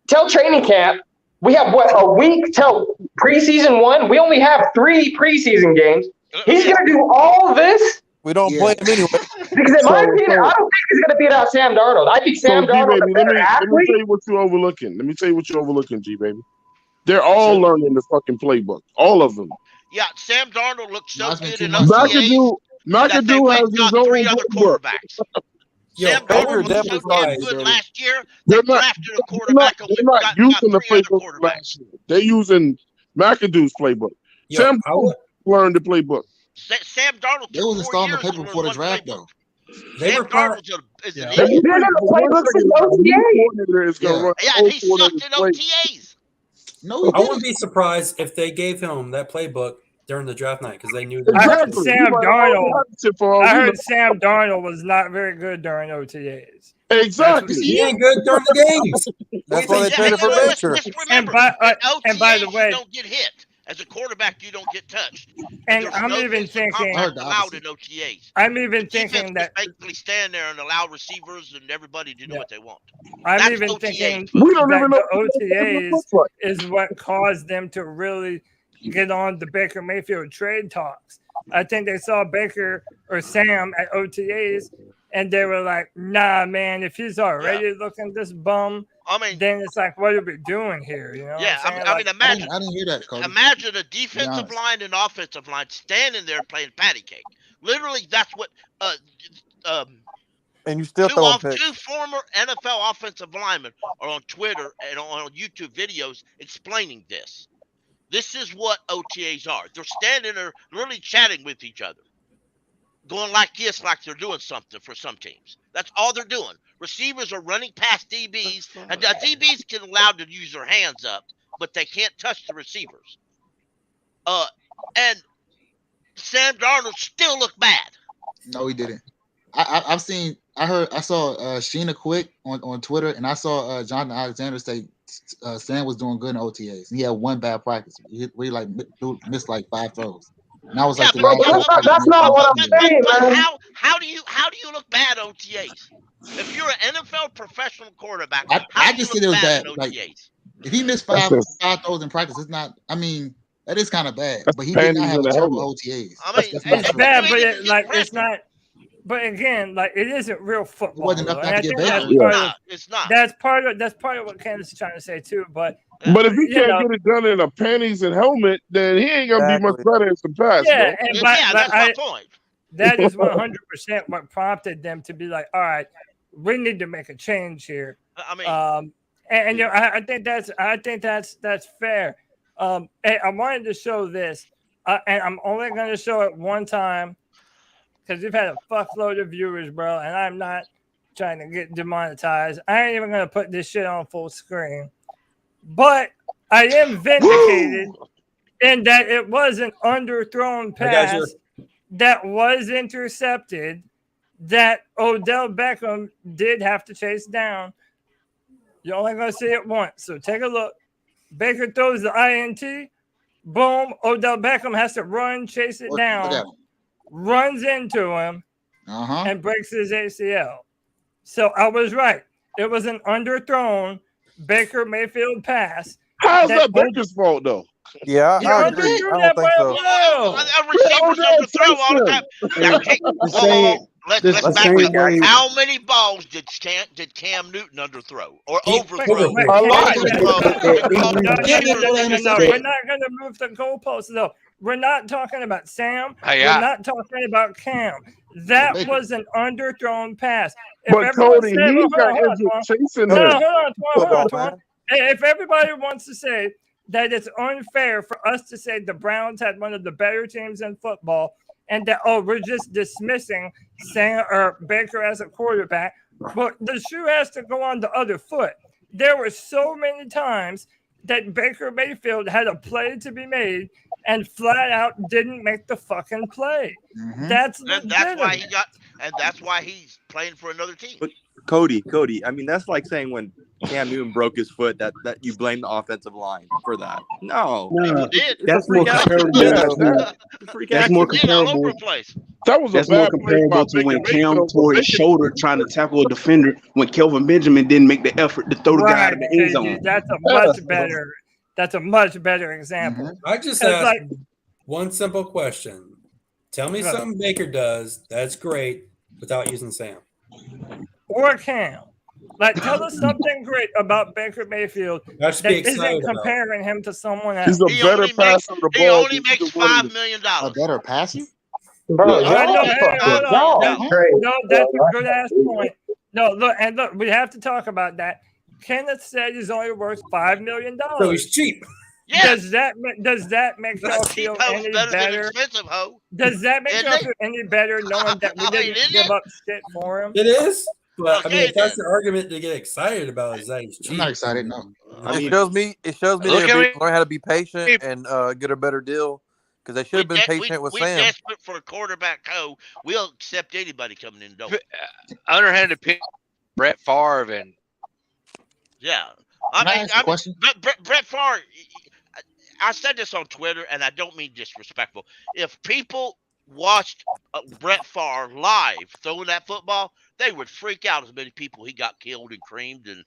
till training camp, we have a week till preseason 1. We only have 3 preseason games. He's going to do all this. We don't play him anyway. Because in my opinion, I don't think he's going to beat out Sam Darnold. I think Sam Darnold is a better athlete. Let me tell you what you're overlooking. G baby. They're all learning the fucking playbook. All of them. Yeah, Sam Darnold looks so good in OTAs. McAdoo has his own 3 other playbook. quarterbacks. Sam Darnold was so damn good last year. They They're not, drafted a quarterback. they're not using the playbook last year. They're using McAdoo's playbook. Sam Darnold learned the playbook. Sam Darnold. They wasn't starting the paper before the draft, though. Sam Darnold is an He's been in the playbook since OTA. Yeah, and he sucked in OTAs. No, I wouldn't be surprised if they gave him that playbook during the draft night because they knew that. I heard Sam Darnold was not very good during OTAs. Exactly. He ain't good during the games. That's why they traded for Baker. And by the way, you don't get hit. As a quarterback, you don't get touched. And There's I'm no even thinking allowed in OTAs. I'm even thinking that basically stand there and allow receivers and everybody to do what they want. I'm That's even OTAs. thinking We don't that even know the what it looks OTAs like. is what caused them to really get on the Baker Mayfield trade talks. I think they saw Baker or Sam at OTAs and they were like, nah, man, if he's already looking this bum, then it's like, what are we doing here? You know? Imagine. I didn't hear that, Cody. Imagine a defensive line and offensive line standing there playing patty cake. Literally, that's what. And you still throw a pick. 2 former NFL offensive linemen are on Twitter and on YouTube videos explaining this. This is what OTAs are. They're standing there, literally chatting with each other, going like this, like they're doing something for some teams. That's all they're doing. Receivers are running past DBs, and the DBs can allow to use their hands up, but they can't touch the receivers. And Sam Darnold still looked bad. No, he didn't. I saw Sheena Quick on Twitter, and I saw Jonathan Alexander say Sam was doing good in OTAs. He had 1 bad practice. He missed like 5 throws. And I was like, that's not what I'm saying, man. How do you look bad OTAs? If you're an NFL professional quarterback, I just said it was bad. OTAs? Like, if he missed 5 throws in practice, it's not. I mean, that is kind of bad. But he did not have a terrible OTAs. It's bad, but it's not. But again, like it isn't real football. It wasn't enough and I to think get it's not. That's part of what Candace is trying to say too. But if he can't get it done in a panties and helmet, then he ain't gonna be much better in some pass. Yeah, bro. that's my point. That is 100% what prompted them to be like, all right, we need to make a change here. I think that's fair. Hey, I wanted to show this, and I'm only going to show it one time because we've had a fuckload of viewers, bro, and I'm not trying to get demonetized. I ain't even going to put this shit on full screen. But I am vindicated in that it was an underthrown pass that was intercepted that Odell Beckham did have to chase down. You're only going to see it once, so take a look. Baker throws the INT. Boom. Odell Beckham has to run, chase it down, runs into him, and breaks his ACL. So I was right. It was an underthrown Baker Mayfield pass. How's that Baker's fault, though? Yeah, I agree. I don't think so. Let's back up. How many balls did Cam Newton underthrow or overthrow? We're not going to move the goalposts, though. We're not talking about Sam. We're not talking about Cam. That was an underthrown pass. But Cody, he got injured chasing him. Hold on. if everybody wants to say that it's unfair for us to say the Browns had one of the better teams in football and that, we're just dismissing Sam or Baker as a quarterback, but the shoe has to go on the other foot. There were so many times that Baker Mayfield had a play to be made and flat out didn't make the fucking play. That's why he got, and that's why he's playing for another team. But Cody, I mean, that's like saying when Cam Newton broke his foot that you blame the offensive line for that. No, people did. That's more comparable. That's more comparable. That was That's more comparable to when Cam tore his shoulder trying to tackle a defender when Kelvin Benjamin didn't make the effort to throw the guy out of the end zone. That's a much better. That's a much better example. I just asked one simple question. Tell me something Baker does that's great without using Sam. Or Cam. Like, tell us something great about Baker Mayfield that isn't comparing him to someone else. He's a better passer of the ball. He only makes $5 million. A better passer? Bro, no, that's a good ass point. No, look, we have to talk about that. Kenneth said he's only worth $5 million. So he's cheap. Does that make y'all feel any better? Does that make y'all feel any better knowing that we didn't give up shit for him? It is. But I mean, if that's the argument to get excited about, is that he's cheap. I'm not excited, no. It shows me they learn how to be patient and get a better deal because they should have been patient with Sam. We're desperate for a quarterback. We'll accept anybody coming in the door. Underhanded pick, Brett Favre, and question? Brett Favre. I said this on Twitter, and I don't mean disrespectful. If people watched Brett Favre live throwing that football, they would freak out as many people he got killed and creamed and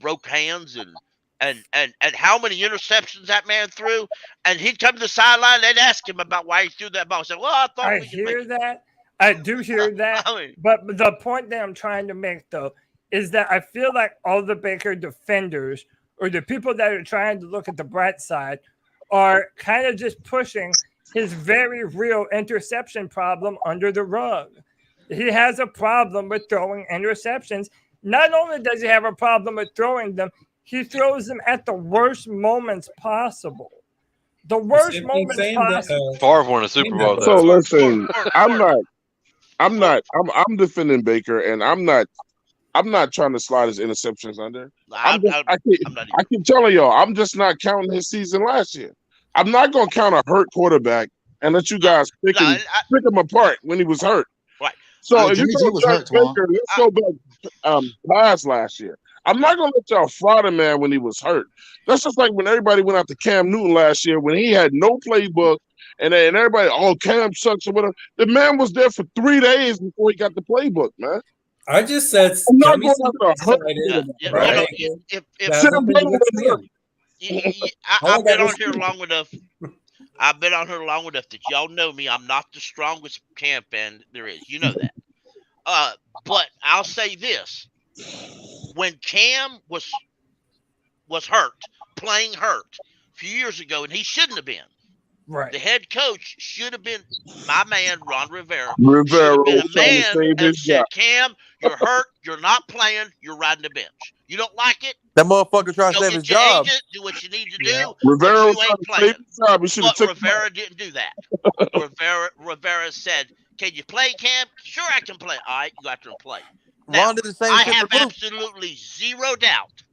broke hands and how many interceptions that man threw. And he'd come to the sideline, they'd ask him about why he threw that ball. I said, well, I thought I hear that. I do hear that. But the point that I'm trying to make, though, is that I feel like all the Baker defenders or the people that are trying to look at the bright side are kind of just pushing his very real interception problem under the rug. He has a problem with throwing interceptions. Not only does he have a problem with throwing them, he throws them at the worst moments possible. The worst moments possible. Favre won a Super Bowl. So listen, I'm defending Baker, and I'm not trying to slide his interceptions under. I keep telling y'all, I'm just not counting his season last year. I'm not going to count a hurt quarterback and let you guys pick him apart when he was hurt. Right. So if you go Baker, let's go back past last year. I'm not going to let y'all fraud a man when he was hurt. That's just like when everybody went after Cam Newton last year when he had no playbook and everybody, Cam sucks or whatever. The man was there for 3 days before he got the playbook, man. I just said, I'm not going to hurt I've been on here long enough. I've been on here long enough that y'all know me. I'm not the strongest Cam fan there is. You know that. But I'll say this: when Cam was hurt, playing hurt a few years ago, and he shouldn't have been. Right. The head coach should have been my man, Ron Rivera. Rivera should have been a man and said, "Cam, you're hurt. You're not playing. You're riding the bench. You don't like it? That motherfucker trying to save his job. Agent, do what you need to do. Rivera was you ain't trying to save his job. But Rivera didn't do that. Rivera said, "Can you play, Cam? Sure, I can play. All right, you got to play." Now, Ron did the same I shit have for absolutely zero doubt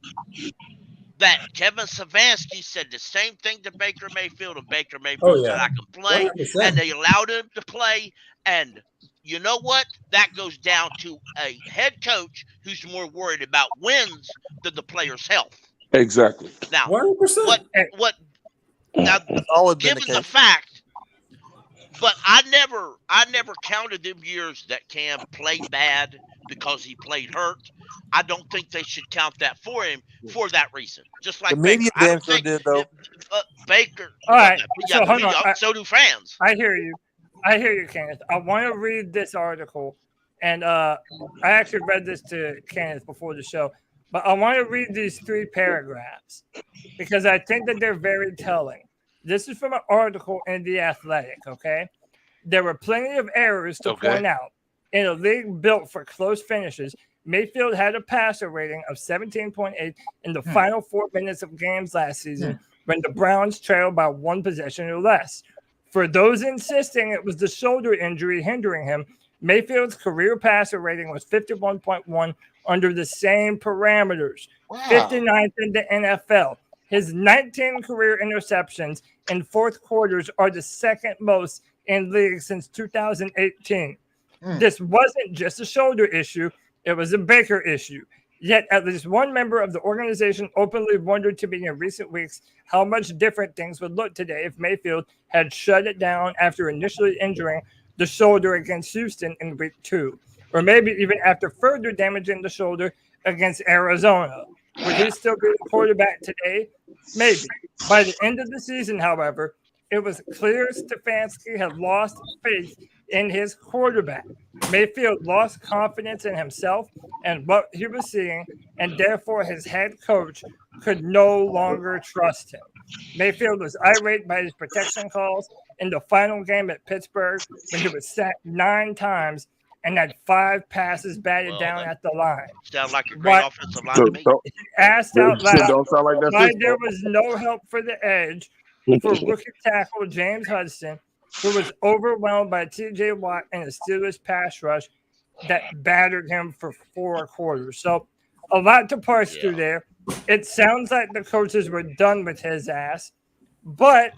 that Kevin Stefanski said the same thing to Baker Mayfield, and Baker Mayfield said, "I can play," 100%. and they allowed him to play. And you know what? That goes down to a head coach who's more worried about wins than the player's health. Exactly. Now, 100%. what? Now, given the fact, but I never counted them years that Cam played bad because he played hurt. I don't think they should count that for him for that reason. Just like the media Baker. damn sure did though. Baker. All right. Yeah, So hold on. so do fans. I hear you. I hear you, Kenneth. I want to read this article, and I actually read this to Kenneth before the show, but I want to read these 3 paragraphs because I think that they're very telling. This is from an article in The Athletic, okay? There were plenty of errors to point out in a league built for close finishes. Mayfield had a passer rating of 17.8 in the final 4 minutes of games last season when the Browns trailed by 1 possession or less. For those insisting it was the shoulder injury hindering him, Mayfield's career passer rating was 51.1 under the same parameters, 59th in the NFL. His 19 career interceptions in fourth quarters are the second most in league since 2018. This wasn't just a shoulder issue, it was a Baker issue. Yet at least one member of the organization openly wondered to me in recent weeks how much different things would look today if Mayfield had shut it down after initially injuring the shoulder against Houston in week 2, or maybe even after further damaging the shoulder against Arizona. Would he still be the quarterback today? Maybe. By the end of the season, however, it was clear Stefanski had lost faith in his quarterback. Mayfield lost confidence in himself and what he was seeing, and therefore his head coach could no longer trust him. Mayfield was irate by his protection calls in the final game at Pittsburgh when he was sacked 9 times and had 5 passes batted down at the line. Sounds like a great offensive line to me. He asked out loud Don't sound like that why fist there bump. was no help for the edge for rookie tackle James Hudson, who was overwhelmed by T.J. Watt and the Steelers pass rush that battered him for 4 quarters. So a lot to parse through there. It sounds like the coaches were done with his ass. But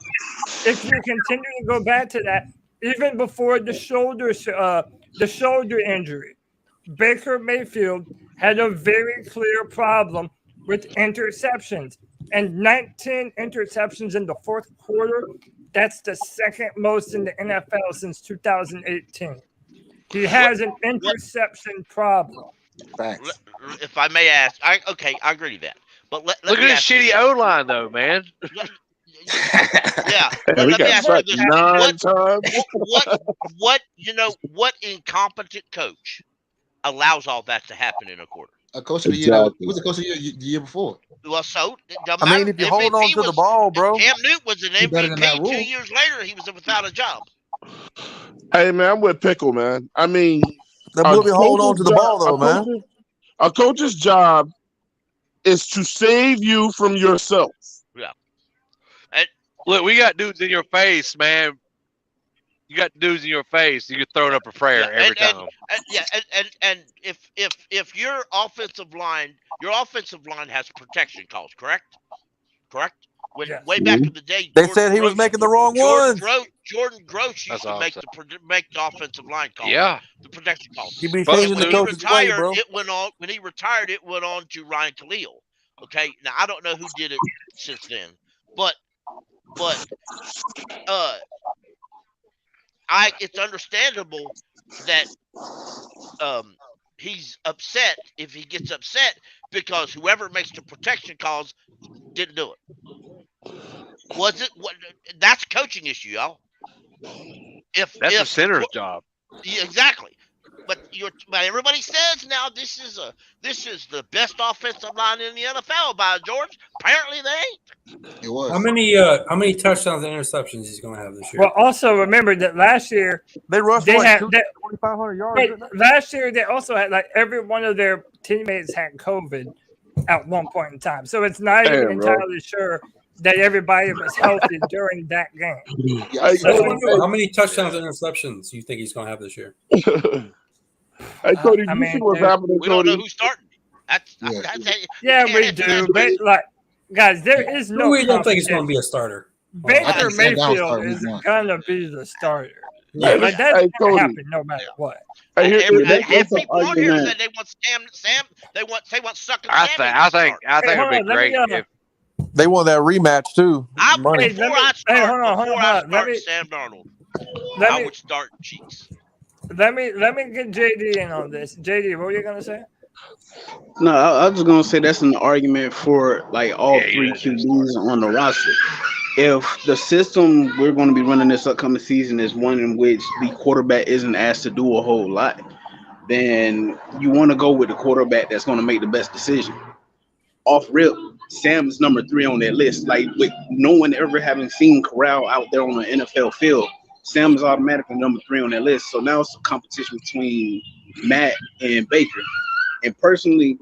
if you continue to go back to that, even before the shoulder injury, Baker Mayfield had a very clear problem with interceptions. And 19 interceptions in the fourth quarter, that's the second most in the NFL since 2018. He has an interception problem. If I may ask, I agree with that. But let Look me at his ask you shitty this. O line, though, man. Yeah, We let me got ask you sacked this: 9 times. what incompetent coach allows all that to happen in a quarter? A coach of the year. He was a coach of the year before. Well, so I mean, if you hold on to the ball, bro. Cam Newton was an He better than that MVP. 2 rule. years later, he was without a job. Hey man, I'm with Pickle, man. I mean, That a movie hold on to coach's the ball, job- though, a man. coach's- A coach's job is to save you from yourself. Yeah. Look, we got dudes in your face, man. You got dudes in your face. You get thrown up a prayer every time. And if your offensive line has protection calls, correct? Way back in the day, They said he was making the wrong ones. Jordan Gross used That's to all make I'm make the offensive line calls. Yeah. The protection calls. He be But changing when the he coach's play, retired, bro. when he retired, it went on to Ryan Khalil. Okay, now I don't know who did it since then, but it's understandable that he's upset if he gets upset because whoever makes the protection calls didn't do it. Was it? What? That's a coaching issue, y'all. That's a center's job. Yeah, exactly. But everybody says now this is the best offensive line in the NFL by George. Apparently they ain't. It was. How many touchdowns and interceptions he's going to have this year? Well, also remember that last year They rushed they for like had 2,500 yards. didn't they? last year they also had like every one of their teammates had COVID at one point in time. So it's not even Damn, bro. entirely sure that everybody was healthy during that game. Hey, How many touchdowns and interceptions do you think he's going to have this year? Hey, Cody, I you mean, see what's dude, happening, We don't know Cody? who's starting. Yeah, we do. But like, guys, there is no. We don't think he's going to be a starter. I Baker think Sam Darnold Mayfield started is week 1. gonna be the starter. Hey, Like that's hey, gonna Cody. happen no matter what. Hey, Half people on here said they want Sam. They want sucking I Sam. think Hey, it'd hold be on, let great me, if They want that rematch too. Money. Hey, let me- hey, hold on, hold on. Let me- Sam Darnold, Let I me would start Cheeks. let me get JD in on this. JD, what were you gonna say? No, I was just gonna say that's an argument for like all 3 QBs on the roster. If the system we're going to be running this upcoming season is one in which the quarterback isn't asked to do a whole lot, then you want to go with the quarterback that's going to make the best decision. Off rip, Sam is number 3 on that list. Like with no one ever having seen Corral out there on the NFL field, Sam is automatically number 3 on that list. So now it's a competition between Matt and Baker. And personally,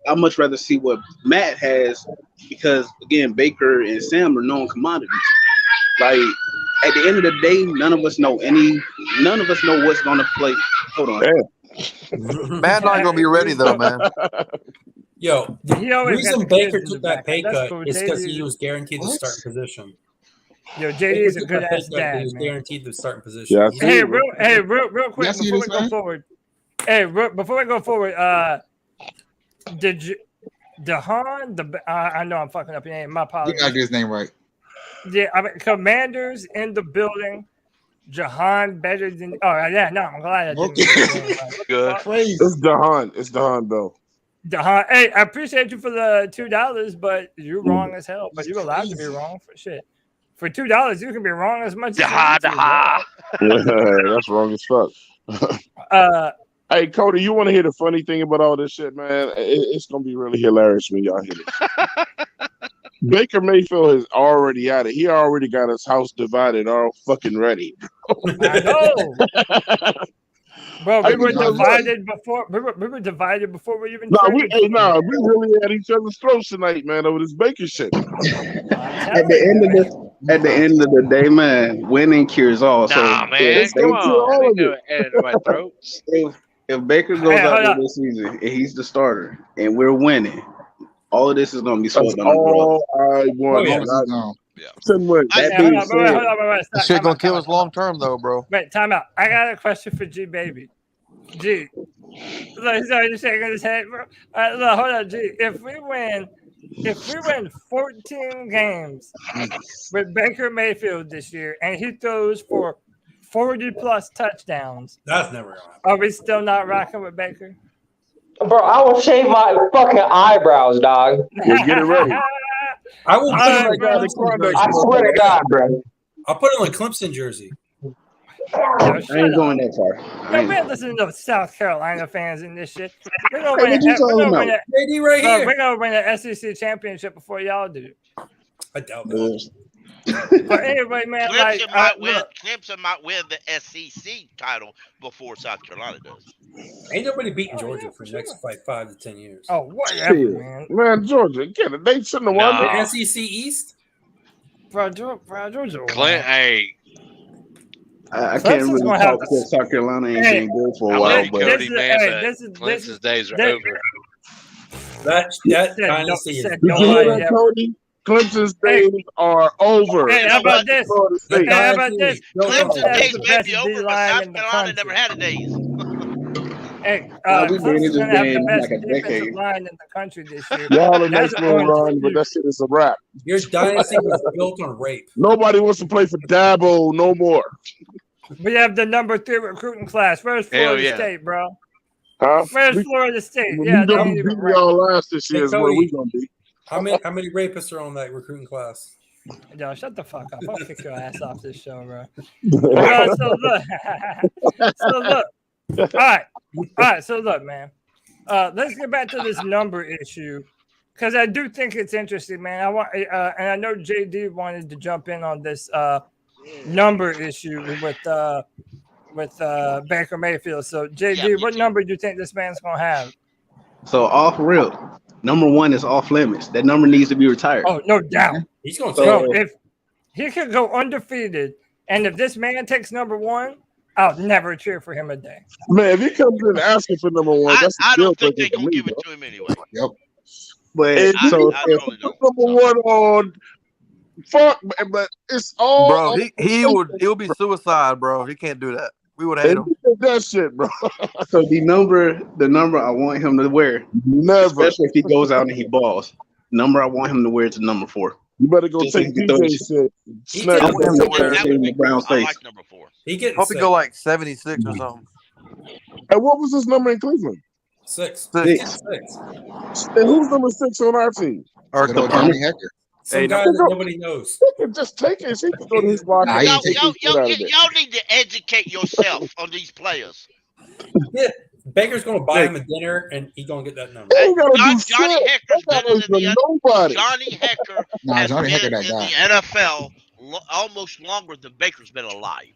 I'd much rather see what Matt has because again, Baker and Sam are known commodities. Like at the end of the day, none of us know what's gonna play. Hold on. Matt not gonna be ready though, man. Yo, the He always got reason the Baker kids in took the that back. pay That's cut cool. is because JD he was guaranteed the starting position. Yo, JD Baker is a took good that pay ass cut 'cause dad, he was man. guaranteed the starting position. Yeah, I He- see Hey, it, bro. real quick Yes, he before is, we go man. forward. Before we go forward, did you Dahan? I know I'm fucking up your name. My You apologies. gotta get his name right. Yeah, I mean, Commanders in the building. Jahan better than. Oh yeah, no, I'm glad I didn't. Okay. Get his name right. Good. Crazy. It's Dahan. It's Dahan, though. Dahan, hey, I appreciate you for the $2, but you're wrong as hell. But It's you're allowed to be crazy. wrong for shit. For $2, you can be wrong as much as you Daha, want to. daha. That's wrong as fuck. bro. Hey, Cody, you want to hear the funny thing about all this shit, man? It's going to be really hilarious when y'all hear this. Baker Mayfield is already at it. He already got his house divided, all fucking ready. I know. Bro, we I were mean, look, divided before. We were divided before we even. Nah, we traded for him. we really at each other's throats tonight, man, over this Baker shit. At the end of the day, man, winning cures all. Nah, So man, if come on. all Let of me go ahead of my throat. if Baker goes Hey, out hold there up. this season and he's the starter and we're winning, all of this is going to be That's swept under the rug. all I As want. long as he's gone. 10 wins. That Hey, being hold said, on. That Stop. shit Time gonna out, kill time us out, time long out. term though, bro. Wait, time out. I got a question for G Baby. G, look, he's already shaking his head, bro. Look, hold on, G. If we win 14 games with Baker Mayfield this year, and he throws for 40 plus touchdowns, That's never gonna happen. are we still not rocking with Baker? Bro, I will shave my fucking eyebrows, dog. We'll get it ready. I will put All on right, the bro. Clemson jersey. I swear to God, bro. I'll put on the Clemson jersey. Yo, I shut ain't up. going that far. No, we ain't listening to South Carolina fans in this shit. We're gonna Hey, win. what you We're talking gonna about? win JD right here. We're gonna win the SEC championship before y'all do. I doubt that. Bulls. But anyway, man, like, Clemson might win the SEC title before South Carolina does. Ain't nobody beating Georgia for the next like 5 to 10 years. oh, whatever, Shit. man. Man, Georgia, get it. They shouldn't have won The that. SEC East? Bro, Georgia. Clint, hey, I Clemson's can't really gonna have talk because South Carolina ain't Hey, been good for I a love while. you, But Cody, man, hey, but this is Clemson's days are this- over. That said dynasty is said Did you hear nobody that, ever. Cody? Clemson's Hey. days are over. Hey, how about this? Florida The State. Hey, how about dynasty this? is built on Clemson Clemson has days the may best be over, but D-line South in the Carolina country. never had a days. Hey, we've been in Clemson's this gonna have the game best like a defensive decade. line in the country this year. Y'all a That's nice little run, but undisputed. that shit is a wrap. Your dynasty was built on rape. Nobody wants to play for Dabo no more. We have the number 3 recruiting class. Where's Hell Florida yeah. State, bro? Huh? Where's Florida State? We Yeah, they gonna ain't be even beating ranked. y'all last this year Hey, is where we Cody. gonna be. How many rapists are on that recruiting class? Yo, shut the fuck up. I'll kick your ass off this show, bro. Bro, so look. All right. So look, man. Let's get back to this number issue because I do think it's interesting, man. I want, and I know JD wanted to jump in on this number issue with Baker Mayfield. So JD, what number do you think this man's gonna have? So off rip, number 1 is off limits. That number needs to be retired. Oh, no doubt. He's going to So- Bro, if he could go undefeated, and if this man takes number 1, I'll never cheer for him a day. Man, if he comes in asking for number 1, that's a I deal don't think breaker they're for gonna me, give it bro. to him anyway. Yep. But If he so I if totally don't. number 1 on, fuck, but it's all. Bro, he'll be suicide, bro. He can't do that. We would hate And him. he did that shit, bro. so the number I want him to wear, Never. especially if he goes out and he balls, number I want him to wear is the number 4. You better go Just so take he can throw PJ his- shit. He Snap can- I want him to Yeah, wear that it would in be the Browns cool. I face. like number 4. He getting Hope he sick. go like 76 or something. And what was his number in Cleveland? 6. Six. He's getting 6. And who's number 6 on our team? Or Good old Johnny Hecker. Some Hey, guy no- that nobody knows. Just take it. He can go to his locker. Nah, and he take ain't his shit out of there. Y'all need to educate yourself on these players. Yeah, Baker's going to buy him a dinner, and he's going to get that number. They ain't gotta do Johnny shit. Hecker's They gotta better than wait the for nobody. Johnny Hecker Nah, has Johnny Hecker been that in guy. the NFL almost longer than Baker's been alive.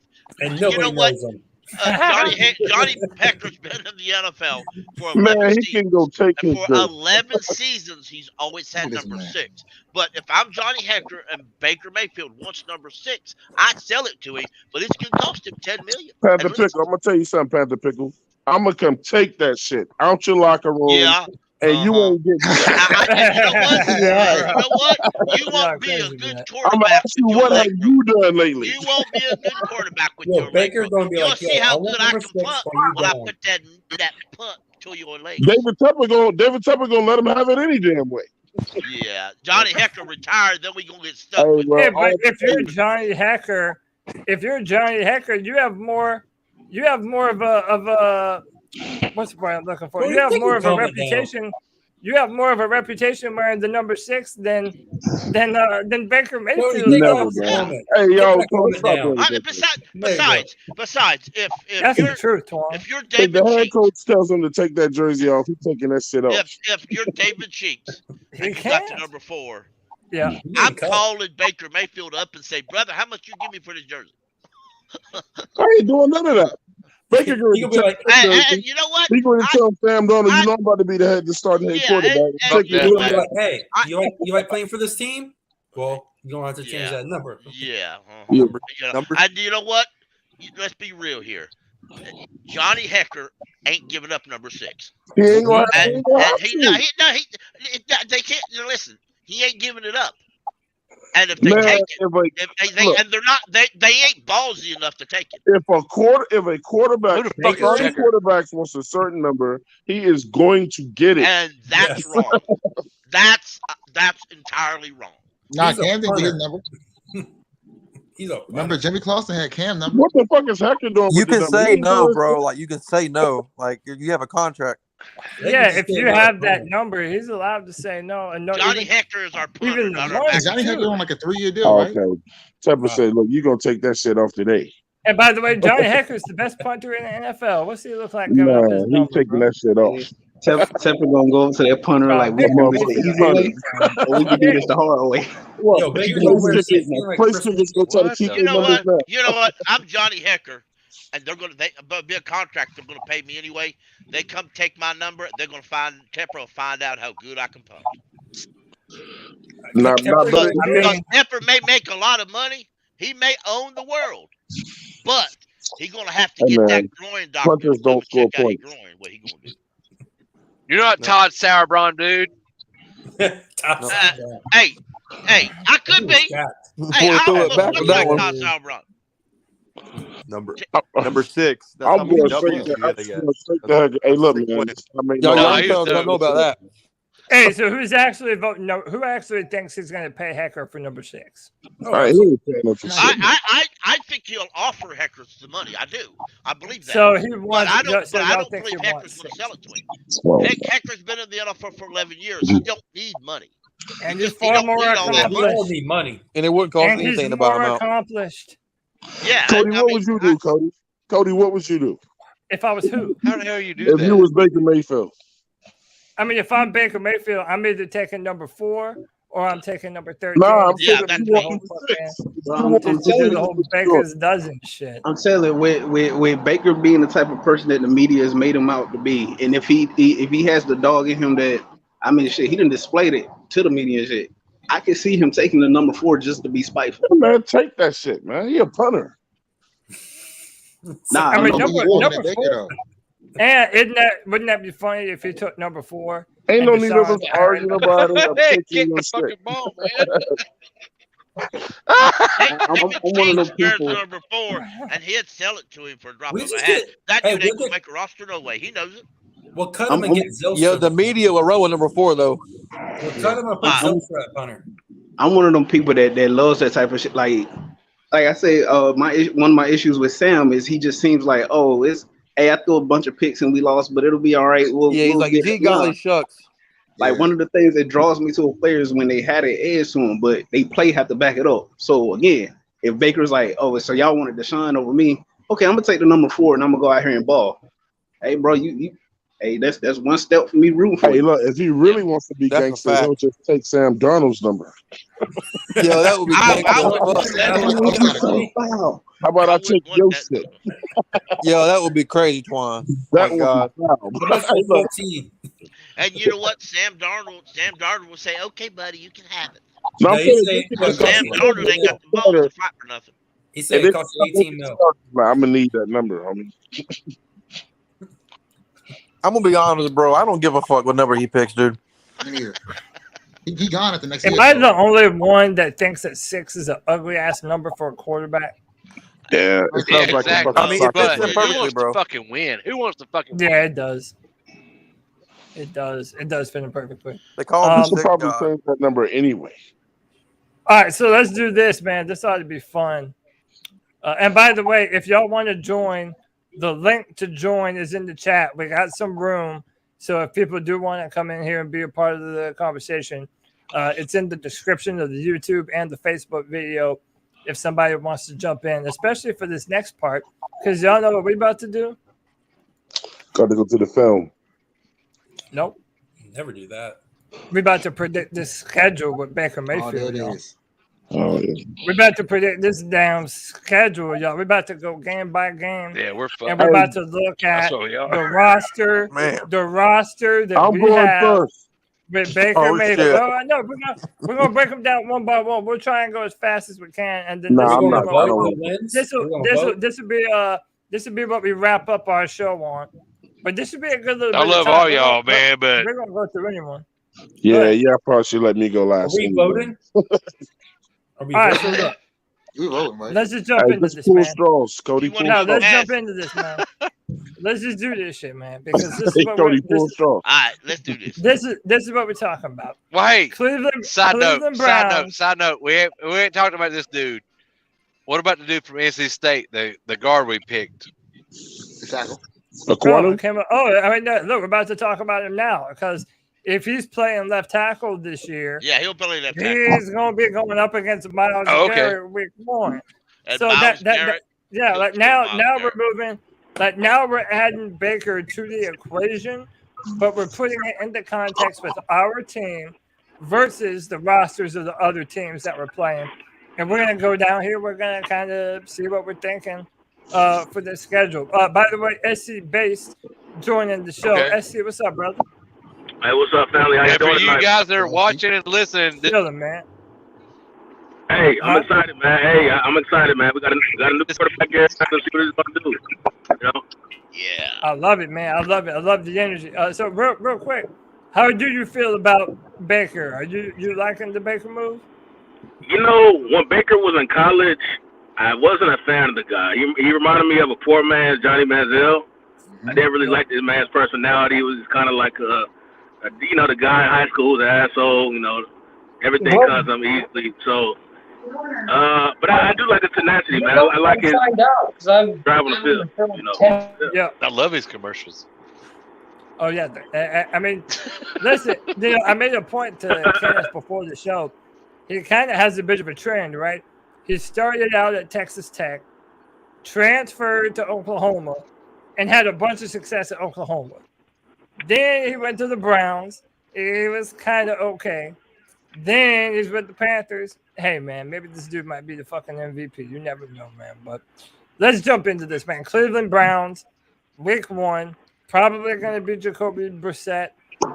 And You nobody know what? knows him. Johnny Hector's been in the NFL for 11 Man, he seasons. can go take And his for dirt. 11 seasons, he's always had number 6. But if I'm Johnny Hector and Baker Mayfield wants number 6, I'd sell it to him, but it's going to cost him $10 million. Panther Pickle, I'm gonna tell you something, Panther Pickle. I'm gonna come take that shit out your locker room. Yeah. And you won't get. You know what? You won't be a good quarterback. I'm gonna ask you, what have you done lately? You won't be a good quarterback with Yo, your Baker's leg. gonna be You'll like, see yo, how I want good I number can 6 punt when you when I gone. put that punt to your leg. David Tepper gonna let him have it any damn way. Yeah, Johnny Hector retired, then we gonna get stuck. Hey, well, Yeah, but if you're Johnny Hecker, you have more of a what's the point I'm looking for? Well, You have you more of a dumb as hell. reputation. You have more of a reputation wearing the number 6 than Baker Mayfield. Never, man. Hey, yo, stop doing I mean, that. besides, if That's you're the truth, Tom. if you're If David the head Cheeks, coach tells him to take that jersey off, he's taking that shit off. if you're David Cheeks, and you got can't. the number 4, Yeah, I'm calling Baker Mayfield up and say, brother, how much you give me for this jersey? I ain't doing none of that. Baker going to take that jersey. You know what? He's going to tell Sam Darnold, you know I'm about to be the starting head quarterback. Take the You'll jersey be off. like, hey, you like playing for this team? Well, you're gonna have to change that number. Yeah. Number- And you know what? Let's be real here. Johnny Hecker ain't giving up number 6. He ain't gonna have And they can't listen. He ain't giving it up. And if they Man, take it, and they're not, they ain't ballsy enough to take it. If a quarterback, Who the fuck is starting Checker? quarterback wants a certain number, he is going to get it. And that's wrong. That's entirely wrong. Nah, He's a Cam didn't get his punter. number. He's a Remember, Jimmy Clausen had Cam number. What the fuck is Hecker doing? You with the can number? say He ain't no, doing bro. Like you can say no. Like if you have a contract. Yeah, if you have that number, he's allowed to say no. And no, Johnny even, Hecker is our punter, even not the our one, back. Johnny too. Hecker on like a 3-year deal, Oh, right? okay. Tepper said, look, you're going to take that shit off today. And by the way, Johnny Hecker's the best punter in the NFL. What's he look like giving up his Man, number, he's taking bro? that shit off. Tepper gonna go up to that punter like, we Baker can do this the Mayfield. easy way, or we can do this the hard way. What? Yo, Baker's Place gonna wear tickets, shit like place Christmas. tickets gonna try to keep You their know numbers what? down. You know what? I'm Johnny Hecker, and they're gonna be a contract. They're gonna pay me anyway. They come take my number. They're gonna Tepper will find out how good I can punt. Not Tepper- better I than mean, Tepper may make a lot of money. He may own the world, but he's gonna have to Hey, get man, that groin doctor punters to come don't and score check out his points. groin. What he gonna do? You're not Todd Sauerbrunn, dude. Hey, I could be. Hey, I Throw almost it back look with that like one. Todd Sauerbrunn. Number 6. That's how I'm many going W's straight you to gotta get. Hecker. Hey, look, man. I mean, Yo, no, young I- fellas don't know about that. Hey, so who's actually voting? No, who actually thinks he's going to pay Hecker for number 6? I ain't paying no for shit. I think he'll offer Hecker the money. I do. I believe that. So he But wants. I don't. So But I y'all don't think believe he Hecker's wants going to 6. sell it to him. Well, Hecker's been in the NFL for 11 years. He don't need money. And he's He far don't more need all that We all accomplished. need money. And it wouldn't cost And he's anything to buy him more out. accomplished. Yeah. Cody, I what mean, would you do, Cody? Cody, what would you do If I was who? How the hell you do if that? you was Baker Mayfield? I mean, if I'm Baker Mayfield, I'm either taking number 4 or I'm taking number 13. Nah, I'm Yeah, saying that's if you want whole number fucking- 6. Bro, You I'm want to number do telling the 6, whole let's do Baker's it. dozen shit. I'm telling with Baker being the type of person that the media has made him out to be, and if he has the dog in him that, I mean, shit, he done displayed it to the media and shit. I can see him taking the number 4 just to be spiteful. Man, take that shit, man. He a punter. Nah, I mean, number number 4. number Baker, 4. though. And wouldn't that be funny if he took number 4? Ain't And no need of Deshaun us arguing about it. I'm Hey, taking get your the shit. fucking ball, man. I'm one of those wears people. number 4, and he'd sell it to him for a drop We of a just hat. get. That Hey, dude ain't we'll gonna make a roster no way. He knows it. cut I'm- him and I'm- get Zilster. Yeah, the media will run with number 4 though. We'll cut him and put Wow. Zilster at punter. I'm one of them people that loves that type of shit. Like I say, one of my issues with Sam is he just seems like, oh, hey, I threw a bunch of picks and we lost, but it'll be all right. Yeah, he's we'll like, get gee it." golly Nah. shucks. Like one of the things that draws me to a player is when they had an edge to them, but they have to back it up. So again, if Baker's like, oh, so y'all wanted Deshaun over me, okay, I'm gonna take the number 4 and I'm gonna go out here and ball. Hey, bro, you Hey, that's one step for me rooting for Hey, you. look, if he really wants to be That's a gangster, fact. he'll just take Sam Darnold's number. Yo, that would be gangster. How about I take your shit? Yo, that would be crazy, Twan. Oh That my would God. be foul. Hey, look, And you know what? Sam Darnold will say, "Okay, buddy, you can have it." no, I'm saying Because Sam Darnold ain't got the balls to fight for nothing. He said it cost you 18 mil. I'm gonna need that number, homie. I'm gonna be honest, bro. I don't give a fuck what number he picks, dude. Me neither. He gone at the next Am year. I the only one that thinks that 6 is an ugly ass number for a quarterback? Yeah, it sounds like exactly. a fucking I mean, soccer it fits player. him Who perfectly, wants bro. to fucking win? Who wants to fucking Yeah, it does. It does. It does fit him perfectly. They call him You the should sick probably god. change that number anyway. All right, so let's do this, man. This ought to be fun. And by the way, if y'all want to join, the link to join is in the chat. We got some room. So if people do want to come in here and be a part of the conversation, it's in the description of the YouTube and the Facebook video if somebody wants to jump in, especially for this next part, because y'all know what we're about to do? Got to go to the film. Nope. Never do that. We're about to predict this schedule with Baker Mayfield. Oh, there it y'all. is. Oh, yeah. We're about to predict this damn schedule, y'all. We're about to go game by game. Yeah, we're fucking. And we're about to look at That's what we are. the roster, Man. the roster that I'm we going have first. with Baker Oh, Mayfield. shit. Well, no, we're gonna break them down one by one. We'll try and go as fast as we can, and then Nah, this I'm will not. be I what don't we- want wins? this We're will gonna vote? this will be what we wrap up our show on. But this should be a good little. I bit of love time. all We're y'all, gonna- man, but we're gonna go through anyone. Yeah, yeah, I probably should let me go Are last. we anyway. voting? Are we All right, so voting? look, We voting, right? let's just jump Hey, into just this, pull man. straws, Cody. You Pull wanna No, go straws. let's jump fast? into this, man. Let's just do this shit, man, because this Hey, is what Cody, we're pull straws. All right, let's do this. this is what we're talking about. well, hey, Cleveland side Browns. note. We ain't talked about this dude. What about the dude from NC State, the guard we picked? The tackle. Aquanu? I mean, no, look, we're about to talk about him now because if he's playing left tackle this year, Yeah, he'll play left tackle. he's going to be going up against Miles Oh, okay. Garrett week 1. And So Miles Garrett, yeah, he'll like kill now Miles we're Garrett. moving, like now we're adding Baker to the equation, but we're putting it into context with our team versus the rosters of the other teams that we're playing. And we're going to go down here. We're going to kind of see what we're thinking for the schedule. By the way, SC Based joining the show. Okay. SC, what's up, brother? Hey, what's up, family? How you And for doing you tonight? guys that are watching and listening, Chilling, man. Hey, I'm Huh? excited, man. Hey, I'm excited, man. We got a new quarterback here. Let's see what he's going to do. You know? Yeah. I love it, man. I love it. I love the energy. So real quick, how do you feel about Baker? Are you liking the Baker move? You know, when Baker was in college, I wasn't a fan of the guy. He reminded me of a poor man's Johnny Manziel. I didn't really like this man's personality. He was kind of like the guy in high school who's an asshole. You know, everything comes to him easily. So, but I do like the tenacity, man. I like his driving the field. You know. Yeah. I love his commercials. Oh yeah. I mean, listen. I made a point to Kenneth before the show. He kind of has a bit of a trend, right? He started out at Texas Tech, transferred to Oklahoma, and had a bunch of success at Oklahoma. Then he went to the Browns. He was kind of okay. Then he's with the Panthers. Hey, man, maybe this dude might be the fucking MVP. You never know, man. But let's jump into this, man. Cleveland Browns, week 1. Probably going to be Jacoby Brissett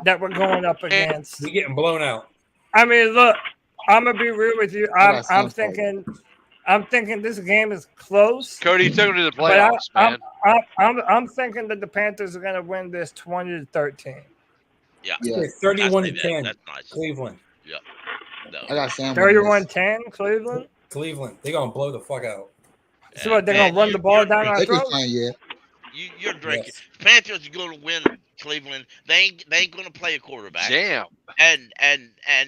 that we're going up against. We getting blown out. I mean, look, I'm going to be real with you. I'm thinking this game is close. Cody took him to the But playoffs, man. I'm thinking that the Panthers are going to win this 20-13. Yeah. Yeah. 31-10. That's nice. Cleveland. Yeah. No. I got Sam. winning this. 31-10, Cleveland. Cleveland. They're gonna blow the fuck out. So what, they're going to run the ball down our Lakers throat? playing, yeah. You're drinking. Yes. Panthers are going to win Cleveland. They ain't going to play a quarterback. Damn. And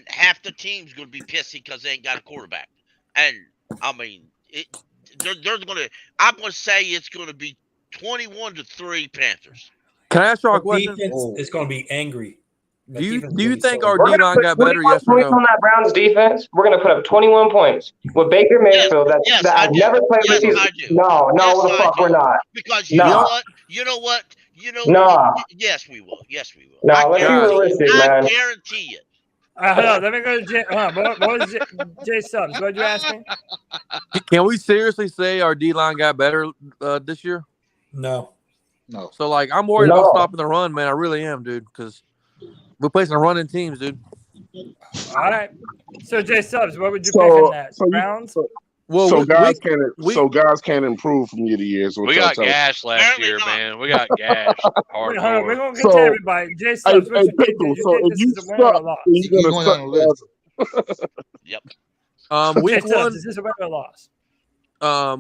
half the team's going to be pissy because they ain't got a quarterback. And I mean, they're going to. I'm going to say it's going to be 21-3 Panthers. Can I ask y'all a The question? defense is gonna be angry. The Do you defense is do you gonna be think so our We're D gonna line put got better? 21 Yes or points no? on that Browns defense. We're gonna put up 21 points with Baker Mayfield that Yes, that I has do. never played Yes, this I season. do. No, Yes, the I fuck do. we're not. Because you know No. what? You know what? You know, Nah. yes, we will. Yes, we will. Nah, let's be realistic, man. I guarantee it. Hold on, let me go to Jay. Hold on, what was Jay Subs? What did you ask me? Can we seriously say our D line got better this year? No. So like, I'm worried about stopping the run, man. I really am, dude, because we're placing running teams, dude. All right. So Jay Subs, what would you pick on that? Browns? So guys can't improve from year to year. We got gashed last year, man. We got gashed. Wait, hold on, we're gonna get to everybody. Jay Subs, what you think? Do you think this is a win or a loss? You're gonna suck. Yep. Week Jay Subs, one. is this a win or a loss?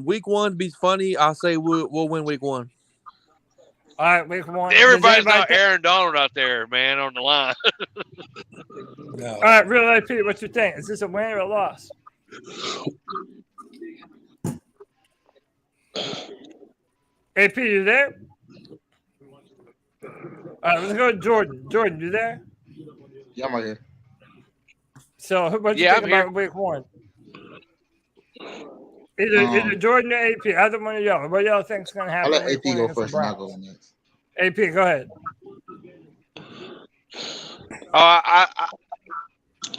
Week one be funny. I'll say we'll win week one. All right, week one. Everybody's not Aaron Donald out there, man, on the line. All right, real AP, what you think? Is this a win or a loss? AP, you there? All right, let's go to Jordan. Jordan, you there? Yeah, I'm right here. So, what do you think about week one? Either Jordan or AP, either one of y'all. What y'all think is going to happen? I'll let AP go first, and I'll go next. AP, go ahead.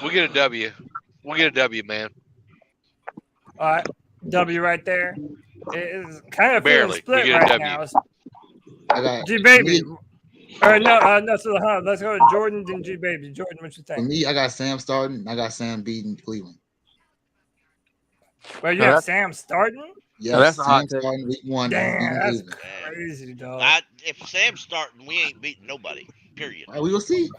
We get a W. We get a W, man. All right, W right there. It's kind of Barely. split We get a right W. now. G Baby. Or no. So let's go to Jordan then G Baby. Jordan, what you For think? me, I got Sam starting. I got Sam beating Cleveland. Well, you have Sam starting? Yeah, that's a hot Sam take. starting week one. Damn, that's Cleveland. crazy, dog. If Sam's starting, we ain't beating nobody. Period. We will see.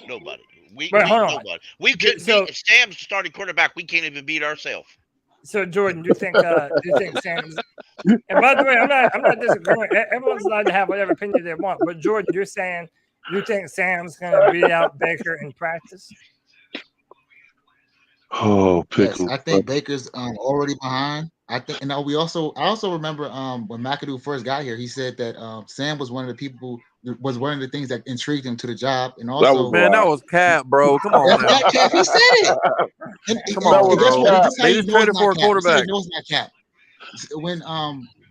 Nobody. Wait, hold on. Nobody. We could beat if Sam's starting quarterback. We can't even beat ourselves. So Jordan, you think Sam's? And by the way, I'm not disagreeing. Everyone's allowed to have whatever opinion they want. But Jordan, you're saying you think Sam's gonna beat out Baker in practice? Oh, pickle. Yes, I think Baker's already behind. I think, and I also remember when McAdoo first got here, he said that Sam was one of the things that intrigued him to the job, and also that was cap, bro. Come on, that's now. not cap. He said it. Come on, bro. They just traded for a quarterback. It was not cap. When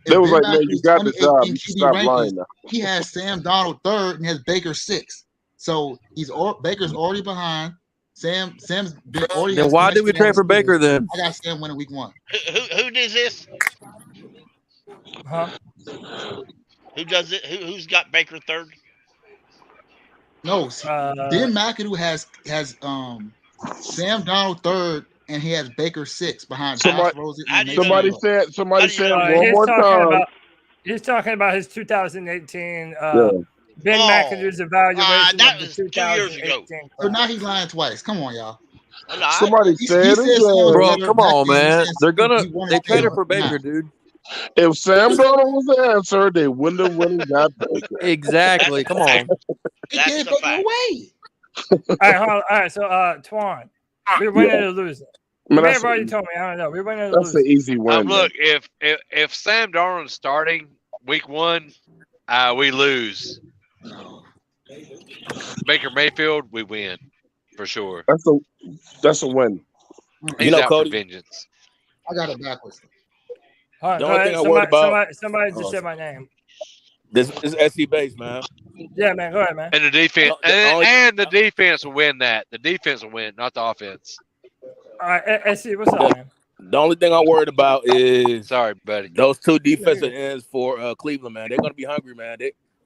They was Ben like, man, you got the 2018 job. You QB stop rankings, lying now. he has Sam Darnold third and has Baker sixth. So Baker's already behind. Sam's been already. Then why did we trade for Baker then? I got Sam winning week one. Who does this? Huh? Who does it? Who's got Baker third? No, Ben McAdoo has Sam Darnold third, and he has Baker sixth behind Josh Rosen. Somebody said one more time. He's talking about his 2018 Ben McAdoo's evaluation that of the was 2 years ago. So now he's lying twice. Come on, y'all. Somebody said it. Bro, come on, man. They traded for Baker, dude. If Sam Darnold was the answer, they wouldn't have got Baker. Exactly. Come on. That's the fact. All right. So, Twan, we're winning or losing. You may have already told me. I don't know. We're winning or losing. That's an easy win. Look, if Sam Darnold's starting week one, we lose. Baker Mayfield, we win for sure. That's a win. He's out for vengeance. I got it backwards. All right, The only thing I worried about. Somebody just said my name. This is SC base, man. Yeah, man. Go ahead, man. And the defense, and the defense will win that. The defense will win, not the offense. All right, SC, what's up, man? The only thing I'm worried about is sorry, buddy. Those two defensive ends for Cleveland, man. They're gonna be hungry, man.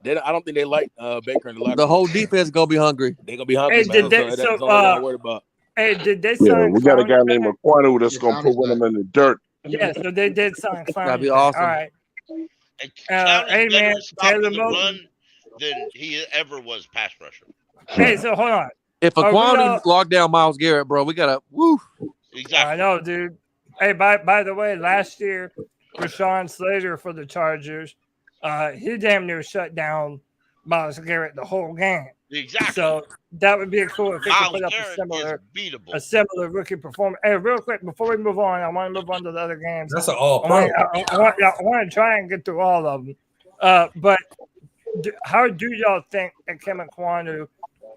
I don't think they like Baker in the locker. The whole defense gonna be hungry. They're gonna be hungry, man. That's the only thing I'm worried about. Hey, did they Yeah, sign? we got a guy Clowney named back? Aquino that's gonna put one of them in the dirt. Yeah, so they did sign Clowney. That'd be back. awesome. All right. Clowney's Hey, better man, at stopping Taylor the Moton. run than he ever was pass rusher. Hey, so hold on. If Are we Aquani locked down Myles Garrett, bro, we gotta woo. Exactly. I know, dude. Hey, by the way, last year, Rashawn Slater for the Chargers, he damn near shut down Myles Garrett the whole game. Exactly. So that would be cool if they could put up a similar rookie performance. Hey, real quick, before we move on, I want to move on to the other games. That's an all-pro. I want to try and get through all of them. But how do y'all think Ikem Ekwonu,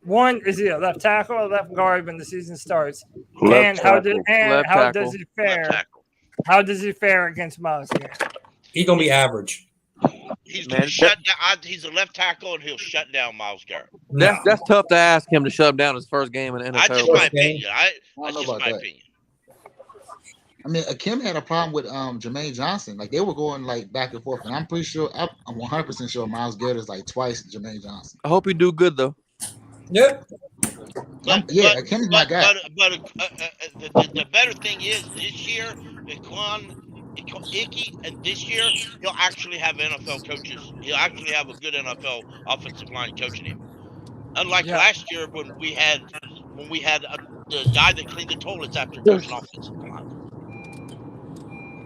one, is he a left tackle or left guard when the season starts? Left How tackle. does he fare? How does he fare against Myles Garrett? He's gonna be average. He's Man, going to shut down. He's a left tackle, and he'll shut down Myles Garrett. That's tough to ask him to shut him down his first game in the NFL. That's just my opinion. I That's don't know just about my that. opinion. I mean, Akim had a problem with Jermaine Johnson. Like they were going like back and forth, and I'm pretty sure I'm 100% sure Myles Garrett is like twice Jermaine Johnson. I hope he do good though. Yep. Akim's my guy. But the better thing is this year, Icky, and this year he'll actually have NFL coaches. He'll actually have a good NFL offensive line coaching him. Unlike last year when we had the guy that cleaned the toilets after coaching offensive line.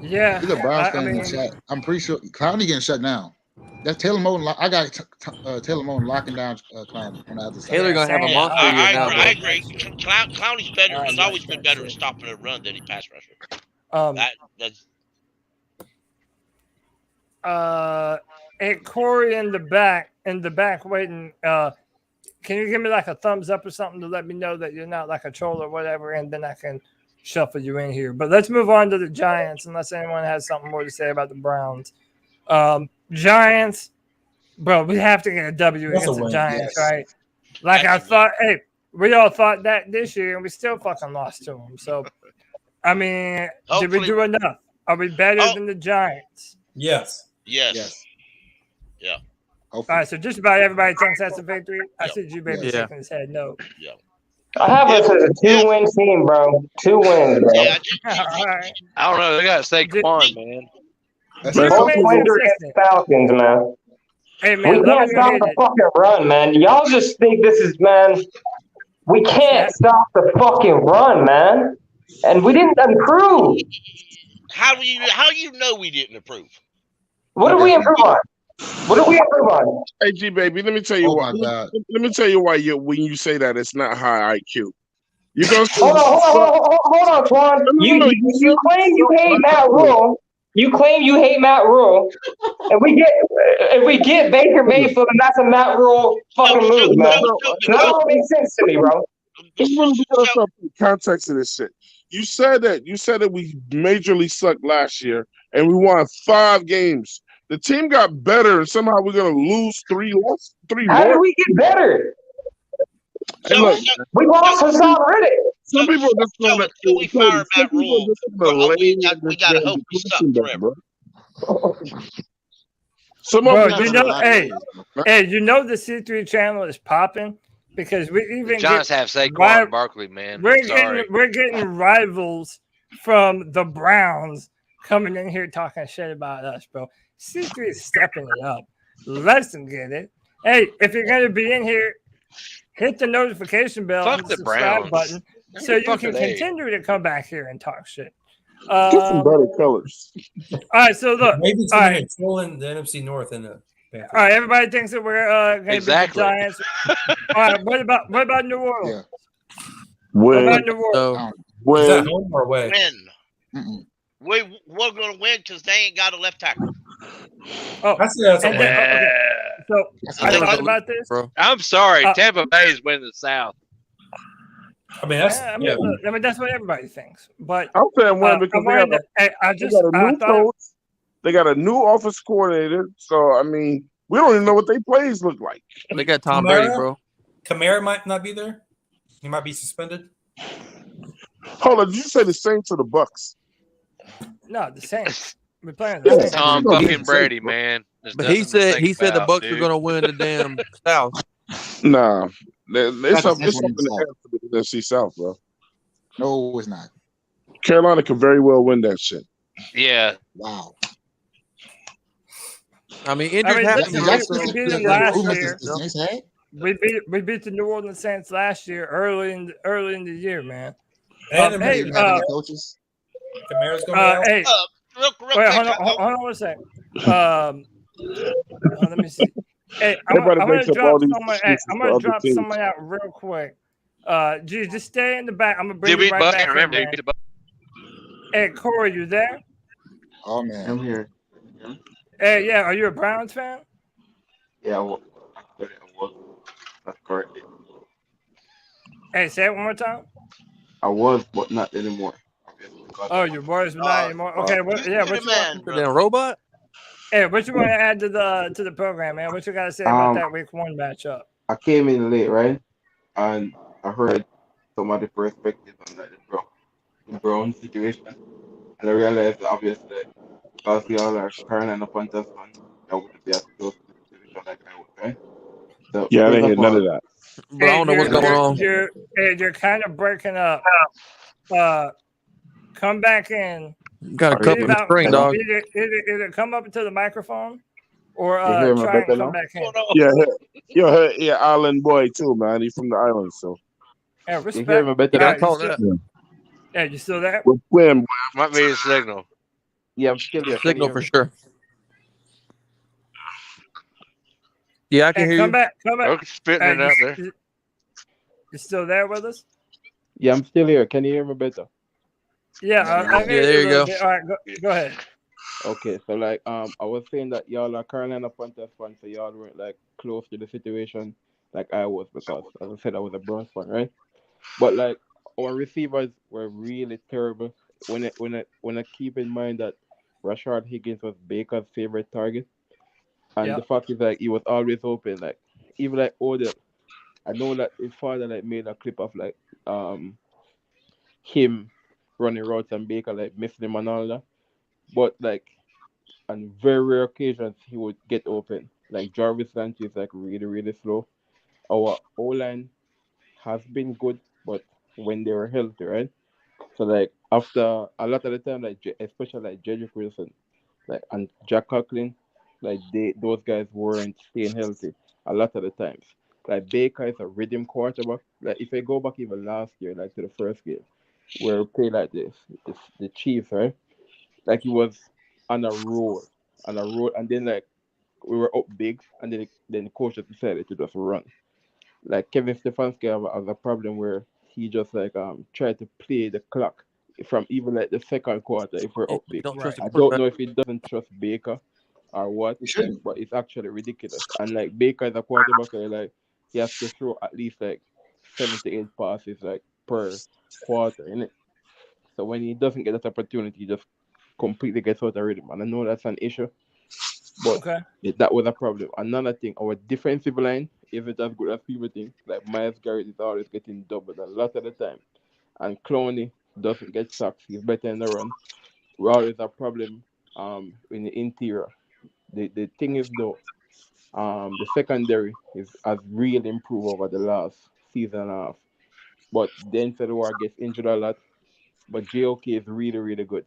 Yeah, He's a Browns fan in mean, the chat. I'm pretty sure Clowney getting shut down. That's Taylor Moton. I got Taylor Moton locking down Clowney on the other side. Taylor gonna have a monster year now. I agree. Clowney's better. He's always been better at stopping a run than he pass rusher. Hey, Corey in the back waiting. Can you give me like a thumbs up or something to let me know that you're not like a troll or whatever, and then I can shuffle you in here. But let's move on to the Giants, unless anyone has something more to say about the Browns. Giants, bro, we have to get a W against the Giants, right? Like I thought, we all thought that this year, and we still fucking lost to them. So, I mean, did we do enough? Are we better than the Giants? Yes. Yes. Yeah. All right, so just about everybody thinks that's a victory. I see you, baby, shaking his head no. Yeah. I have us as a 2-win team, bro. 2 wins, bro. Right. I don't know. They got to say, come on, man. Both wins are against Falcons, man. Hey, man, we can't stop the fucking run, man. Y'all just think this is, man. We can't stop the fucking run, man. And we didn't improve. How you know we didn't improve? What did we improve on? What do we improve on? Hey, G baby, let me tell you why. Let me tell you why when you say that it's not high IQ. You go hold on, Twan. You claim you hate Matt Rule. You claim you hate Matt Rule, and we get Baker Mayfield, and that's a Matt Rule fucking move, man. That don't make sense to me, bro. Just really put us up in context of this shit. You said that we majorly sucked last year, and we won 5 games. The team got better, and somehow we're gonna lose 3 less. 3 How more. did we get better? Hey, look, we lost Hassan Riddick. Some people are just going to we fire Matt Rule. We gotta hope we suck forever. Bro, you know the C3 channel is popping because we even Giants have Saquon Barkley, man. We're getting rivals from the Browns coming in here talking shit about us, bro. C3 is stepping it up. Let's get it. Hey, if you're gonna be in here, hit the notification bell and the subscribe button so you can continue to come back here and talk shit. Get some better colors. All right, so look. Maybe it's all right. trolling the NFC North and the Panthers. All right, everybody thinks that we're going to be the Giants. All right, what about New Orleans? What about New Orleans? Is that home or away? Win. We're going to win because they ain't got a left tackle. Oh, that's okay. So I thought about this. I'm sorry, Tampa Bay is winning the South. I mean, that's that's what everybody thinks. But I'm saying one because they got a new office coordinator. So I mean, we don't even know what their plays look like. They got Tom Brady, bro. Kamara might not be there. He might be suspended. Hold on, did you say the Saints or the Bucks? No, the Saints. We're playing the Saints. Tom fucking Brady, man. But he said the Bucks are gonna win the damn South. Nah. It's up in the NFC South, bro. No, it's not. Carolina could very well win that shit. Yeah. Wow. I mean, injuries happen. We beat them last year. We beat the New Orleans Saints last year early in the year, man. Hey, coaches. Kamara's going hey, real wait, hold on one second. Let me see. Hey, I'm gonna drop someone out real quick. G, just stay in the back. I'm gonna bring you right back. Remember, hey, Corey, you there? Oh man, I'm here. Hey, yeah, are you a Browns fan? Yeah, I was. That's correct. Hey, say it one more time. I was, but not anymore. Oh, you was, but not anymore. Okay, what's That robot? Hey, what you want to add to the program, man? What you got to say about that Week 1 matchup? I came in late, right? And I heard some of the perspectives on like the Brown situation. And I realized obviously because y'all are Carolina Panthers fans, I wouldn't be as close to the situation like I would, right? So Yeah, I first didn't hear of none all, of that. But I don't know what's going on. You're kind of breaking up. Come back in. Got a couple of the screen, dog. Either come up to the microphone or you hear me try better and come now? back in. Yeah, island boy too, man. He's from the island, so. Yeah, respect. You hear me better All now? right, you still, yeah, you still there? With Quim, Might be a signal. Yeah, I'm still here. Signal for sure. Yeah, I can hear come you. back. Come back. Okay, spitting it out there. You still there with us? Yeah, I'm still here. Can you hear me better? Yeah, I hear there you you a go. little bit. All right, go ahead. Okay, so like I was saying that y'all are Carolina Panthers fans, so y'all weren't like close to the situation like I was because as I said I was a Browns fan, right? But like our receivers were really terrible. When I keep in mind that Rashard Higgins was Baker's favorite target, and the fact is like he was always open. Like even like Odell, I know that his father like made a clip of like him running routes and Baker like missing him and all that. But like on very rare occasions he would get open. Like Jarvis Landry is like really, really slow. Our O line has been good, but when they were healthy, right? So like after a lot of the time, like especially like Jedrick Wilson, like and Jack Conklin, like those guys weren't staying healthy a lot of the times. Like Baker is a rhythm quarterback. Like if I go back even last year, like to the first game, where we played like this, the Chiefs, right? Like he was on a roll, and then like we were up big, and then the coach just decided to just run. Like Kevin Stefanski has a problem where he just like tried to play the clock from even like the second quarter if we're up big. Don't trust the I don't quarterback. know if he doesn't trust Baker or what, but it's actually ridiculous. And like Baker is a quarterback, like he has to throw at least like 7 to 8 passes like per quarter, innit? So when he doesn't get that opportunity, he just completely gets out of rhythm. And I know that's an issue, but that was a problem. Another thing, our defensive line isn't as good as people think. Like Myles Garrett is always getting doubled a lot of the time. And Clowney doesn't get sacks. He's better in the run. We always have a problem in the interior. The thing is though, the secondary has really improved over the last season and a half. But Denzel Ward gets injured a lot. But JOK is really, really good.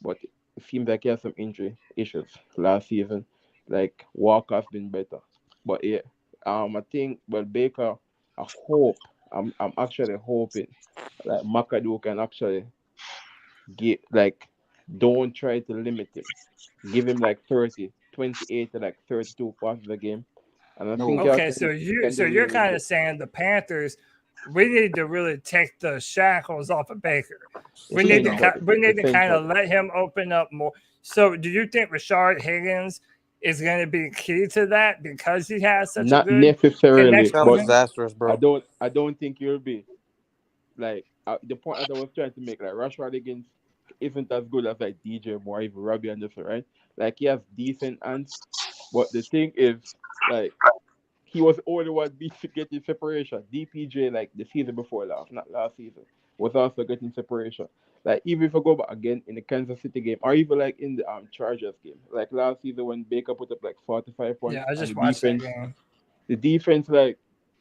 But it seems like he has some injury issues last season. Like Walker's been better. But yeah, I think Baker, I hope I'm actually hoping like McAdoo can actually get like don't try to limit him. Give him like 28 to like 32 passes a game. And I think Okay, so you're kind of saying the Panthers, we need to really take the shackles off of Baker. We need to kind of let him open up more. So, do you think Rashard Higgins is going to be key to that because he has such not a good necessarily, connection? but disastrous, bro. I don't think you'll be like the point that I was trying to make. Like Rashard Higgins isn't as good as like DJ Moore, even Robbie Anderson, right? Like he has decent hands, but the thing is, like he was the only one getting separation. DPJ, like the season before last, not last season, was also getting separation. Like even if I go back again in the Kansas City game, or even like in the Chargers game, like last season when Baker put up like 45 points, Yeah, I just and watched that game. the defense like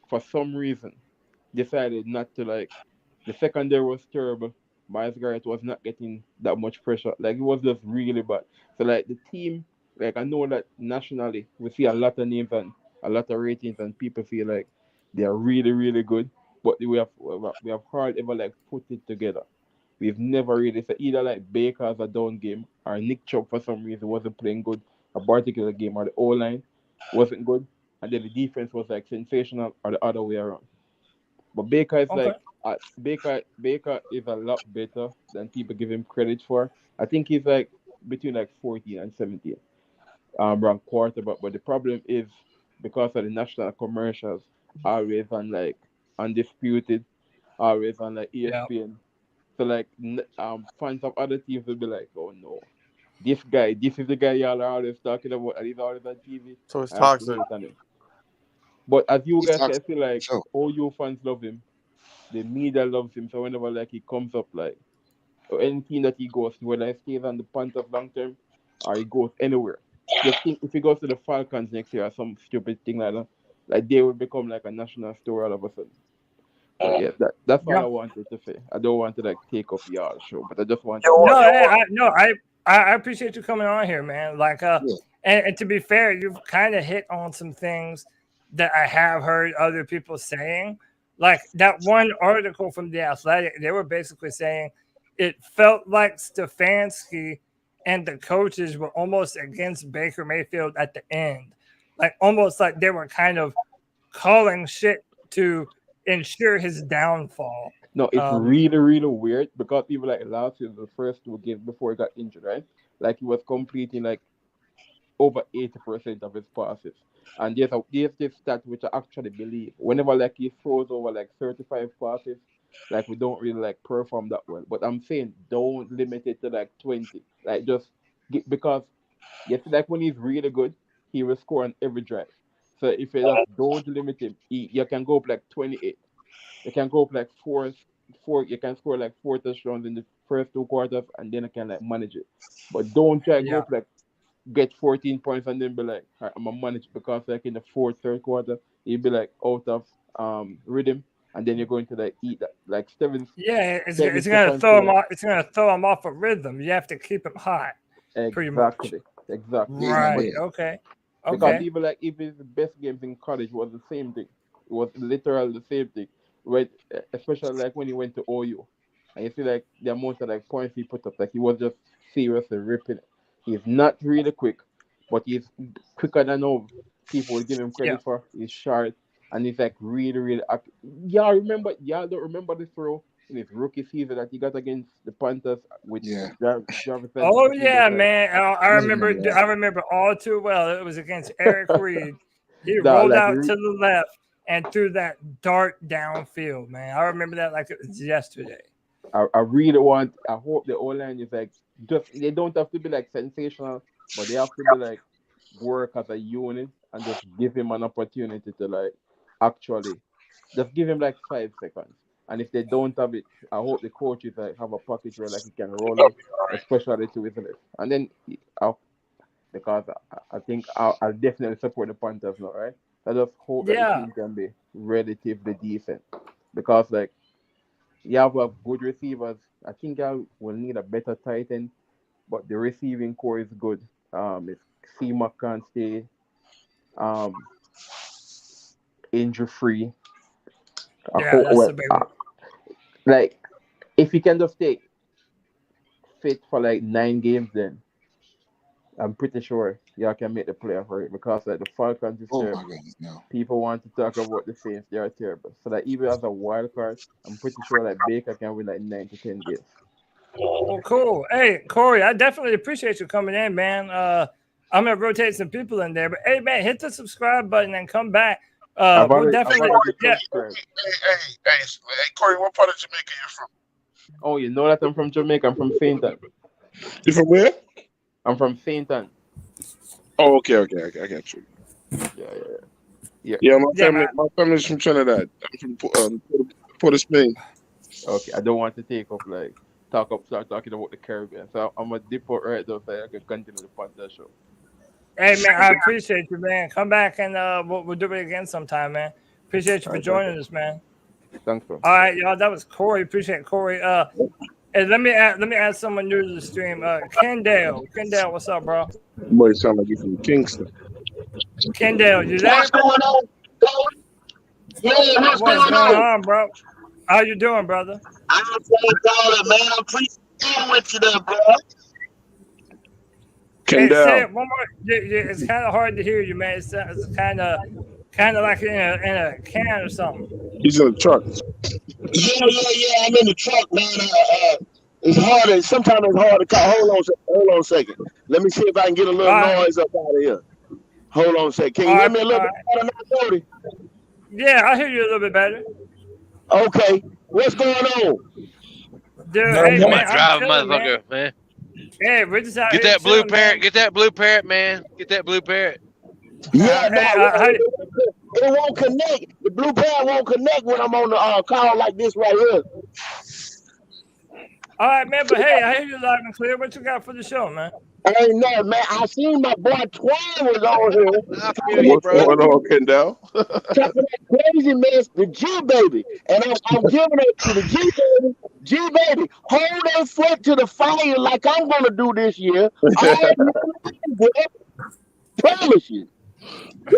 for some reason decided not to like. The secondary was terrible. Myles Garrett was not getting that much pressure. Like it was just really bad. So like the team, like I know that nationally we see a lot of names and a lot of ratings and people feel like they are really, really good. But we have hardly ever like put it together. We've never really said either like Baker as a down game or Nick Chubb for some reason wasn't playing good a particular game, or the O line wasn't good, and then the defense was like sensational, or the other way around. But Baker is like Baker is a lot better than people give him credit for. I think he's like between like 14 and 17 ranked quarterback. But the problem is because of the national commercials, always on like Undisputed, always on like ESPN. So like fans of other teams will be like, oh no, this is the guy y'all are always talking about, and he's always on TV. So it's I have to toxic. hate on him. But as you He's guys toxic. can feel like Sure. all you fans love him, the media loves him. So whenever like he comes up like or any team that he goes to, whether he stays on the Panthers long term or he goes anywhere. Just think if he goes to the Falcons next year or some stupid thing like that, like they will become like a national story all of a sudden. But yeah, that's all I wanted to say. I don't want to like take up y'all show, but I just want to I appreciate you coming on here, man. Like and to be fair, you've kind of hit on some things that I have heard other people saying. Like that one article from The Athletic, they were basically saying it felt like Stefanski and the coaches were almost against Baker Mayfield at the end. Like almost like they were kind of calling shit to ensure his downfall. No, it's really, really weird because people like last year, the first 2 games before he got injured, right? Like he was completing like over 80% of his passes. And there's this stat which I actually believe. Whenever like he throws over like 35 passes, like we don't really like perform that well. But I'm saying don't limit it to like 20. Like just because yes, like when he's really good, he will score on every drive. So if you just don't limit him, you can go up like 28. You can go up like four. You can score like 4 touchdowns in the first 2 quarters, and then you can like manage it. But don't try to go up like get 14 points and then be like, all right, I'm gonna manage because like in the 4th, 3rd quarter, you'll be like out of rhythm, and then you're going to like eat that like 7. Yeah, it's gonna throw him off. It's gonna throw him off a rhythm. You have to keep him hot. Pretty much. Exactly. Right. Okay. Because even like even the best games in college was the same thing. It was literally the same thing. Right, especially like when he went to OU, and you see like the amount of like points he put up, like he was just seriously ripping it. He's not really quick, but he's quicker than all people would give him credit for. He's short, and he's like really, really active. Y'all don't remember the throw in his rookie season that he got against the Panthers with Jarvis. Oh yeah, man! I remember all too well. It was against Eric Reed. He rolled like out to the left and threw that dart downfield, man. I remember that like it was yesterday. I really I hope the O-line is like they don't have to be like sensational, but they have to be like work as a unit and just give him an opportunity to like actually just give him like 5 seconds. And if they don't have it, I hope the coaches like have a package where like he can roll out, especially to his left. And then because I think I'll definitely support the Panthers now, right? I just hope that the team can be relatively decent because, like, you have good receivers. I think I will need a better tight end, but the receiving core is good. If C-Mac can't stay injury-free, like, if he can just stay fit for like 9 games, then I'm pretty sure y'all can make the playoff for it because like the Falcons is terrible. People want to talk about the Saints, they are terrible. So that even as a wild card, I'm pretty sure like Baker can win like 9 to 10 games. Well, cool. Hey, Corey, I definitely appreciate you coming in, man. I'm gonna rotate some people in there, but hey, man, hit the subscribe button and come back. We'll definitely. Hey, Corey, what part of Jamaica you from? Oh, you know that I'm from Jamaica. I'm from Saint Ann. You from where? I'm from Saint Ann. Oh, okay, I got you. Yeah, my family's from Trinidad. I'm from Port of Spain. Okay, I don't want to start talking about the Caribbean. So I'm gonna dip out right though so I can continue the Panther show. Hey man, I appreciate you, man. Come back and we'll do it again sometime, man. Appreciate you for joining us, man. Thanks, bro. All right, y'all. That was Corey. Appreciate Corey. Hey, let me add someone new to the stream. Kendall, what's up, bro? Boy, you sound like you're from Kingston. Kendall, you there? What's going on? What's going on, bro? How you doing, brother? I'm doing man. I'm appreciating with you there, bro. Kendall. Hey, say it one more. It's kind of hard to hear you, man. It's kind of like in a can or something. He's in the truck. Yeah. I'm in the truck, man. It's hard. Sometimes it's hard to call. Hold on a second. Let me see if I can get a little noise up out of here. Hold on a second. Can you hear me a little bit better now, Cody? Yeah, I hear you a little bit better. Okay. What's going on? Dude, hey, man, drive, motherfucker, man. Hey, we're just out Get here that blue chilling, parrot. man. Get that blue parrot, man. Get that blue parrot. Yeah, Hey, it won't connect. The blue pad won't connect when I'm on the call like this right here. all right, man. But hey, I hear you loud and clear. What you got for the show, man? Ain't nothing, man. I seen my boy Twine was on here. What's going on, Kendall? Talking that crazy mess, the G baby, and I'm giving it to the G baby. G baby, hold their foot to the fire like I'm gonna do this year. Promise you.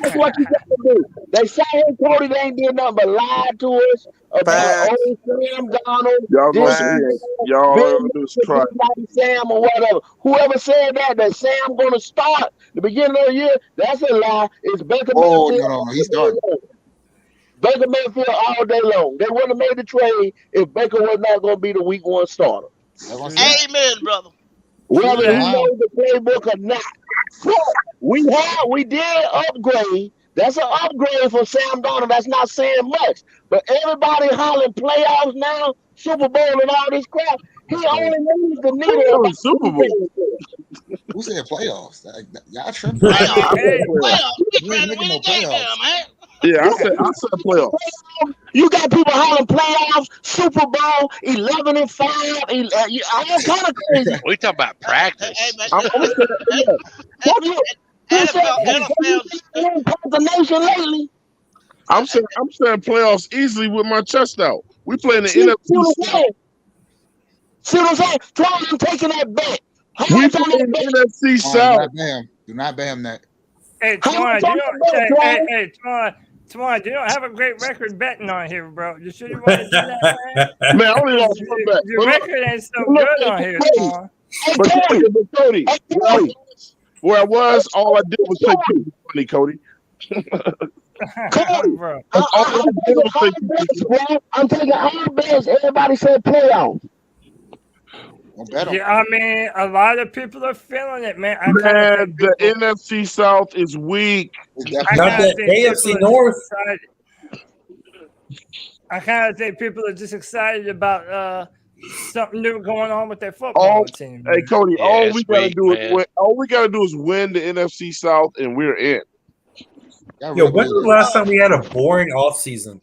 That's what you gotta do. They say Cody, they ain't did nothing but lie to us about old Sam Darnold. Y'all gonna do is try. Sam or whatever. Whoever said that Sam gonna start the beginning of the year, that's a lie. It's Baker Oh, Mayfield. no, he started. Baker Mayfield all day long. They wouldn't have made the trade if Baker was not gonna be the week 1 starter. Amen, brother. Whether he knows the playbook or not. We did upgrade. That's an upgrade for Sam Darnold. That's not saying much. But everybody hollering playoffs now, Super Bowl and all this crap. He only needs the needle of Super Bowl. Who said playoffs? Y'all tripping? Yeah, I said playoffs. You got people hollering playoffs, Super Bowl, 11-5, all kind of crazy. We talking about practice. The nation lately. I'm saying playoffs easily with my chest out. We playing the NFC. See what I'm saying? I'm taking that bet. We playing the NFC South. Do not bam that. Hey, Twan, Twan, you don't have a great record betting on here, bro. You sure you want to do that, man? Man, I only lost one bet. Your record ain't so good on here, Twan. But Cody, where I was, all I did was play two. Funny, Cody. Cody, bro. I'm taking all bets. Everybody said playoffs. Yeah, I mean, a lot of people are feeling it, man. The NFC South is weak. Not the AFC North. I kind of think people are just excited about something new going on with their football team. Hey, Cody, Yeah, all it's we gotta weak, do man. is win. All we gotta do is win the NFC South, and we're in. Yo, when's the last time we had a boring offseason?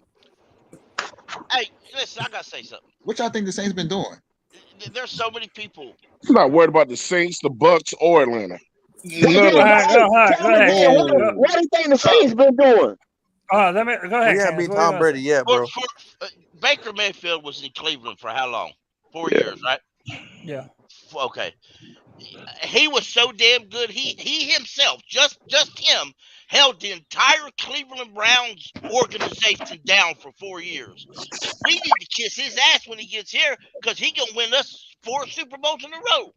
Hey, listen, I gotta say something. What y'all think the Saints been doing? There's so many people. I'm not worried about the Saints, the Bucks, or Atlanta. Go ahead. What do you think the Saints been doing? Let me go ahead. We haven't beat Tom Brady yet, bro. Baker Mayfield was in Cleveland for how long? 4 years, right? Yeah. Okay. He was so damn good. He himself, just him, held the entire Cleveland Browns organization down for 4 years. We need to kiss his ass when he gets here because he gonna win us 4 Super Bowls in a row.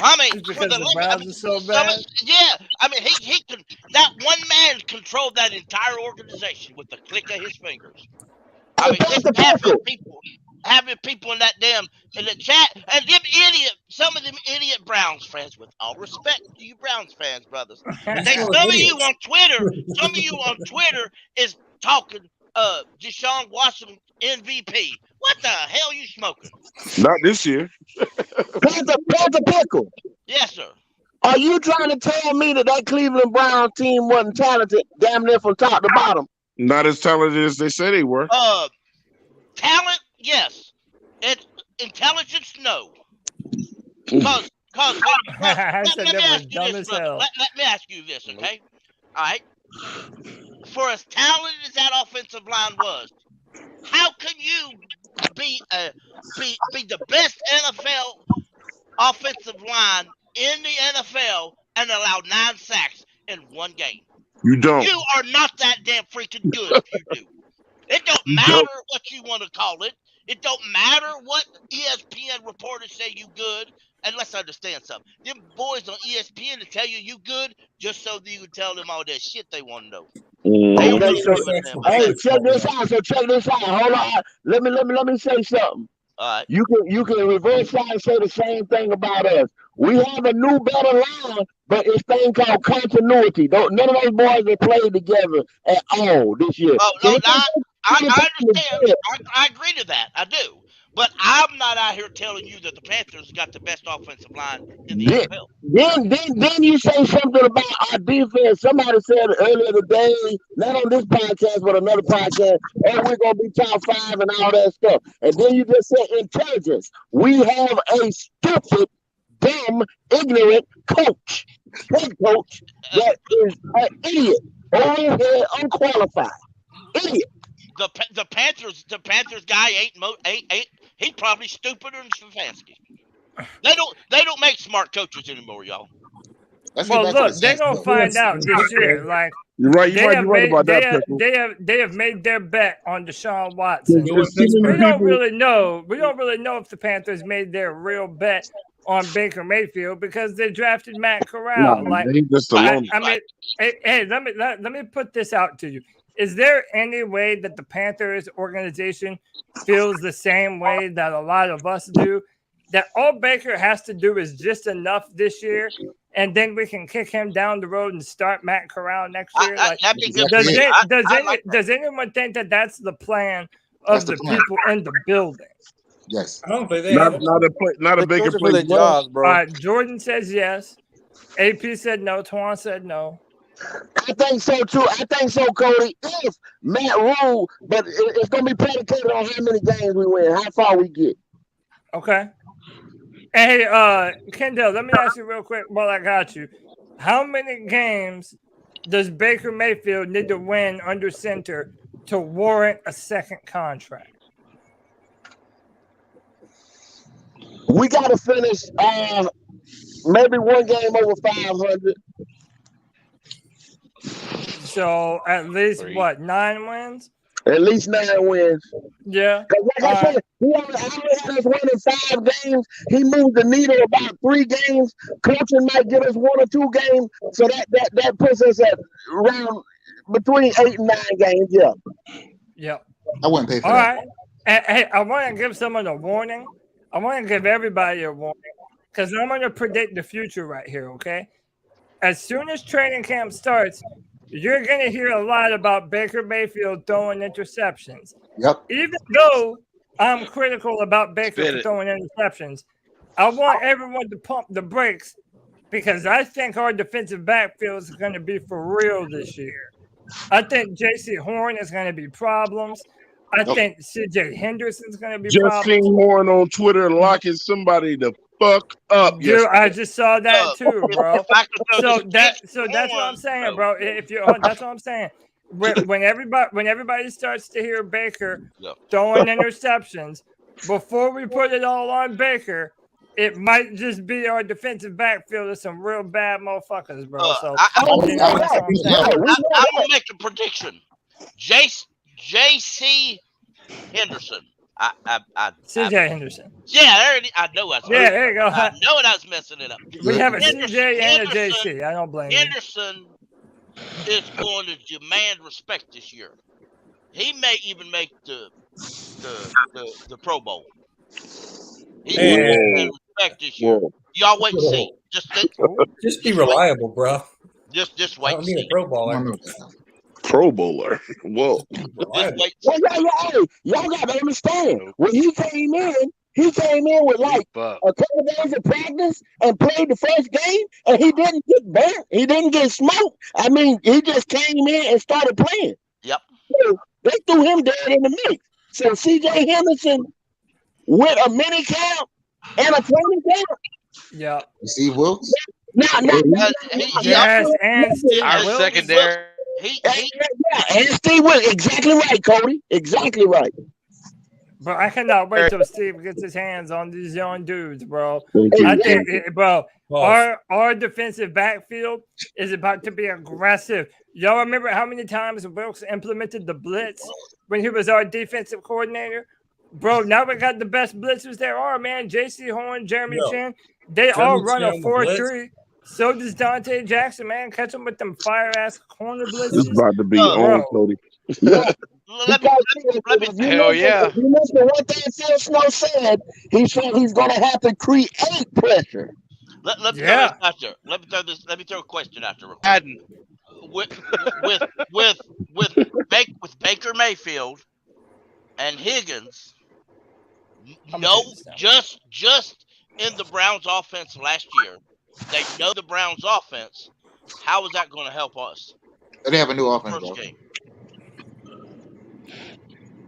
I mean, Because the Browns are so bad. I mean, he can. That one man controlled that entire organization with the click of his fingers. I mean, just having people in that in the chat, and some of them idiot Browns fans. With all respect to you Browns fans, brothers, some of you on Twitter is talking Deshaun Watson MVP. What the hell you smoking? Not this year. Panther Pickle. Yes, sir. Are you trying to tell me that Cleveland Browns team wasn't talented damn near from top to bottom? Not as talented as they said they were. Talent, yes. Intelligence, no. Because let me ask you this, okay? All right. For as talented as that offensive line was, how can you be the best NFL offensive line in the NFL and allow 9 sacks in one game? You don't. You are not that damn freaking good if you do. It don't matter what you want to call it. It don't matter what ESPN reporters say you good. And let's understand something. Them boys on ESPN to tell you good just so that you can tell them all that shit they want to know. Hey, check this out. Hold on. Let me say something. All right. You can reverse side and say the same thing about us. We have a new better line, but it's thing called continuity. None of those boys have played together at all this year. Oh, no, I understand. I agree to that. I do. But I'm not out here telling you that the Panthers got the best offensive line in the Then, NFL. then you say something about our defense. Somebody said earlier today, not on this podcast, but another podcast, oh, we're gonna be top 5 and all that stuff. And then you just said intelligence. We have a stupid, dumb, ignorant coach, head coach that is an idiot, overhead, unqualified, idiot. The Panthers guy ain't. He's probably stupider than Stefanski. They don't make smart coaches anymore, y'all. Well, look, they're gonna find out this year. Like you're right. You might be right about that. They have made their bet on Deshaun Watson. We don't really know if the Panthers made their real bet on Baker Mayfield because they drafted Matt Corral. I mean, hey, let me put this out to you. Is there any way that the Panthers organization feels the same way that a lot of us do? That all Baker has to do is just enough this year, and then we can kick him down the road and start Matt Corral next year? Does anyone think that that's the plan of the people in the building? Yes. I don't think they not a Baker play jobs, bro. All right, Jordan says yes. AP said no. Twan said no. I think so too. I think so, Cody. If Matt Rule, but it's gonna be predicated on how many games we win, how far we get. Okay. Hey, Kendall, let me ask you real quick while I got you. How many games does Baker Mayfield need to win under center to warrant a second contract? We got to finish maybe one game over 500. So at least what, 9 wins? At least 9 wins. Yeah. Like I said, he only had us winning 5 games. He moved the needle about 3 games. Coaching might give us 1 or 2 games, so that puts us at around between 8 and 9 games. Yeah. Yep. I wouldn't pay for All that. right. Hey, I want to give someone a warning. I want to give everybody a warning because I'm going to predict the future right here. Okay. As soon as training camp starts, you're going to hear a lot about Baker Mayfield throwing interceptions. Yep. Even though I'm critical about Baker throwing interceptions, I want everyone to pump the brakes because I think our defensive backfield is going to be for real this year. I think J.C. Horn is going to be problems. I think C.J. Henderson is going to be just problems. seen Horn on Twitter locking somebody the fuck up. Dude, I just saw that too, bro. So that's what I'm saying, bro. That's what I'm saying. When everybody starts to hear Baker throwing interceptions, before we put it all on Baker, it might just be our defensive backfield of some real bad motherfuckers, bro. So I'm gonna make a prediction. J.C. Henderson. C.J. Henderson. Yeah, I know I. Yeah, there you go. I know I was messing it up. We have a C.J. and a J.C. I don't blame you. Henderson is going to demand respect this year. He may even make the Pro Bowl. He may demand respect this year. Y'all wait and see. Just be reliable, bro. Just wait and need see. a Pro Bowler. Pro Bowler. Whoa. Y'all got to understand. When he came in with like a couple days of practice and played the first game, and he didn't get burnt. He didn't get smoked. I mean, he just came in and started playing. Yep. So they threw him dead in the mix. So C.J. Henderson with a mini camp and a training camp. Yeah. Steve Wilkes? Yes, and Steve Wilkes. Secondary. And Steve Wilkes. Exactly right, Cody. Exactly right. Bro, I cannot wait till Steve gets his hands on these young dudes, bro. I think, bro, our defensive backfield is about to be aggressive. Y'all remember how many times Wilkes implemented the blitz when he was our defensive coordinator? Bro, now we got the best blitzers there are, man. J.C. Horn, Jeremy Chin. They all run a 4-3. So does Dante Jackson, man. Catch him with them fire-ass corner blitzes. It's about to be on, Cody. Hell yeah. You listen, what that Phil Snow said, he said he's going to have to create pressure. Let me throw a question out there. With Baker Mayfield and Higgins, No, just in the Browns offense last year. They know the Browns offense. How is that going to help us? They have a new offense, First bro. game.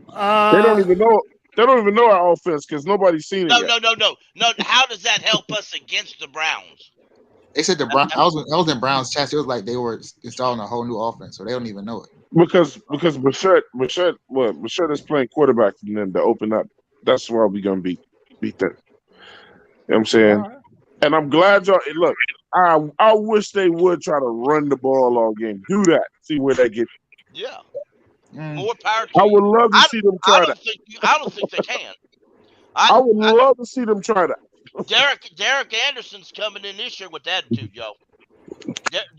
They don't even know. They don't even know our offense because nobody's seen it yet. No. How does that help us against the Browns? They said the Browns. I was in Browns chat. It was like they were installing a whole new offense, so they don't even know it. Because Brissett is playing quarterback for them to open up. That's why we're gonna beat them. You know what I'm saying? Right. And I'm glad y'all look. I wish they would try to run the ball all game. Do that. See where they get. Yeah. More power to I you. would love to see them try that. I don't think they can. I would love to see them try that. Derek Anderson's coming in this year with attitude, yo.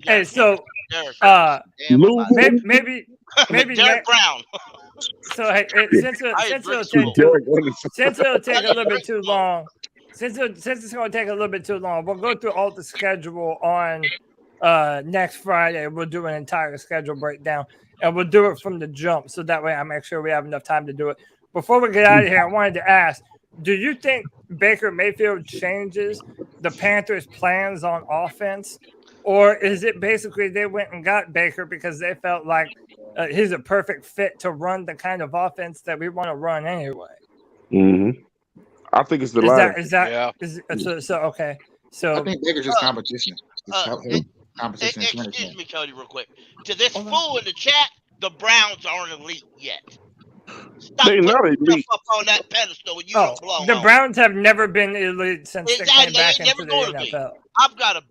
Hey, so maybe Derek Brown. So hey, since it'll take a little bit too long, since it's going to take a little bit too long, we'll go through all the schedule on next Friday. We'll do an entire schedule breakdown, and we'll do it from the jump, so that way I make sure we have enough time to do it. Before we get out of here, I wanted to ask, do you think Baker Mayfield changes the Panthers' plans on offense? Or is it basically they went and got Baker because they felt like he's a perfect fit to run the kind of offense that we want to run anyway? Mm-hmm. I think it's the latter. Okay. So I think Baker's just competition. Competition. Excuse me, Cody, real quick. To this fool in the chat, the Browns aren't elite yet. Stop They not elite. up on that pedestal. You don't belong. The Browns have never been elite since they came back into the NFL. I've got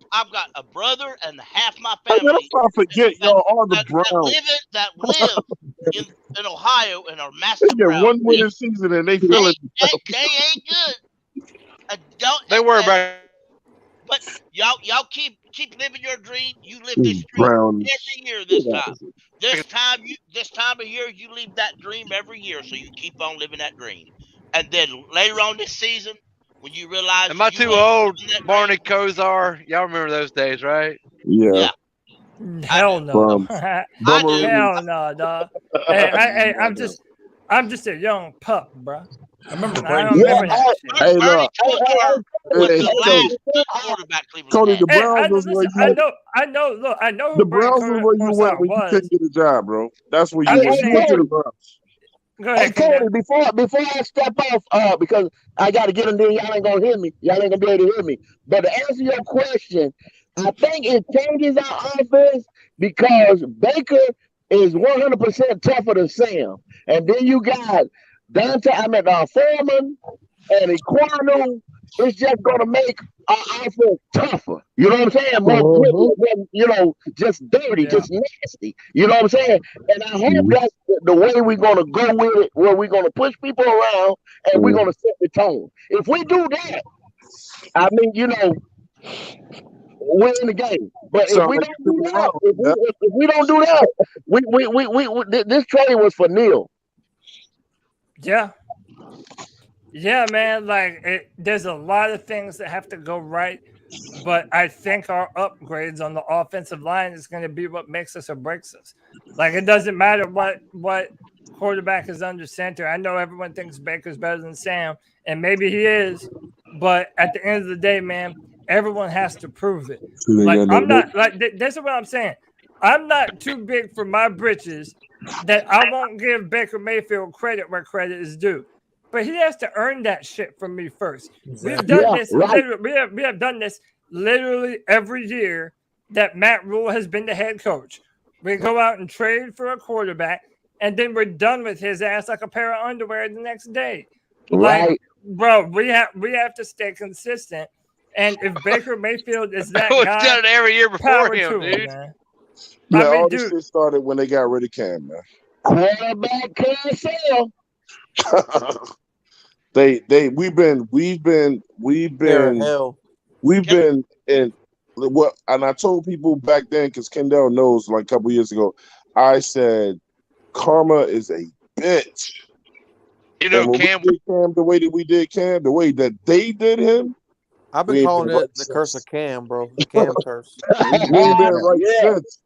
a brother and half my family. Let's not forget y'all are the Browns. That live in Ohio and are massive. They get one winning season and they feel it. They ain't good. They were back. But y'all keep living your dream. You live this dream every year. This time of year, you live that dream every year. So you keep on living that dream, and then later on this season, when you realize, am I too old? Barney Kosar, y'all remember those days, right? Yeah. Hell no. Hell no, dog. Hey, I'm just a young pup, bro. I remember Cody, the Browns was where you I know the Browns was where you went when you couldn't get a job, bro. That's where you went. You went to the Browns. Go ahead, Cody, before I step off, because I got to get in there, y'all ain't gonna hear me. Y'all ain't gonna be able to hear me. But to answer your question, I think it changes our offense because Baker is 100% tougher than Sam, and then you got Foreman and Equano. It's just gonna make our offense tougher. You know what I'm saying? More, just dirty, just nasty. You know what I'm saying? And I hope that's the way we're gonna go with it, where we're gonna push people around and we're gonna set the tone. If we do that, I mean, we're in the game. But if we don't do that, if we don't do that, we this trade was for Neil. Yeah, man. Like, there's a lot of things that have to go right, but I think our upgrades on the offensive line is going to be what makes us or breaks us. Like, it doesn't matter what quarterback is under center. I know everyone thinks Baker's better than Sam, and maybe he is, but at the end of the day, man, everyone has to prove it. Like, I'm not like this is what I'm saying. I'm not too big for my britches that I won't give Baker Mayfield credit where credit is due. But he has to earn that shit from me first. We've done this. We have done this literally every year that Matt Rule has been the head coach. We go out and trade for a quarterback, and then we're done with his ass like a pair of underwear the next day. Like, bro, we have to stay consistent. And if Baker Mayfield is that guy, we've done it every year before him, dude. Man. Yeah, all this shit started when they got rid of Cam, man. Quarterback carousel. We've been in what, and I told people back then, because Kendall knows, like a couple years ago, I said karma is a bitch. You know, Cam, the way that we did Cam, the way that they did him, I've been calling it the curse of Cam, bro. The Cam curse. We ain't been right since.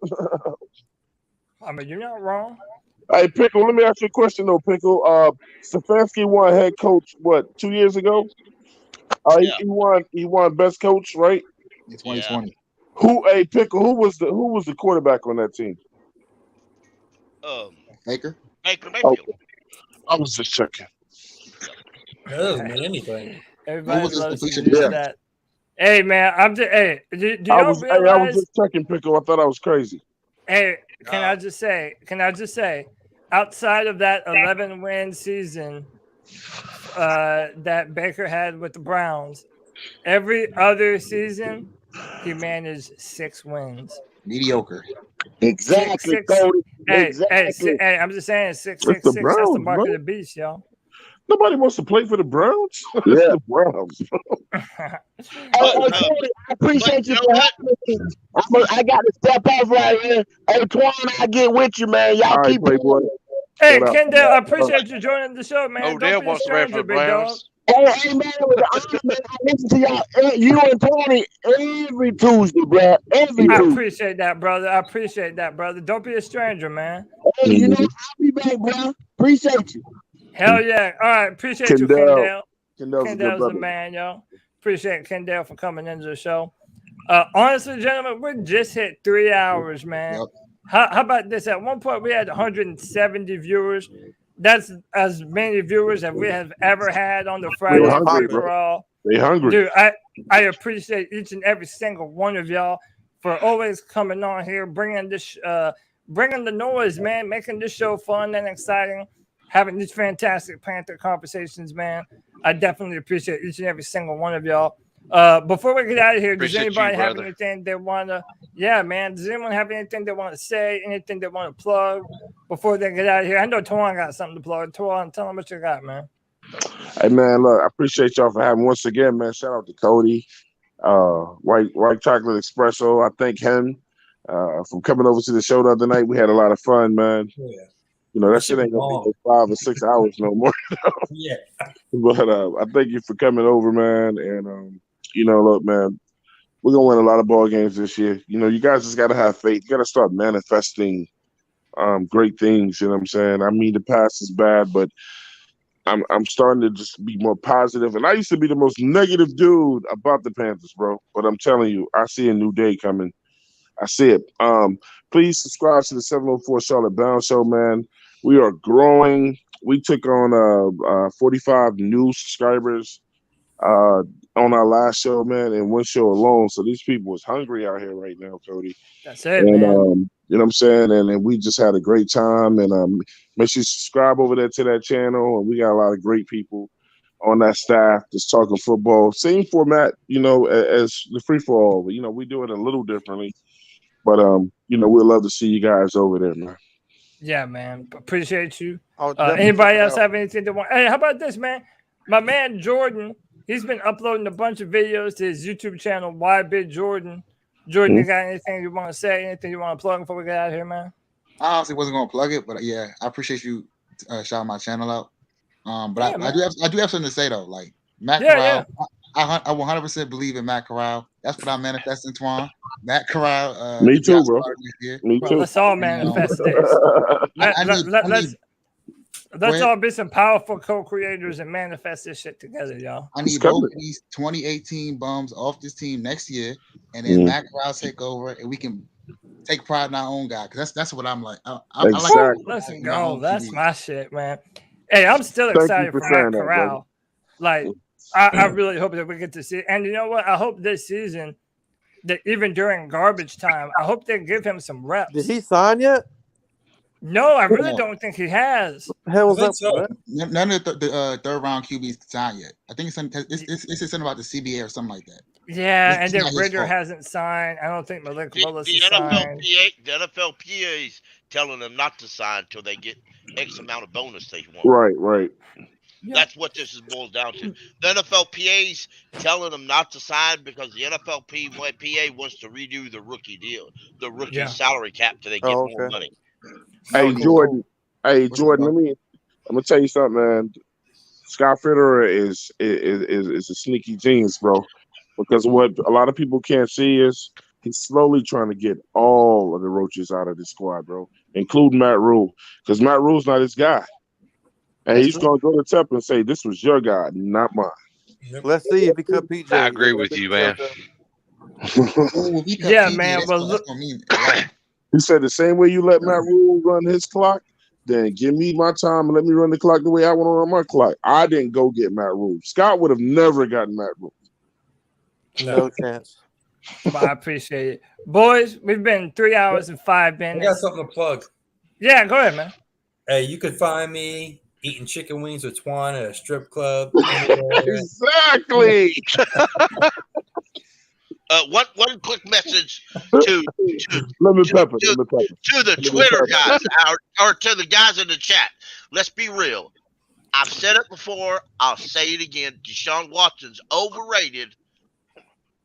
I mean, you're not wrong. Hey, Pickle, let me ask you a question though, Pickle. Stefanski won head coach, what, 2 years ago? He won best coach, right? In 2020. Hey, Pickle, who was the quarterback on that team? Baker? Baker Mayfield. I was just checking. That doesn't mean anything. Everybody was his loves to completion do percentage? that. Hey man, I'm just do I y'all was realize? just checking, Pickle. I thought I was crazy. Hey, can I just say, outside of that 11-win season that Baker had with the Browns, every other season he managed 6 wins. Mediocre. Exactly, Six. Cody. Hey, Exactly. I'm just saying 6, It's 6, the 6. That's the Browns, mark bro. of the beast, y'all. Nobody wants to play for the Browns. It's Yeah. the Browns. Cody, I appreciate you for having me. I got to step off right here. Hey, Twan, I get with you, man. Y'all All right, keep Playboy. Hey, What up? Kendall, I appreciate you joining the show, man. Odell Don't be a wants to play for stranger, the big dog. Browns. Hey, man, it was an honor, man. I listen to y'all, you and Tony, every Tuesday, bro. Every I Tuesday. appreciate that, brother. I appreciate that, brother. Don't be a stranger, man. Hey, you know, I'll be back, bro. Appreciate you. Hell yeah. All right. Appreciate you, Kendall. Kendall. Kendall's a good Kendall's the brother. man, yo. Appreciate Kendall for coming into the show. Honestly, gentlemen, we just hit 3 hours, man. Yep. How about this? At one point, we had 170 viewers. That's as many viewers as we have ever had on the Friday hungry, Free for All. They hungry. Dude, I appreciate each and every single one of y'all for always coming on here, bringing this, bringing the noise, man, making this show fun and exciting, having these fantastic Panther conversations, man. I definitely appreciate each and every single one of y'all. Before we get out of here, does Appreciate anybody you, have brother. anything they want to? Yeah, man. Does anyone have anything they want to say? Anything they want to plug before they get out of here? I know Tawan got something to plug. Tawan, tell them what you got, man. Hey, man, look, I appreciate y'all for having once again, man. Shout out to Cody, White Chocolate Espresso. I thank him from coming over to the show the other night. We had a lot of fun, man. Yeah. You know, that shit ain't gonna be 5 or 6 hours no more. Yeah. But I thank you for coming over, man. And you know, look, man, we're gonna win a lot of ball games this year. You know, you guys just gotta have faith. You gotta start manifesting great things. You know what I'm saying? I mean, the past is bad, but I'm starting to just be more positive. And I used to be the most negative dude about the Panthers, bro. But I'm telling you, I see a new day coming. I see it. Please subscribe to the 704 Charlotte Bound Show, man. We are growing. We took on 45 new subscribers on our last show, man, and one show alone. So these people is hungry out here right now, Cody. That's it, And man. you know what I'm saying? And we just had a great time. And make sure you subscribe over there to that channel. And we got a lot of great people on that staff just talking football. Same format, you know, as the free for all. But, you know, we do it a little differently. But you know, we'd love to see you guys over there, man. Yeah, man. Appreciate you. Definitely Anybody check it else out. have anything to want? Hey, how about this, man? My man Jordan, he's been uploading a bunch of videos to his YouTube channel, Why Big Jordan. Jordan, you got anything you want to say? Anything you want to plug before we get out of here, man? I honestly wasn't gonna plug it, but yeah, I appreciate you shouting my channel out. But Yeah, I do have something to say though. Like Matt Yeah, Corral, I 100% believe in Matt Corral. That's what I'm manifesting, Twan. Matt Corral. Me the too, draft bro. started this year. Me Well, too. let's all manifest this. Let's ahead. all be some powerful co-creators and manifest this shit together, y'all. I need both of these 2018 bums off this team next year, and then Matt Corral take over, and we can take pride in our own guy. Because that's what I'm like. I like Let's go. That's my shit, man. Hey, I'm still Thank you excited for for saying Matt that, Corral. Like, I really hope that we get to see it. And you know what? I hope this season that even during garbage time, I hope they give him some reps. Did he sign yet? No, I really don't think he has. Hell was that? So. None of the third round QBs signed yet. I think it's something about the CBA or something like that. Yeah, and It's then not his Ritter fault. hasn't signed. I don't think Malik Willis The has signed. NFLPA is telling them not to sign until they get X amount of bonus they want. Right. That's what this is boiled down to. The NFLPA's telling them not to sign because the NFLPA wants to redo the rookie deal, the rookie salary cap till they get more money. Hey, Jordan. Hey, Jordan. I'm gonna tell you something, man. Scott Fitterer is a sneaky genius, bro. Because what a lot of people can't see is he's slowly trying to get all of the roaches out of the squad, bro. including Matt Rule, because Matt Rule's not his guy. And he's going to go to Temple and say, this was your guy, not mine. Let's see if he cut PJ. I agree with you, man. Yeah, man. But look, he said the same way you let Matt Rule run his clock, then give me my time and let me run the clock the way I want to run my clock. I didn't go get Matt Rule. Scott would have never gotten Matt Rule. No chance. But I appreciate it. Boys, we've been 3 hours and 5 I minutes. got something to plug. Yeah, go ahead, man. Hey, you could find me eating chicken wings with Twan at a strip club. Exactly. One quick message to the Twitter guys or to the guys in the chat. Let's be real. I've said it before. I'll say it again. Deshaun Watson's overrated,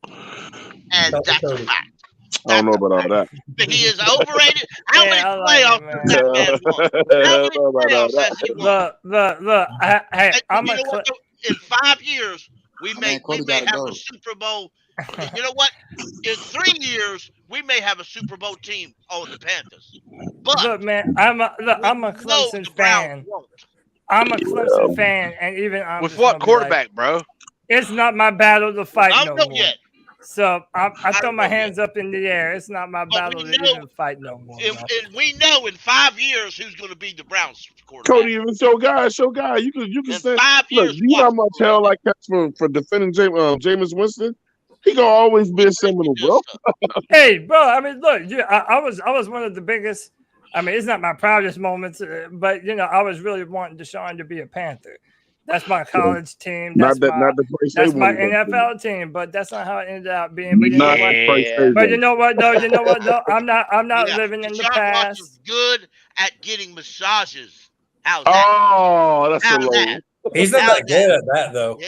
and that's a fact. I don't know about all that. He is overrated. How many playoffs does that man won? How many playoffs has he won? Look. Hey, I'm in 5 years, we may have a Super Bowl. You know what? In 3 years, we may have a Super Bowl team on the Panthers. But look, man, I'm a Clemson fan. I'm a Clemson fan, and even I'm with what quarterback, bro? It's not my battle to fight I no don't know more. yet. So I throw my hands up in the air. It's not my battle to even fight no more. And we know in 5 years who's going to be the Browns quarterback. Cody, if it's your guy, you can say, look, you know how much hell I catch for defending Jameis Winston? He gonna always be a Seminole, bro. Hey, bro. I mean, look, I was one of the biggest. I mean, it's not my proudest moments, but I was really wanting Deshaun to be a Panther. That's my college team. That's my NFL team, but that's not how it ended up being. But you know what? No, I'm not living in the past. Watson's good at getting massages. How's that? Oh, that's a low. He's not that good at that, though. No,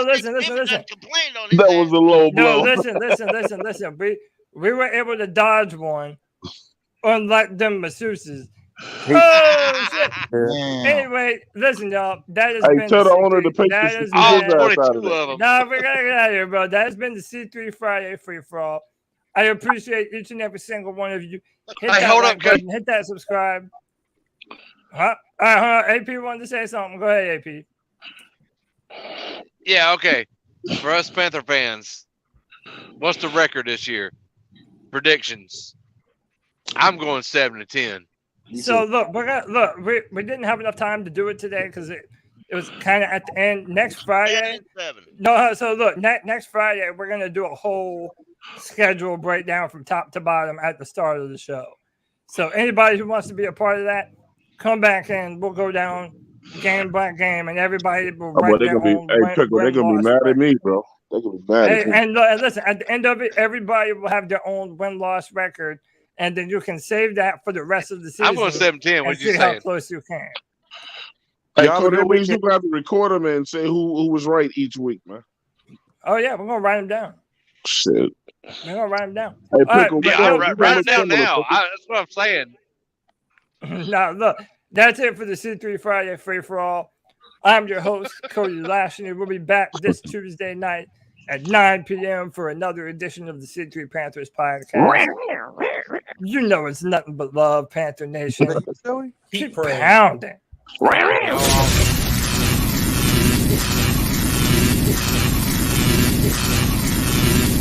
listen. That was a low blow. No, listen. We were able to dodge one, unlike them masseuses. Oh, shit. Anyway, listen, y'all. That has been tell the owner to pay this. No, we gotta get out of here, bro. That has been the C3 Friday free for all. I appreciate each and every single one of you. Hit that subscribe. Huh? All right, AP wanted to say something. Go ahead, AP. Yeah, okay. For us Panther fans, what's the record this year? Predictions. I'm going 7-10. So look, we didn't have enough time to do it today because it was kind of at the end. Next Friday. No, so look, next Friday we're gonna do a whole schedule breakdown from top to bottom at the start of the show. So anybody who wants to be a part of that, come back and we'll go down game by game, and everybody will write their own. They're gonna be mad at me, bro. They're gonna be mad at me. And listen, at the end of it, everybody will have their own win-loss record, and then you can save that for the rest of the season. I'm going 7-10. What you saying? How close you can. Hey, Cody, that means you have to record them and say who was right each week, man. Oh yeah, we're gonna write them down. Shit. We're gonna write them down. Hey, Pickle, write it down now. That's what I'm saying. Now look, that's it for the C3 Friday Free for All. I'm your host, Cody Lashley. We'll be back this Tuesday night at 9 p.m. for another edition of the C3 Panthers podcast. You know it's nothing but love, Panther Nation. Keep pounding.